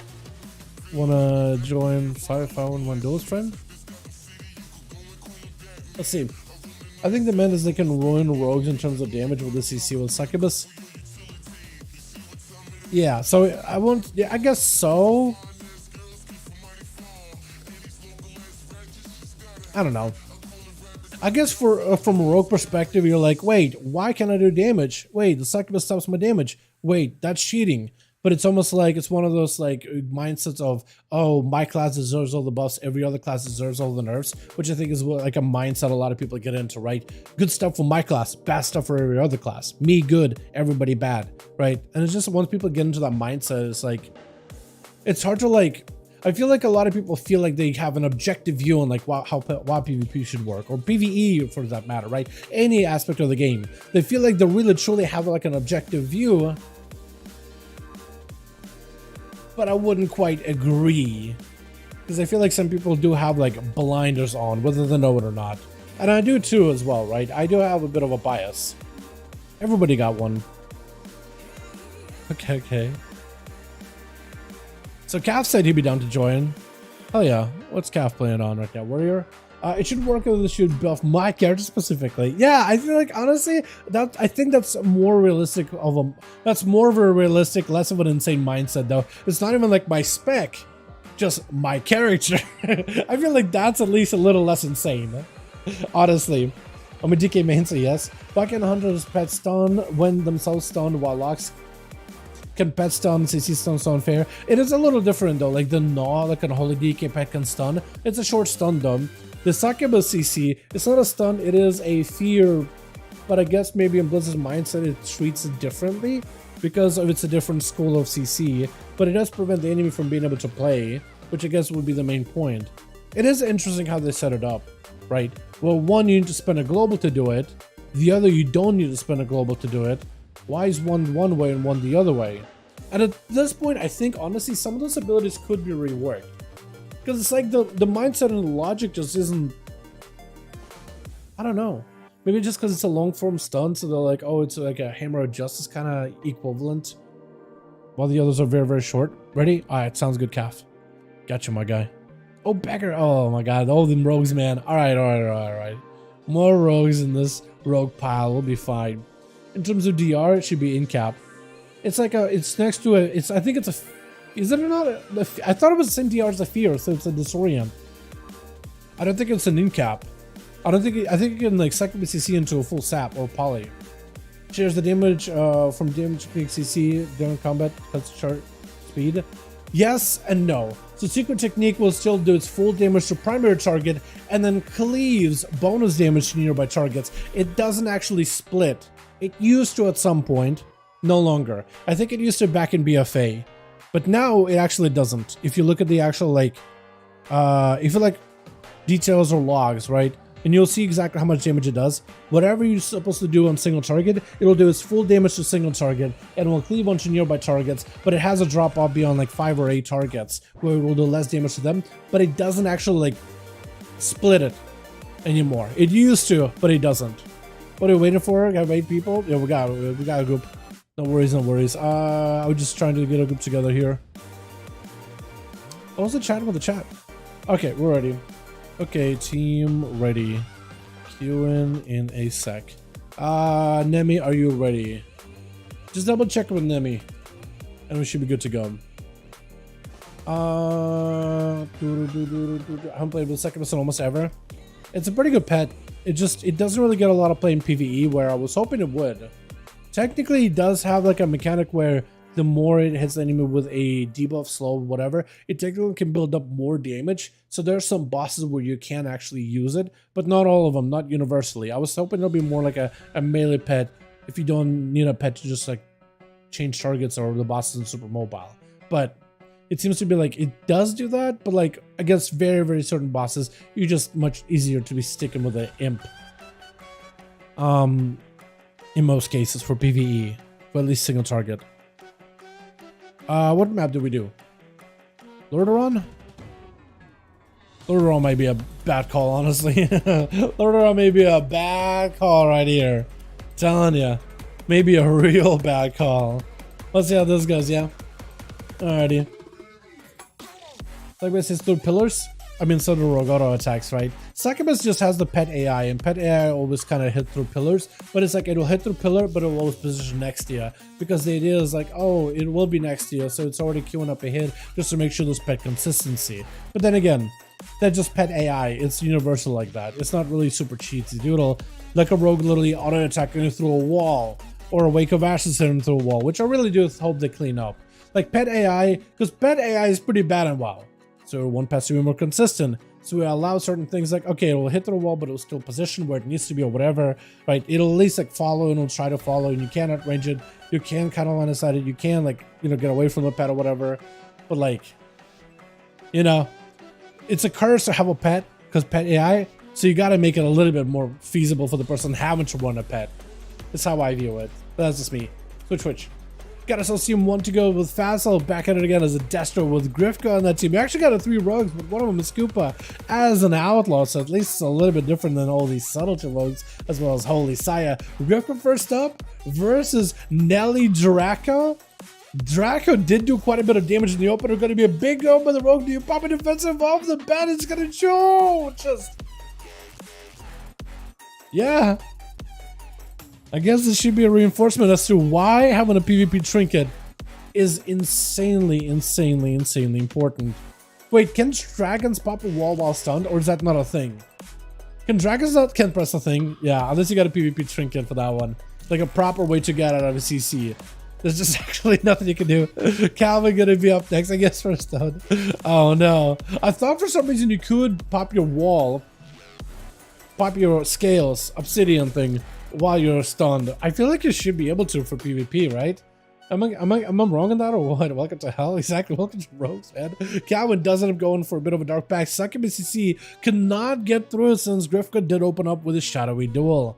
Wanna join 5V5 1v1 DUELS, friend? Let's see. I think the man is they can ruin rogues in terms of damage with the CC with Succubus. Yeah, so I won't. Yeah, I guess so. I don't know. I guess from a rogue perspective, you're like, wait, why can't I do damage? Wait, the Succubus stops my damage. Wait, that's cheating. but it's almost like it's one of those like mindsets of, oh, my class deserves all the buffs, every other class deserves all the nerfs, which I think is like a mindset a lot of people get into, right? Good stuff for my class, bad stuff for every other class. Me good, everybody bad, right? And it's just once people get into that mindset, it's like, it's hard to like, I feel like a lot of people feel like they have an objective view on like how PvP should work, or PvE for that matter, right? Any aspect of the game. They feel like they really truly have like an objective view, but I wouldn't quite agree, because I feel like some people do have like blinders on, whether they know it or not. And I do too as well, right? I do have a bit of a bias. Everybody got one. Okay. So Calf said he'd be down to join. Hell yeah. What's Calf playing on right now? Warrior? It should work if it should buff my character specifically. Yeah, I feel like honestly, I think that's more realistic of a, that's more of a realistic, less of an insane mindset though. It's not even like my spec, just my character. I feel like that's at least a little less insane. Honestly. I'm a DK main, so yes. Bucking hunters pet stun when themselves stunned, while locks can pet stun, CC stun so unfair. It is a little different though, like the gnaw, like a holy DK pet can stun. It's a short stun though. The Succubus CC, it's not a stun, it is a fear, but I guess maybe in Blizzard's mindset it treats it differently because of it's a different school of CC, but it does prevent the enemy from being able to play, which I guess would be the main point. It is interesting how they set it up, right? Well, one, you need to spend a global to do it, the other, you don't need to spend a global to do it. Why is one way and one the other way? And at this point, I think honestly some of those abilities could be reworked. Because it's like the mindset and the logic just isn't, I don't know. Maybe just because it's a long form stun, so they're like, oh, it's like a Hammer of Justice kind of equivalent. While the others are very, very short. Ready? Alright, sounds good, Calf. Gotcha, my guy. Oh, Becker. Oh my god, all them rogues, man. Alright. More rogues in this rogue pile, we'll be fine. In terms of DR, it should be in cap. It's like a, it's next to a, it's, I think it's a, is it or not? I thought it was the same DR as the Fear, so it's a Disorient. I don't think it's an in-cap. I think you can like second CC into a full sap or poly. Shares the damage from damage peak CC during combat, cuts chart speed. Yes and no. So secret technique will still do its full damage to primary target and then cleaves bonus damage to nearby targets. It doesn't actually split. It used to at some point, no longer. I think it used to back in BFA. But now it actually doesn't. If you look at the actual like, if you like details or logs, right? And you'll see exactly how much damage it does. Whatever you're supposed to do on single target, it'll do its full damage to single target and will cleave onto nearby targets, but it has a drop off beyond like 5 or 8 targets where it will do less damage to them, but it doesn't actually like split it anymore. It used to, but it doesn't. What are we waiting for? Got 8 people? Yeah, we got a group. No worries. I was just trying to get a group together here. What was the chat with the chat? Okay, we're ready. Okay, team ready. Queuing in a sec. Nemi, are you ready? Just double check with Nemi, and we should be good to go. I haven't played with Succubus in almost ever. It's a pretty good pet. It doesn't really get a lot of play in PvE, where I was hoping it would. Technically, it does have like a mechanic where the more it hits the enemy with a debuff, slow, whatever, it technically can build up more damage. So there are some bosses where you can actually use it, but not all of them, not universally. I was hoping it'll be more like a melee pet if you don't need a pet to just like change targets or the boss isn't super mobile. But it seems to be like it does do that, but like against very, very certain bosses, you're just much easier to be sticking with an imp. In most cases for PvE, for at least single target. What map do we do? Dalaran? Dalaran might be a bad call, honestly. Dalaran may be a bad call right here. Telling ya. Maybe a real bad call. Let's see how this goes, yeah? Alrighty. Like this is through pillars? I mean, so do rogue auto attacks, right? Succubus just has the pet AI, and pet AI always kind of hit through pillars, but it's like it'll hit through pillar, but it'll always position next to you, because the idea is like, oh, it will be next to you, so it's already queuing up a hit just to make sure there's pet consistency. But then again, that's just pet AI. It's universal like that. It's not really super cheaty. Doodle, like a rogue literally auto attacking you through a wall, or a Wake of Ashes hitting through a wall, which I really do hope they clean up. Like pet AI, because pet AI is pretty bad in WoW. So one pet's to be more consistent. So we allow certain things like, okay, it'll hit the wall, but it'll still position where it needs to be or whatever, right? It'll at least like follow and it'll try to follow, and you can't outrange it. You can kind of line of sight it. You can like, you know, get away from the pet or whatever. But like, you know, it's a curse to have a pet because pet AI. So you got to make it a little bit more feasible for the person having to run a pet. That's how I view it. But that's just me. Switch. Got ourselves team 1 to go with Facile, back at it again as a Destro with Grifka on that team. We actually got a 3 rogues, but one of them is Koopa as an outlaw, so at least it's a little bit different than all these subtlety rogues, as well as Holy Saya. Grifka first up versus Nelly Draco. Draco did do quite a bit of damage in the opener. Going to be a big go by the rogue. Do you pop a defensive off the bat? It's going to show. Just, yeah. I guess this should be a reinforcement as to why having a PvP trinket is insanely important. Wait, can dragons pop a wall while stunned, or is that not a thing? Can dragons not can press a thing? Yeah, unless you got a PvP trinket for that one. Like a proper way to get out of a CC. There's just actually nothing you can do. Calvin gonna be up next, I guess, for a stun. Oh no. I thought for some reason you could pop your wall, pop your scales, obsidian thing, while you're stunned. I feel like you should be able to for PvP, right? Am I wrong in that or what? Welcome to hell. Exactly. Welcome to Rogues, man. Calvin does end up going for a bit of a dark pack. Succubus CC cannot get through since Grifka did open up with a shadowy duel.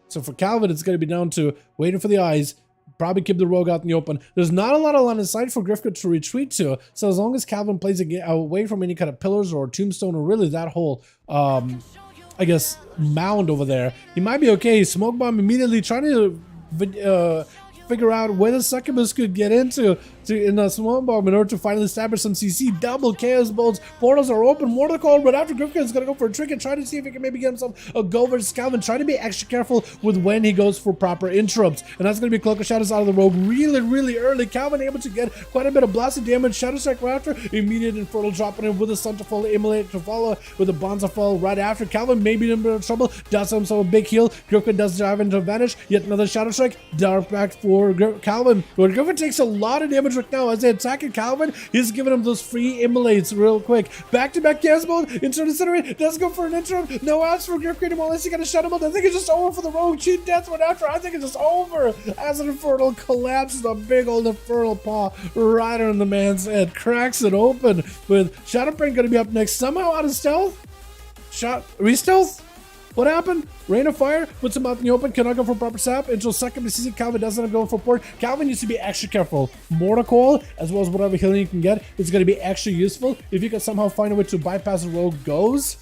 So for Calvin, it's going to be down to waiting for the eyes. Probably keep the rogue out in the open. There's not a lot of line of sight for Grifka to retreat to. So as long as Calvin plays away from any kind of pillars or tombstone or really that whole I guess mound over there, he might be okay. Smoke bomb immediately trying to figure out where the succubus could get into in a smoke bomb in order to finally establish some CC. Double chaos bolts. Portals are open. Mortal call, but after Grifka is gonna go for a trick and try to see if he can maybe get himself a go versus Calvin. Try to be extra careful with when he goes for proper interrupts, and that's gonna be Cloak of Shadows out of the rogue really early. Calvin able to get quite a bit of blasted damage. Shadow Strike right after. Immediate Infernal dropping in with a Sun to Fall, Immolate to follow with a Bonza Fall right after. Calvin maybe in a bit of trouble. Does himself a big heal. Grifka does dive into Vanish. Yet another Shadow Strike. Dark back for Calvin. But Grifka takes a lot of damage right now as they attack Calvin. He's giving him those free immolates real quick. Back-to-back gas mode. Into the center. Does go for an interrupt. No outs for Grifka anymore unless you gotta shut him up. I think it's just over for the rogue. Cheat death right after. I think it's just over as an Infernal collapses a big old Infernal paw right on the man's head. Cracks it open with Shadowbrain gonna be up next. Somehow out of stealth. Re-stealth? What happened? Rain of Fire puts him out in the open. Cannot go for proper sap until second. CC Calvin doesn't go for port. Calvin needs to be extra careful. Mortal Coil, as well as whatever healing you can get, is going to be extra useful. If you can somehow find a way to bypass the rogue goes,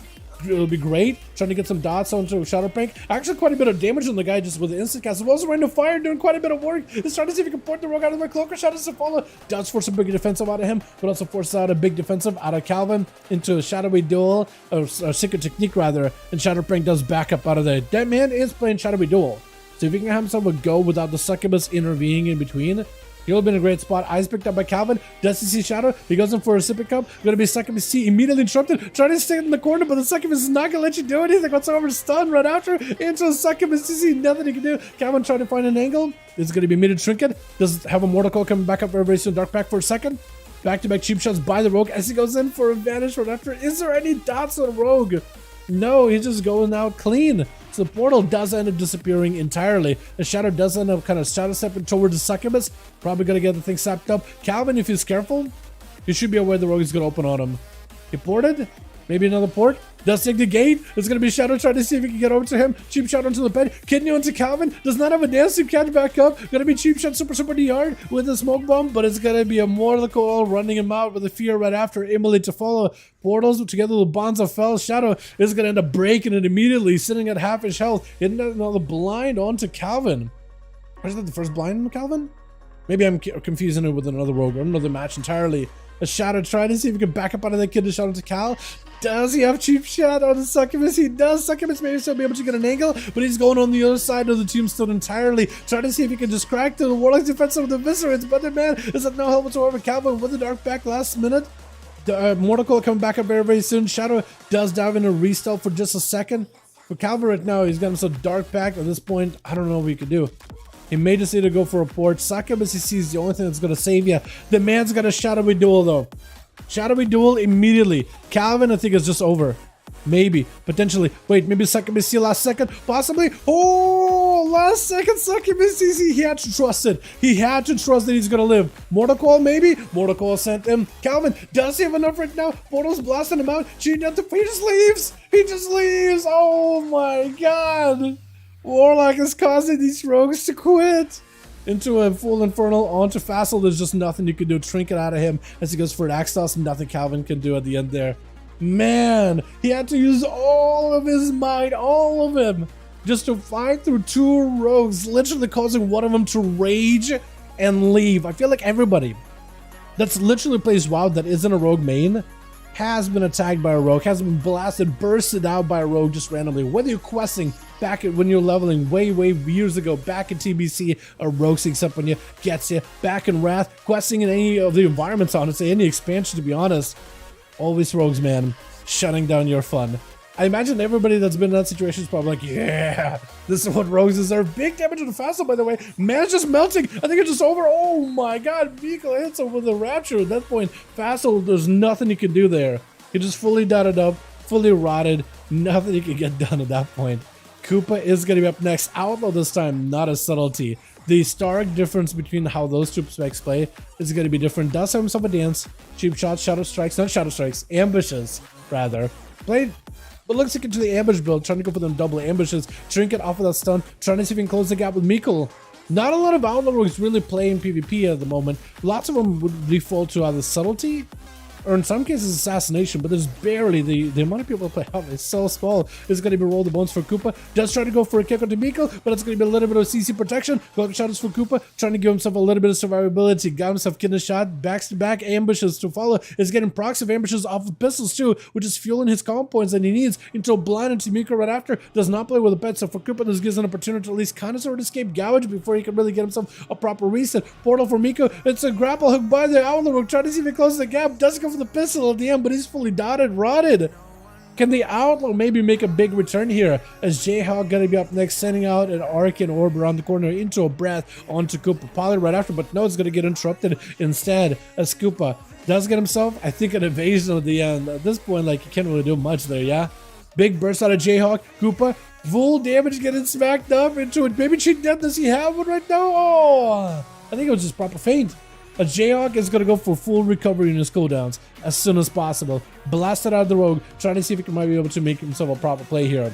it'll be great. Trying to get some dots onto Shadowprank. Actually, quite a bit of damage on the guy just with the instant cast. As well as Rain of Fire doing quite a bit of work. He's trying to see if he can port the rogue out of the Cloak of Shadows to follow. Does force a big defensive out of him, but also forces out a big defensive out of Calvin into a shadowy duel, or secret technique rather, and Shadowprank does back up out of there. That man is playing shadowy duel. So if he can have himself a go without the succubus intervening in between, he'll have been a great spot. Eyes picked up by Calvin. Does he see Shadow? He goes in for a sipping cup. Gonna be Succubus C immediately interrupted. Trying to stay in the corner, but the Succubus is not gonna let you do anything whatsoever. Stun right after. Into a Succubus CC. Nothing he can do. Calvin trying to find an angle. This is gonna be immediate trinket. Does have a Mortal Coil coming back up very soon. Dark back for a second. Back-to-back cheap shots by the rogue as he goes in for a vanish right after. Is there any dots on rogue? No, he's just going out clean. So the portal does end up disappearing entirely. The Shadow does end up kind of shadow stepping towards the Succubus. Probably gonna get the thing sapped up. Calvin, if he's careful, he should be aware the rogue is gonna open on him. He ported. Maybe another port. Does take the gate. It's going to be Shadow trying to see if he can get over to him. Cheap shot onto the bed. Kidney onto Calvin. Does not have a dance to catch back up. Going to be cheap shot super DR with a smoke bomb. But it's going to be a Mortal Coil running him out with a fear right after. Immolate to follow. Portals together with Bonds of Fell. Shadow is going to end up breaking it immediately. Sitting at half his health. Hitting another blind onto Calvin. Or is that the first blind on Calvin? Maybe I'm confusing it with another rogue or another match entirely. A Shadow trying to see if he can back up out of that kid to shot into Cal. Does he have cheap shot on the Succubus? He does. Succubus maybe still be able to get an angle, but he's going on the other side of the tombstone entirely, trying to see if he can just crack the Warlock's defense of the Viscerates. But the man is at no help whatsoever. Calvin with the dark back last minute. Mortal Coil coming back up very soon. Shadow does dive into re-stealth for just a second. For Calvin right now, he's got himself dark back. At this point, I don't know what he could do. He may just need to go for a port. Succubus he sees the only thing that's going to save you. The man's got a shadowy duel though. Shadowy duel immediately. Calvin I think is just over. Maybe, potentially. Wait, maybe Succubus see last second? Possibly. Oh, last second Succubus CC. He had to trust it. He had to trust that he's going to live. Mortal Coil maybe? Mortal Coil sent him. Calvin, does he have enough right now? Portal's blasting him out. He just leaves. He just leaves. Oh my god. Warlock is causing these rogues to quit. Into a full Infernal, onto Facile. There's just nothing you can do. Trinket out of him as he goes for an Axe Toss. Nothing Calvin can do at the end there. Man, he had to use all of his might, all of him, just to fight through two rogues, literally causing one of them to rage and leave. I feel like everybody that's literally plays WoW that isn't a rogue main has been attacked by a rogue, has been blasted, bursted out by a rogue just randomly. Whether you're questing back when you're leveling way years ago, back in TBC, a rogue sneaks up on you, gets you, back in Wrath, questing in any of the environments, honestly, any expansion to be honest. Always rogues, man, shutting down your fun. I imagine everybody that's been in that situation is probably like, yeah, this is what rogues deserve. Big damage to the Facile, by the way. Man's just melting. I think it's just over. Oh my god, Vehicle hits him with a Rapture. At that point, Facile, there's nothing you can do there. He just fully dotted up, fully rotted. Nothing you can get done at that point. Koopa is going to be up next. Outlaw this time, not a subtlety. The stark difference between how those two specs play is going to be different. Does have himself a dance. Cheap shots, shadow strikes, not shadow strikes, ambushes, rather. Played, but looks like into the ambush build, trying to go for them double ambushes. Trinket off of that stun, trying to see if he can close the gap with Mikkel. Not a lot of Outlaw rogues really playing PvP at the moment. Lots of them would default to either subtlety, or in some cases assassination, but there's barely the amount of people that play out is so small. It's going to be roll the bones for Koopa. Does try to go for a kick onto Mikkel, but it's going to be a little bit of CC protection. Go shadows for Koopa, trying to give himself a little bit of survivability. Got himself getting a shot, backs to back ambushes to follow. Is getting procs of ambushes off of pistols too, which is fueling his calm points that he needs until blind into Mikkel right after. Does not play with a pet, so for Koopa this gives an opportunity to at least kind of sort of escape gouge before he can really get himself a proper reset. Portal for Mikkel. It's a grapple hook by the Outlaw rogue, trying to see if he closes the gap. Doesn't go for the pistol at the end, but he's fully dotted, rotted. Can the Outlaw maybe make a big return here as Jayhawk gonna be up next, sending out an Arcane Orb around the corner into a breath onto Koopa Poly right after, but no, it's gonna get interrupted instead as Koopa does get himself, I think, an evasion at the end. At this point, like, you can't really do much there, yeah? Big burst out of Jayhawk. Koopa, full damage getting smacked up into it. Maybe cheat death. Does he have one right now? Oh, I think it was just proper feint. A Jayhawk is going to go for full recovery in his cooldowns as soon as possible. Blasted out of the rogue, trying to see if he might be able to make himself a proper play here.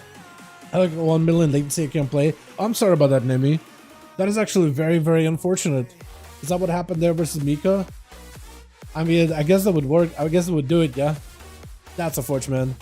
I like 1 million latency I can't play. I'm sorry about that, Nemi. That is actually very unfortunate. Is that what happened there versus Mika? I mean, I guess that would work. I guess it would do it, yeah? That's unfortunate, man.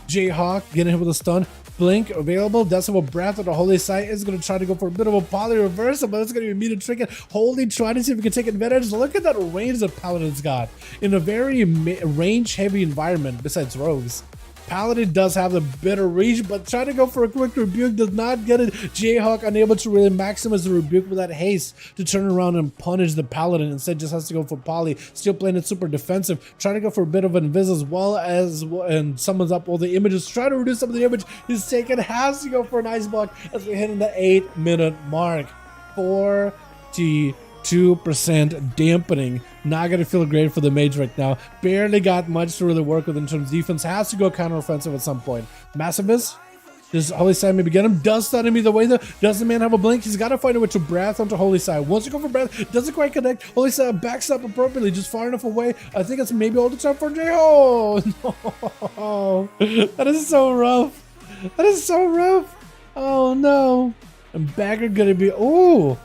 Jayhawk getting hit with a stun. Blink available. Decibel Breath of the Holy Sight is going to try to go for a bit of a poly reversal, but it's going to be immediate trinket. Holy, trying to see if we can take advantage. Look at that range that Paladin's got in a very range heavy environment besides rogues. Paladin does have the better reach, but trying to go for a quick rebuke does not get it. Jayhawk unable to really maximize the rebuke with that haste to turn around and punish the Paladin. Instead, just has to go for poly. Still playing it super defensive. Trying to go for a bit of an invis as well as, and summons up all the images. Trying to reduce some of the damage. He's taken, has to go for an ice block as we hit in the 8-minute mark. 42% dampening. Not going to feel great for the mage right now. Barely got much to really work with in terms of defense. Has to go counter-offensive at some point. Massivist. Does Holy Side maybe get him? Does stun him either way though. Does the man have a blink? He's got to find a way to breath onto Holy Side. Wants to go for breath. Doesn't quite connect. Holy Side backs up appropriately. Just far enough away. I think it's maybe all the time for Jay. Oh, no. That is so rough. That is so rough. Oh, no. And Bagger going to be... Oh.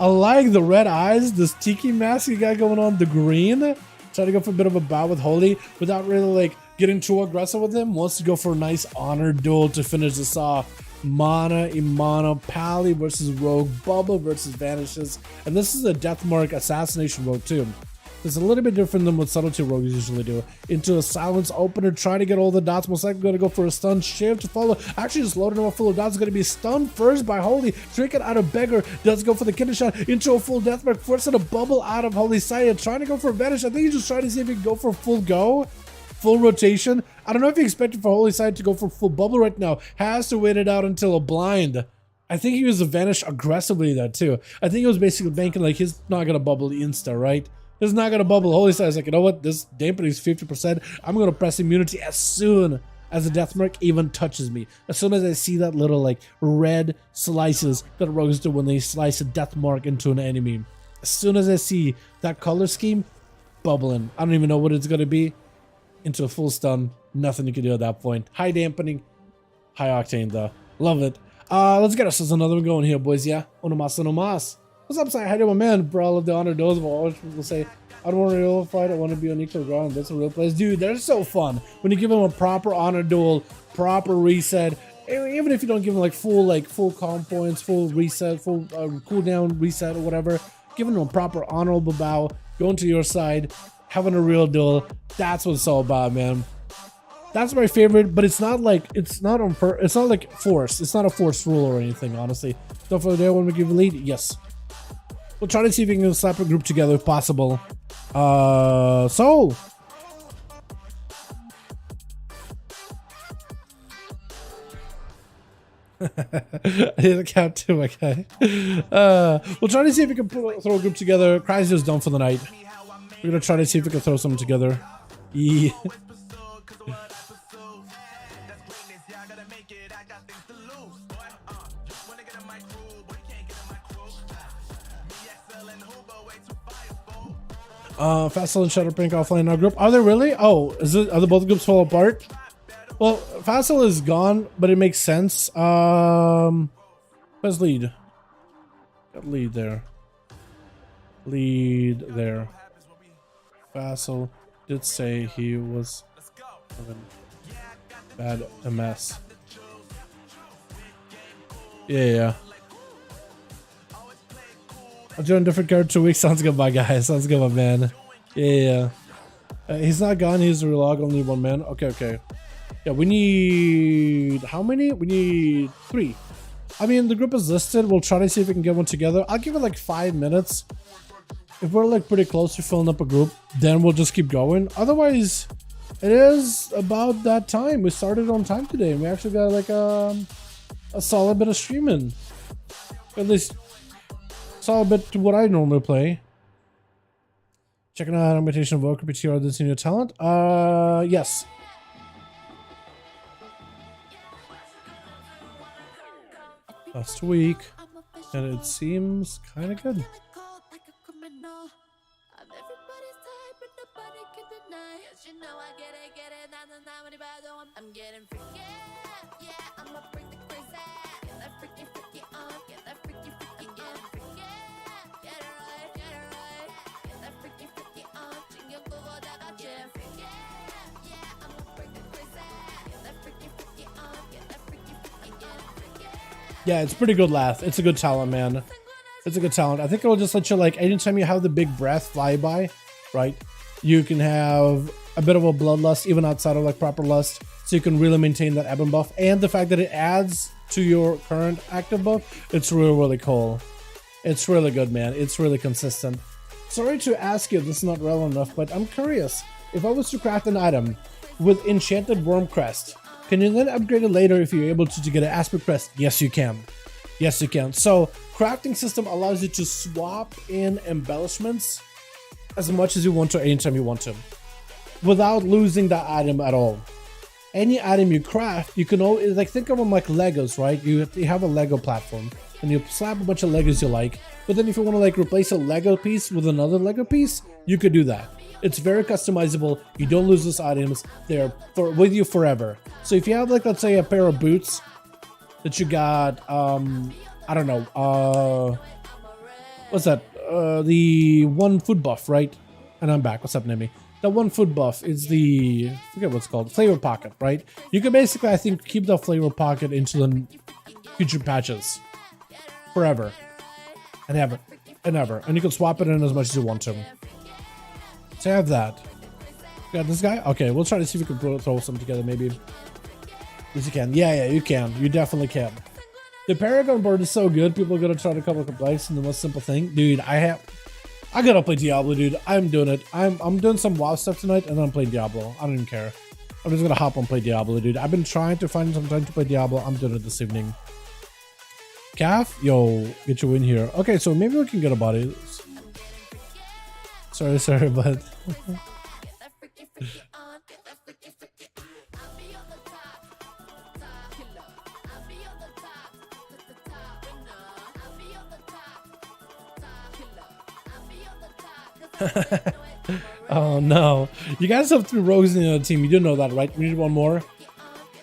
I like the red eyes, this tiki mask you got going on, the green. Try to go for a bit of a bout with Holy without really like getting too aggressive with him. Wants to go for a nice honor duel to finish this off. Mana, Imana, Pally versus Rogue, Bubba versus Vanishes. And this is a Deathmark assassination rogue too. It's a little bit different than what subtlety rogues usually do. Into a silence opener, trying to get all the dots. Most likely going to go for a stun shift to follow. Actually, just loading him up full of dots. Going to be stunned first by Holy. Trinket out of Beggar. Does go for the killer shot into a full deathmark. Forcing a bubble out of Holy Sight. Trying to go for a vanish. I think he's just trying to see if he can go for full go. Full rotation. I don't know if he expected for Holy Sight to go for full bubble right now. Has to wait it out until a blind. I think he was vanished aggressively there too. I think he was basically banking like he's not gonna bubble insta, right? He's not gonna bubble. Holy Star is like, you know what? This dampening is 50%. I'm gonna press immunity as soon as the death mark even touches me. As soon as I see that little like red slices that rogues do when they slice a death mark into an enemy. As soon as I see that color scheme, bubbling. I don't even know what it's gonna be. Into a full stun. Nothing you can do at that point. High dampening, high octane though. Love it. Let's get ourselves another one going here, boys. Yeah, uno mas. What's up, Sai? How do my man? For all of the honor duels, all people say, I don't want a real fight. I want to be on equal ground. That's a real place, dude. They're so fun when you give them a proper honor duel, proper reset. Even if you don't give them like full comp points, full reset, full cooldown reset or whatever, giving them a proper honorable bow, going to your side, having a real duel. That's what it's all about, man. That's my favorite, but it's not like it's not like forced. It's not a forced rule or anything, honestly. Don't forget there when we give a lead. Yes. We'll try to see if we can slap a group together if possible. So I need a count too, my guy. We'll try to see if we can throw a group together. Crysio's done for the night. We're gonna try to see if we can throw something together. Yeah. Fassel and Shutterpink offline in our group. Are they really? Oh, are the both groups fall apart? Well, Fassel is gone, but it makes sense. Where's lead? Got lead there. Lead there. Fassel did say he was having bad MS. Yeah. I'll join a different card 2 weeks. Sounds good, my guy. Sounds good, my man. Yeah. He's not gone. He's a relog. Only one man. Okay. Yeah, we need... How many? We need 3. I mean, the group is listed. We'll try to see if we can get one together. I'll give it like 5 minutes. If we're like pretty close to filling up a group, then we'll just keep going. Otherwise, it is about that time. We started on time today. And we actually got like a solid bit of streaming. At least... solid bit to what I normally play. Checking out imitation of Warcraft PTR this new talent. Yes. Last week, and it seems kind of good. Yeah, it's pretty good laugh. It's a good talent, man. It's a good talent. I think it'll just let you, like, anytime you have the big breath fly by, right, you can have a bit of a bloodlust even outside of like proper lust, so you can really maintain that ebb and buff. And the fact that it adds to your current active buff, it's really cool. It's really good, man. It's really consistent. Sorry to ask you, this is not relevant enough, but I'm curious. If I was to craft an item with Enchanted Worm Crest, can you then upgrade it later if you're able to get an Aspect Crest? Yes, you can. Yes, you can. So, crafting system allows you to swap in embellishments as much as you want to anytime you want to, without losing that item at all. Any item you craft, you can always, like, think of them like Legos, right? You have a Lego platform, and you slap a bunch of Legos you like, but then if you want to like replace a Lego piece with another Lego piece, you could do that. It's very customizable. You don't lose those items. They're with you forever. So if you have, like, let's say a pair of boots that you got, I don't know, what's that? The one foot buff, right? And I'm back. What's up, Nemi? That one foot buff is the, I forget what it's called, flavor pocket, right? You can basically, I think, keep the flavor pocket into the future patches forever and ever and ever. And you can swap it in as much as you want to. So I have that. Got this guy? Okay, we'll try to see if we can throw some together, maybe. Yes, you can. Yeah, you can. You definitely can. The Paragon board is so good. People are gonna try to come up with complex and the most simple thing. Dude, I gotta play Diablo, dude. I'm doing it. I'm doing some WoW stuff tonight, and then I'm playing Diablo. I don't even care. I'm just gonna hop on play Diablo, dude. I've been trying to find some time to play Diablo. I'm doing it this evening. Calf, yo, get you in here. Okay, so maybe we can get a body. Sorry, but oh no, you guys have 3 rogues in the team. You do know that, right? We need one more.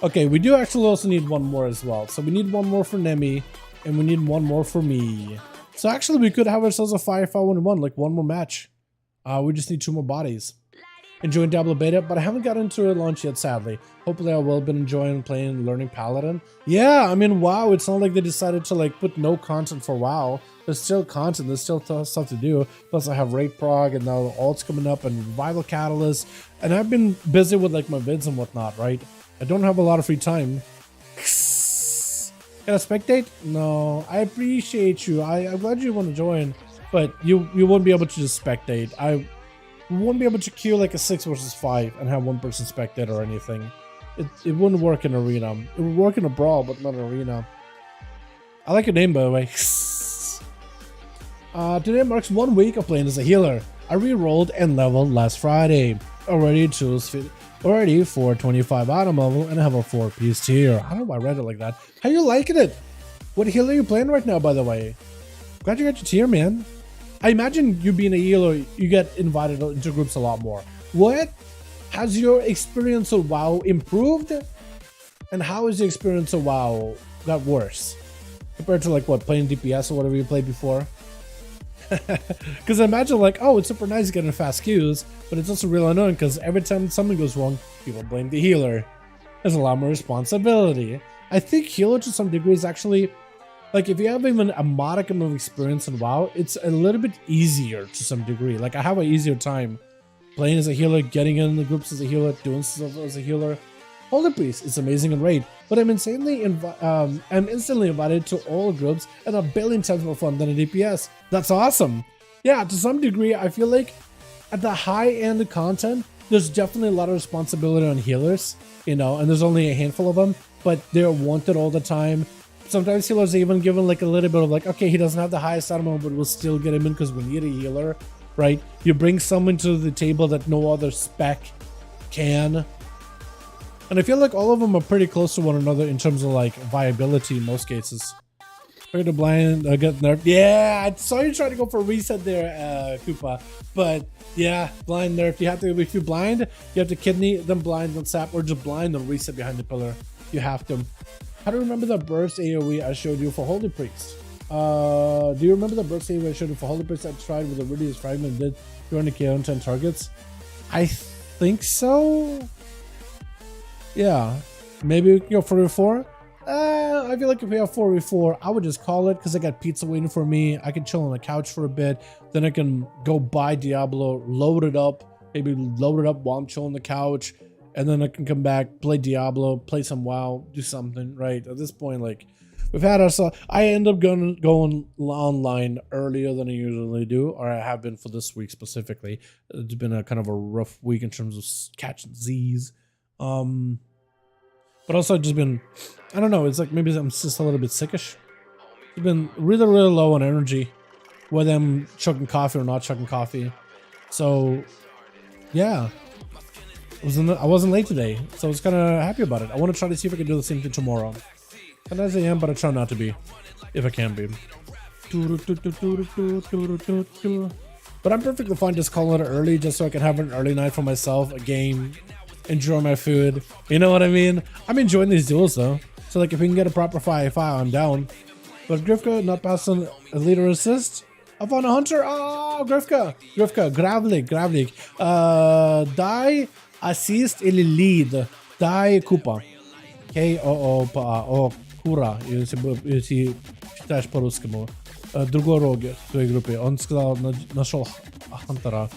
Okay, we do actually also need one more as well. So we need one more for Nemi, and we need one more for me. So actually, we could have ourselves a 5v5 1v1, like one more match. We just need 2 more bodies. Enjoying Diablo beta, but I haven't got into a launch yet, sadly. Hopefully I will be enjoying playing and learning Paladin. Yeah, I mean, WoW, it's not like they decided to like put no content for WoW. There's still content, there's still stuff to do. Plus I have Raid Prog and now Alt's coming up and Revival Catalyst. And I've been busy with like my vids and whatnot, right? I don't have a lot of free time. Can I spectate? No, I appreciate you. I'm glad you want to join, but you won't be able to just spectate. I won't be able to queue like a 6 versus 5 and have one person spectate or anything. It wouldn't work in arena. It would work in a brawl, but not in arena. I like your name, by the way. Today marks 1 week of playing as a healer. I re-rolled and leveled last Friday. Already for 25 item level, and I have a 4-piece tier. I don't know why I read it like that. How you liking it? What healer are you playing right now, by the way? Glad you got your tier, man. I imagine you being a healer, you get invited into groups a lot more. What? Has your experience of WoW improved? And how is the experience of WoW got worse? Compared to like what, playing DPS or whatever you played before? Because I imagine like, oh, it's super nice getting fast queues, but it's also real annoying because every time something goes wrong, people blame the healer. There's a lot more responsibility. I think healer to some degree is actually, like if you have even a modicum of experience in WoW, it's a little bit easier to some degree. Like I have an easier time playing as a healer, getting in the groups as a healer, doing stuff as a healer. Holy Priest is amazing in raid, but I'm instantly invited to all groups and a billion times more fun than a DPS. That's awesome. Yeah, to some degree, I feel like at the high end of content, there's definitely a lot of responsibility on healers, you know, and there's only a handful of them, but they're wanted all the time. Sometimes healers are even given like a little bit of like, okay, he doesn't have the highest item, but we'll still get him in because we need a healer, right? You bring someone to the table that no other spec can. And I feel like all of them are pretty close to one another in terms of like viability in most cases. Try to blind, get nerfed. Yeah, I saw you try to go for a reset there, Koopa. But yeah, blind nerf. You have to, if you blind, you have to kidney, then blind, then sap, or just blind and reset behind the pillar. You have to. How do you remember the burst AoE I showed you for Holy Priest? Do you remember the burst AoE I showed you for Holy Priest? I tried with the Rudius fragment and did 200k on 10 targets. I think so. Yeah, maybe we can go 4v4. I feel like if we have 4v4, I would just call it because I got pizza waiting for me. I can chill on the couch for a bit. Then I can go buy Diablo, load it up, maybe load it up while I'm chilling on the couch. And then I can come back, play Diablo, play some WoW, do something, right? At this point, like, we've had ourselves. I end up going online earlier than I usually do, or I have been for this week specifically. It's been a kind of a rough week in terms of catching Z's. But also I've just been, I don't know, it's like maybe I'm just a little bit sickish. I've been really, really low on energy, whether I'm chugging coffee or not chugging coffee. So, yeah. I wasn't late today, so I was kind of happy about it. I want to try to see if I can do the same thing tomorrow. And as I am, but I try not to be, if I can be. But I'm perfectly fine just calling it early, just so I can have an early night for myself, a game, enjoy my food. You know what I mean? I'm enjoying these duels though. So like if we can get a proper 5v5, I'm down. But Grifka not passing a leader assist. I found a hunter. Oh, Grifka, Gravlik. Die assist или lead. Die Купа. K-O-O-P-A. Кура, если читаешь по-русскому. Другой рог в твоей группе. Он сказал, нашел хантера.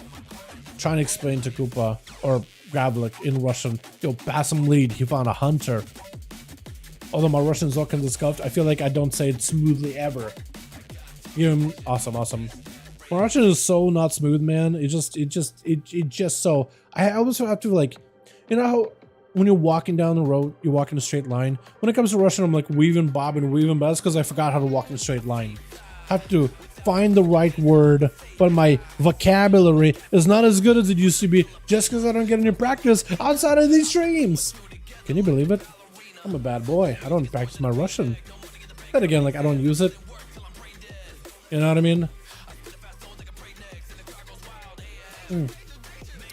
Trying to explain to Koopa or Gravlik in Russian, yo, pass him lead, he found a hunter. Although my Russian's all kind of scuffed, I feel like I don't say it smoothly ever. Awesome. My Russian is so not smooth, man. It just so, I always have to like, you know how when you're walking down the road, you walk in a straight line. When it comes to Russian, I'm like weaving, bobbing, weaving, but that's because I forgot how to walk in a straight line. Have to find the right word, but my vocabulary is not as good as it used to be just because I don't get any practice outside of these streams. Can you believe it? I'm a bad boy. I don't practice my Russian. Then again, like, I don't use it. You know what I mean?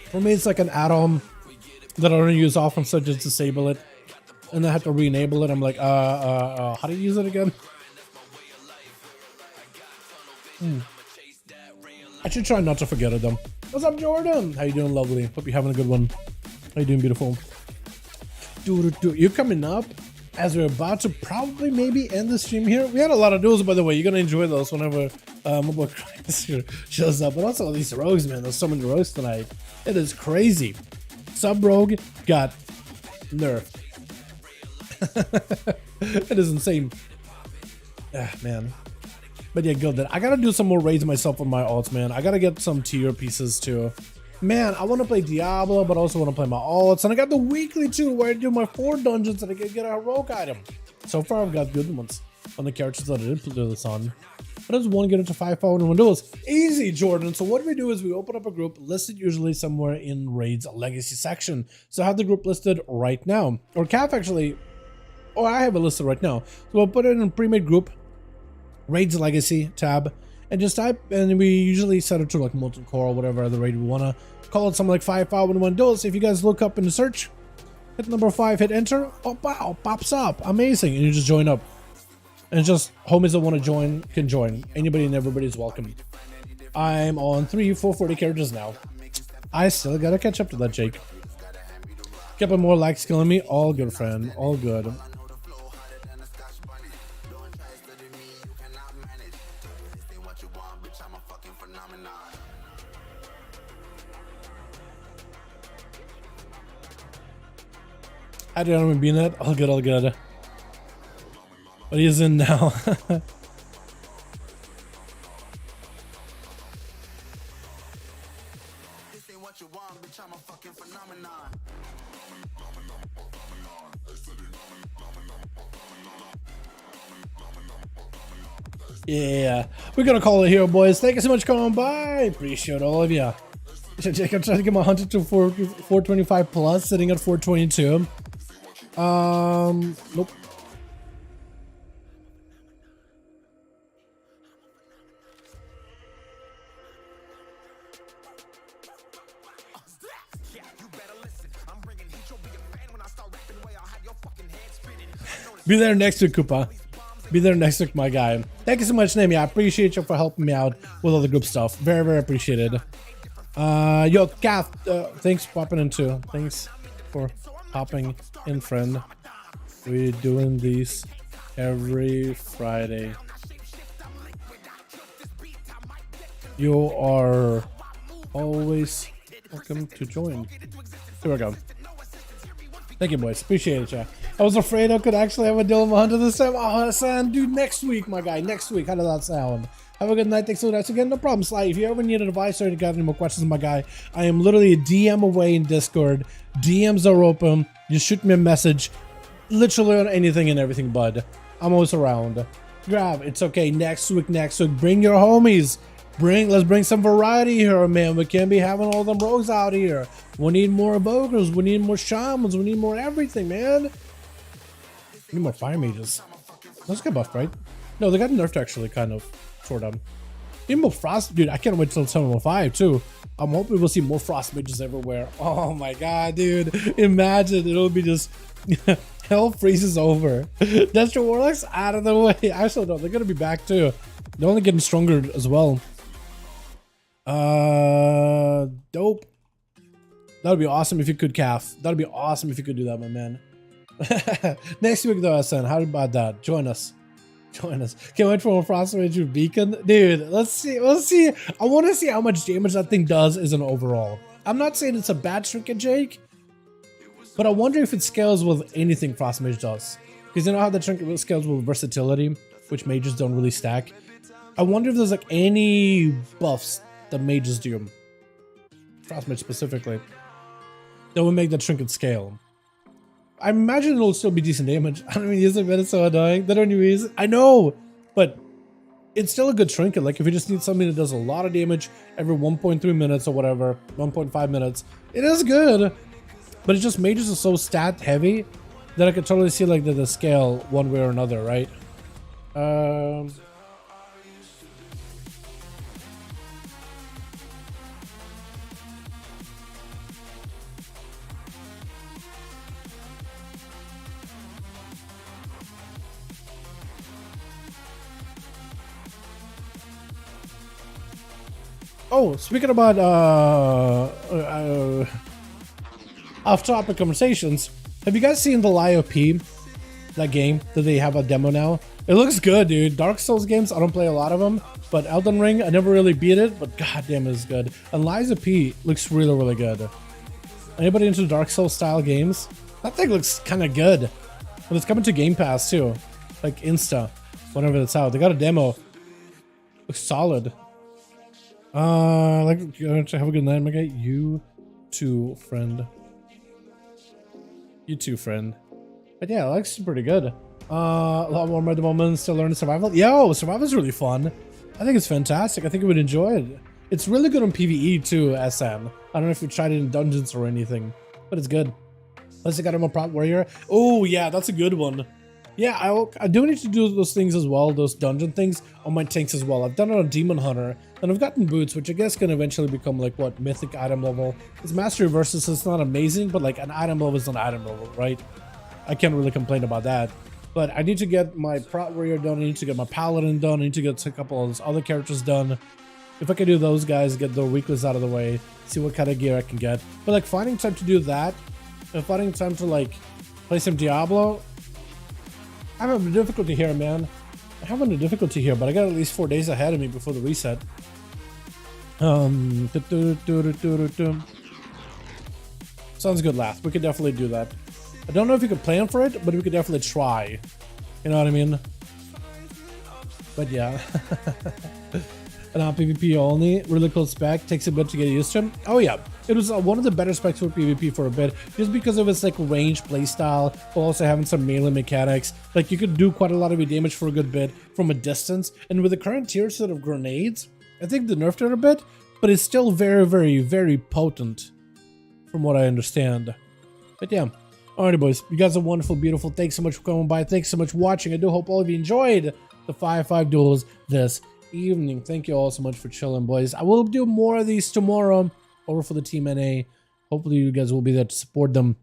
For me, it's like an add-on that I don't use often, so just disable it. And I have to re-enable it. I'm like, how do you use it again? I should try not to forget it though. What's up, Jordan? How you doing, lovely? Hope you're having a good one. How you doing, beautiful? You're coming up as we're about to probably maybe end the stream here. We had a lot of duels, by the way. You're gonna enjoy those whenever my boy shows up. But also these rogues, man. There's so many rogues tonight. It is crazy. Sub rogue got nerfed. It is insane. Ah, man. But yeah, good. I gotta do some more raids myself on my alts, man. I gotta get some tier pieces too. Man, I want to play Diablo, but also want to play my alts. And I got the weekly too, where I do my 4 dungeons and I can get a heroic item. So far, I've got good ones on the characters that I did do this on. But I just want to get into 5V5 1v1 DUELS. Easy, Jordan. So what we do is we open up a group listed usually somewhere in Raid's legacy section. So I have the group listed right now. Or CAF actually, or I have it listed right now. So we'll put it in a pre-made group. Raid's legacy tab, and just type, and we usually set it to like molten core or whatever other raid we wanna call it, something like 5V5 1v1 DUELS. If you guys look up in the search, hit number 5, hit enter, oh wow, pops up, amazing, and you just join up. And it's just homies that want to join can join. Anybody and everybody's welcome. I'm on 440 characters now. I still gotta catch up to that, Jake. Couple more likes killing me. All good, friend. All good. I don't remember being that. All good, all good. What he is in now. Yeah, we're gonna call it here, boys. Thank you so much for coming by. Appreciate all of you. Jake, I'm trying to get my hunter to 425 plus, sitting at 422. Nope. Be there next week, Koopa. Be there next week, my guy. Thank you so much, Nami. I appreciate you for helping me out with all the group stuff. Very, very appreciated. Yo, Kath, thanks for popping in too. Thanks for popping in, friend. We're doing these every Friday. You are always welcome to join. Here we go. Thank you, boys. Appreciate it, chat. I was afraid I could actually have a deal with my hunter this time. Oh, son, dude, next week, my guy. Next week. How does that sound? Have a good night. Thanks so much again. No problem, Sly. If you ever need advice or you got any more questions, my guy, I am literally a DM away in Discord. DMs are open. Just shoot me a message. Literally on anything and everything, bud. I'm always around. Grab. It's okay. Next week. Bring your homies. Let's bring some variety here, man. We can't be having all them rogues out here. We need more evokers. We need more shamans. We need more everything, man. We need more fire mages. Those get buffed, right? No, they got nerfed actually, kind of. Sort of. Need more frost, dude. I can't wait till 715 too. I'm hoping we'll see more frost mages everywhere. Oh my god, dude. Imagine it'll be just hell freezes over. That's your warlocks out of the way. Actually, no, they're gonna be back too. They're only getting stronger as well. Dope. That would be awesome if you could, Calf. That would be awesome if you could do that, my man. Next week though, SN, how about that? Join us. Join us. Can't wait for more Frost Mage with Beacon. Dude, let's see. Let's see. I want to see how much damage that thing does as an overall. I'm not saying it's a bad trinket, Jake, but I wonder if it scales with anything Frost Mage does. Because you know how the trinket scales with versatility, which mages don't really stack. I wonder if there's like any buffs that mages do, Frost Mage specifically, that would make the trinket scale. I imagine it'll still be decent damage. I don't even use it, but it's so annoying. They don't even use it. I know, but it's still a good trinket. Like if you just need something that does a lot of damage every 1.3 minutes or whatever, 1.5 minutes, it is good. But it's just mages are so stat heavy that I could totally see like the scale one way or another, right? Oh, speaking about off-topic conversations, have you guys seen the Lie P? That game that they have a demo now? It looks good, dude. Dark Souls games, I don't play a lot of them, but Elden Ring, I never really beat it, but goddamn, it's good. And Liza P looks really, really good. Anybody into Dark Souls style games? That thing looks kind of good. But it's coming to Game Pass too, like Insta, whenever it's out. They got a demo. Looks solid. Like, have a good night, my guy. You too, friend. You too, friend. But yeah, it looks pretty good. A lot more murder moments to learn survival. Yo, survival's really fun. I think it's fantastic. I think you would enjoy it. It's really good on PvE too, SM. I don't know if you tried it in dungeons or anything, but it's good. Unless you got him a prop warrior. Oh yeah, that's a good one. Yeah, I do need to do those things as well, those dungeon things on my tanks as well. I've done it on Demon Hunter, and I've gotten boots, which I guess can eventually become like, what, mythic item level. It's mastery versus, it's not amazing, but like an item level is an item level, right? I can't really complain about that. But I need to get my prop warrior done, I need to get my paladin done, I need to get a couple of those other characters done. If I can do those guys, get their weakness out of the way, see what kind of gear I can get. But like finding time to do that, and finding time to like play some Diablo, I'm having difficulty here, man. I'm having a difficulty here, but I got at least 4 days ahead of me before the reset. Sounds good, Lath. We could definitely do that. I don't know if you could plan for it, but we could definitely try. You know what I mean? But yeah. And on PvP only, really cool spec, takes a bit to get used to. Oh yeah, it was one of the better specs for PvP for a bit, just because of its like range playstyle, while also having some melee mechanics. Like you could do quite a lot of damage for a good bit from a distance, and with the current tier set of grenades, I think they nerfed it a bit, but it's still very, very, very potent, from what I understand. But yeah. Alrighty boys, you guys are wonderful, beautiful. Thanks so much for coming by. Thanks so much for watching. I do hope all of you enjoyed the 5v5 duels this evening. Thank you all so much for chilling, boys. I will do more of these tomorrow over for the Team NA. Hopefully you guys will be there to support them.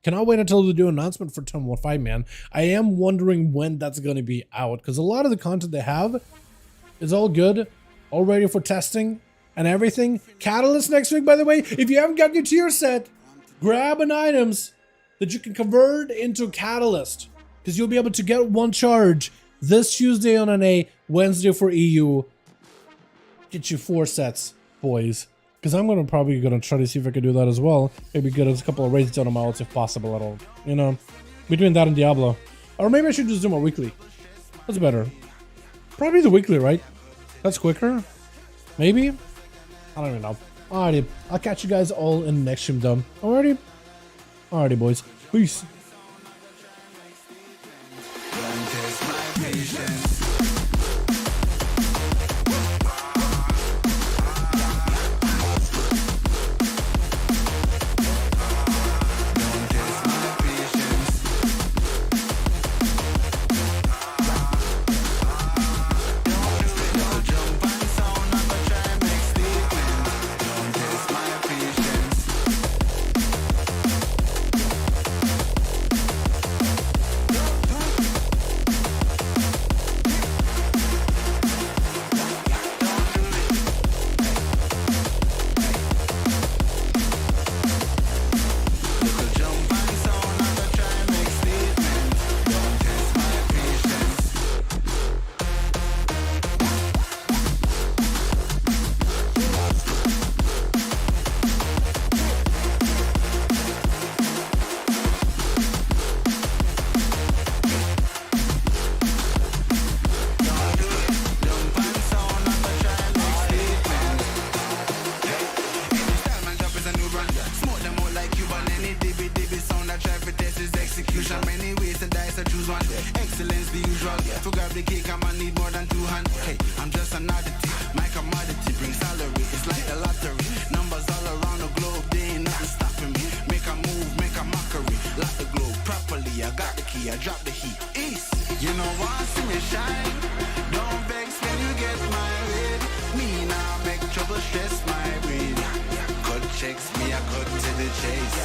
Cannot wait until they do an announcement for Tournament 5, man. I am wondering when that's going to be out, because a lot of the content they have is all good, all ready for testing and everything. Catalyst next week, by the way. If you haven't got your tier set, grab an items that you can convert into Catalyst, because you'll be able to get one charge this Tuesday on NA, Wednesday for EU. Get you 4 sets, boys. Because I'm probably gonna try to see if I can do that as well. Maybe get us a couple of raids done on my ults if possible at all. You know, between that and Diablo. Or maybe I should just do my weekly. What's better? Probably the weekly, right? That's quicker? Maybe? I don't even know. Alrighty, I'll catch you guys all in the next stream done. Alrighty? Alrighty, boys. Peace. For grab the cake, I'ma need more than 2 hands. Hey, I'm just an oddity. My commodity brings salary. It's like the lottery. Numbers all around the globe, they ain't nothing stopping me. Make a move, make a mockery. Lock the globe properly. I got the key, I drop the heat. East, you know want see me shine. Don't vex when you get my way. Me now make trouble stress my brain. Cut checks, me I cut to the chase.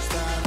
Start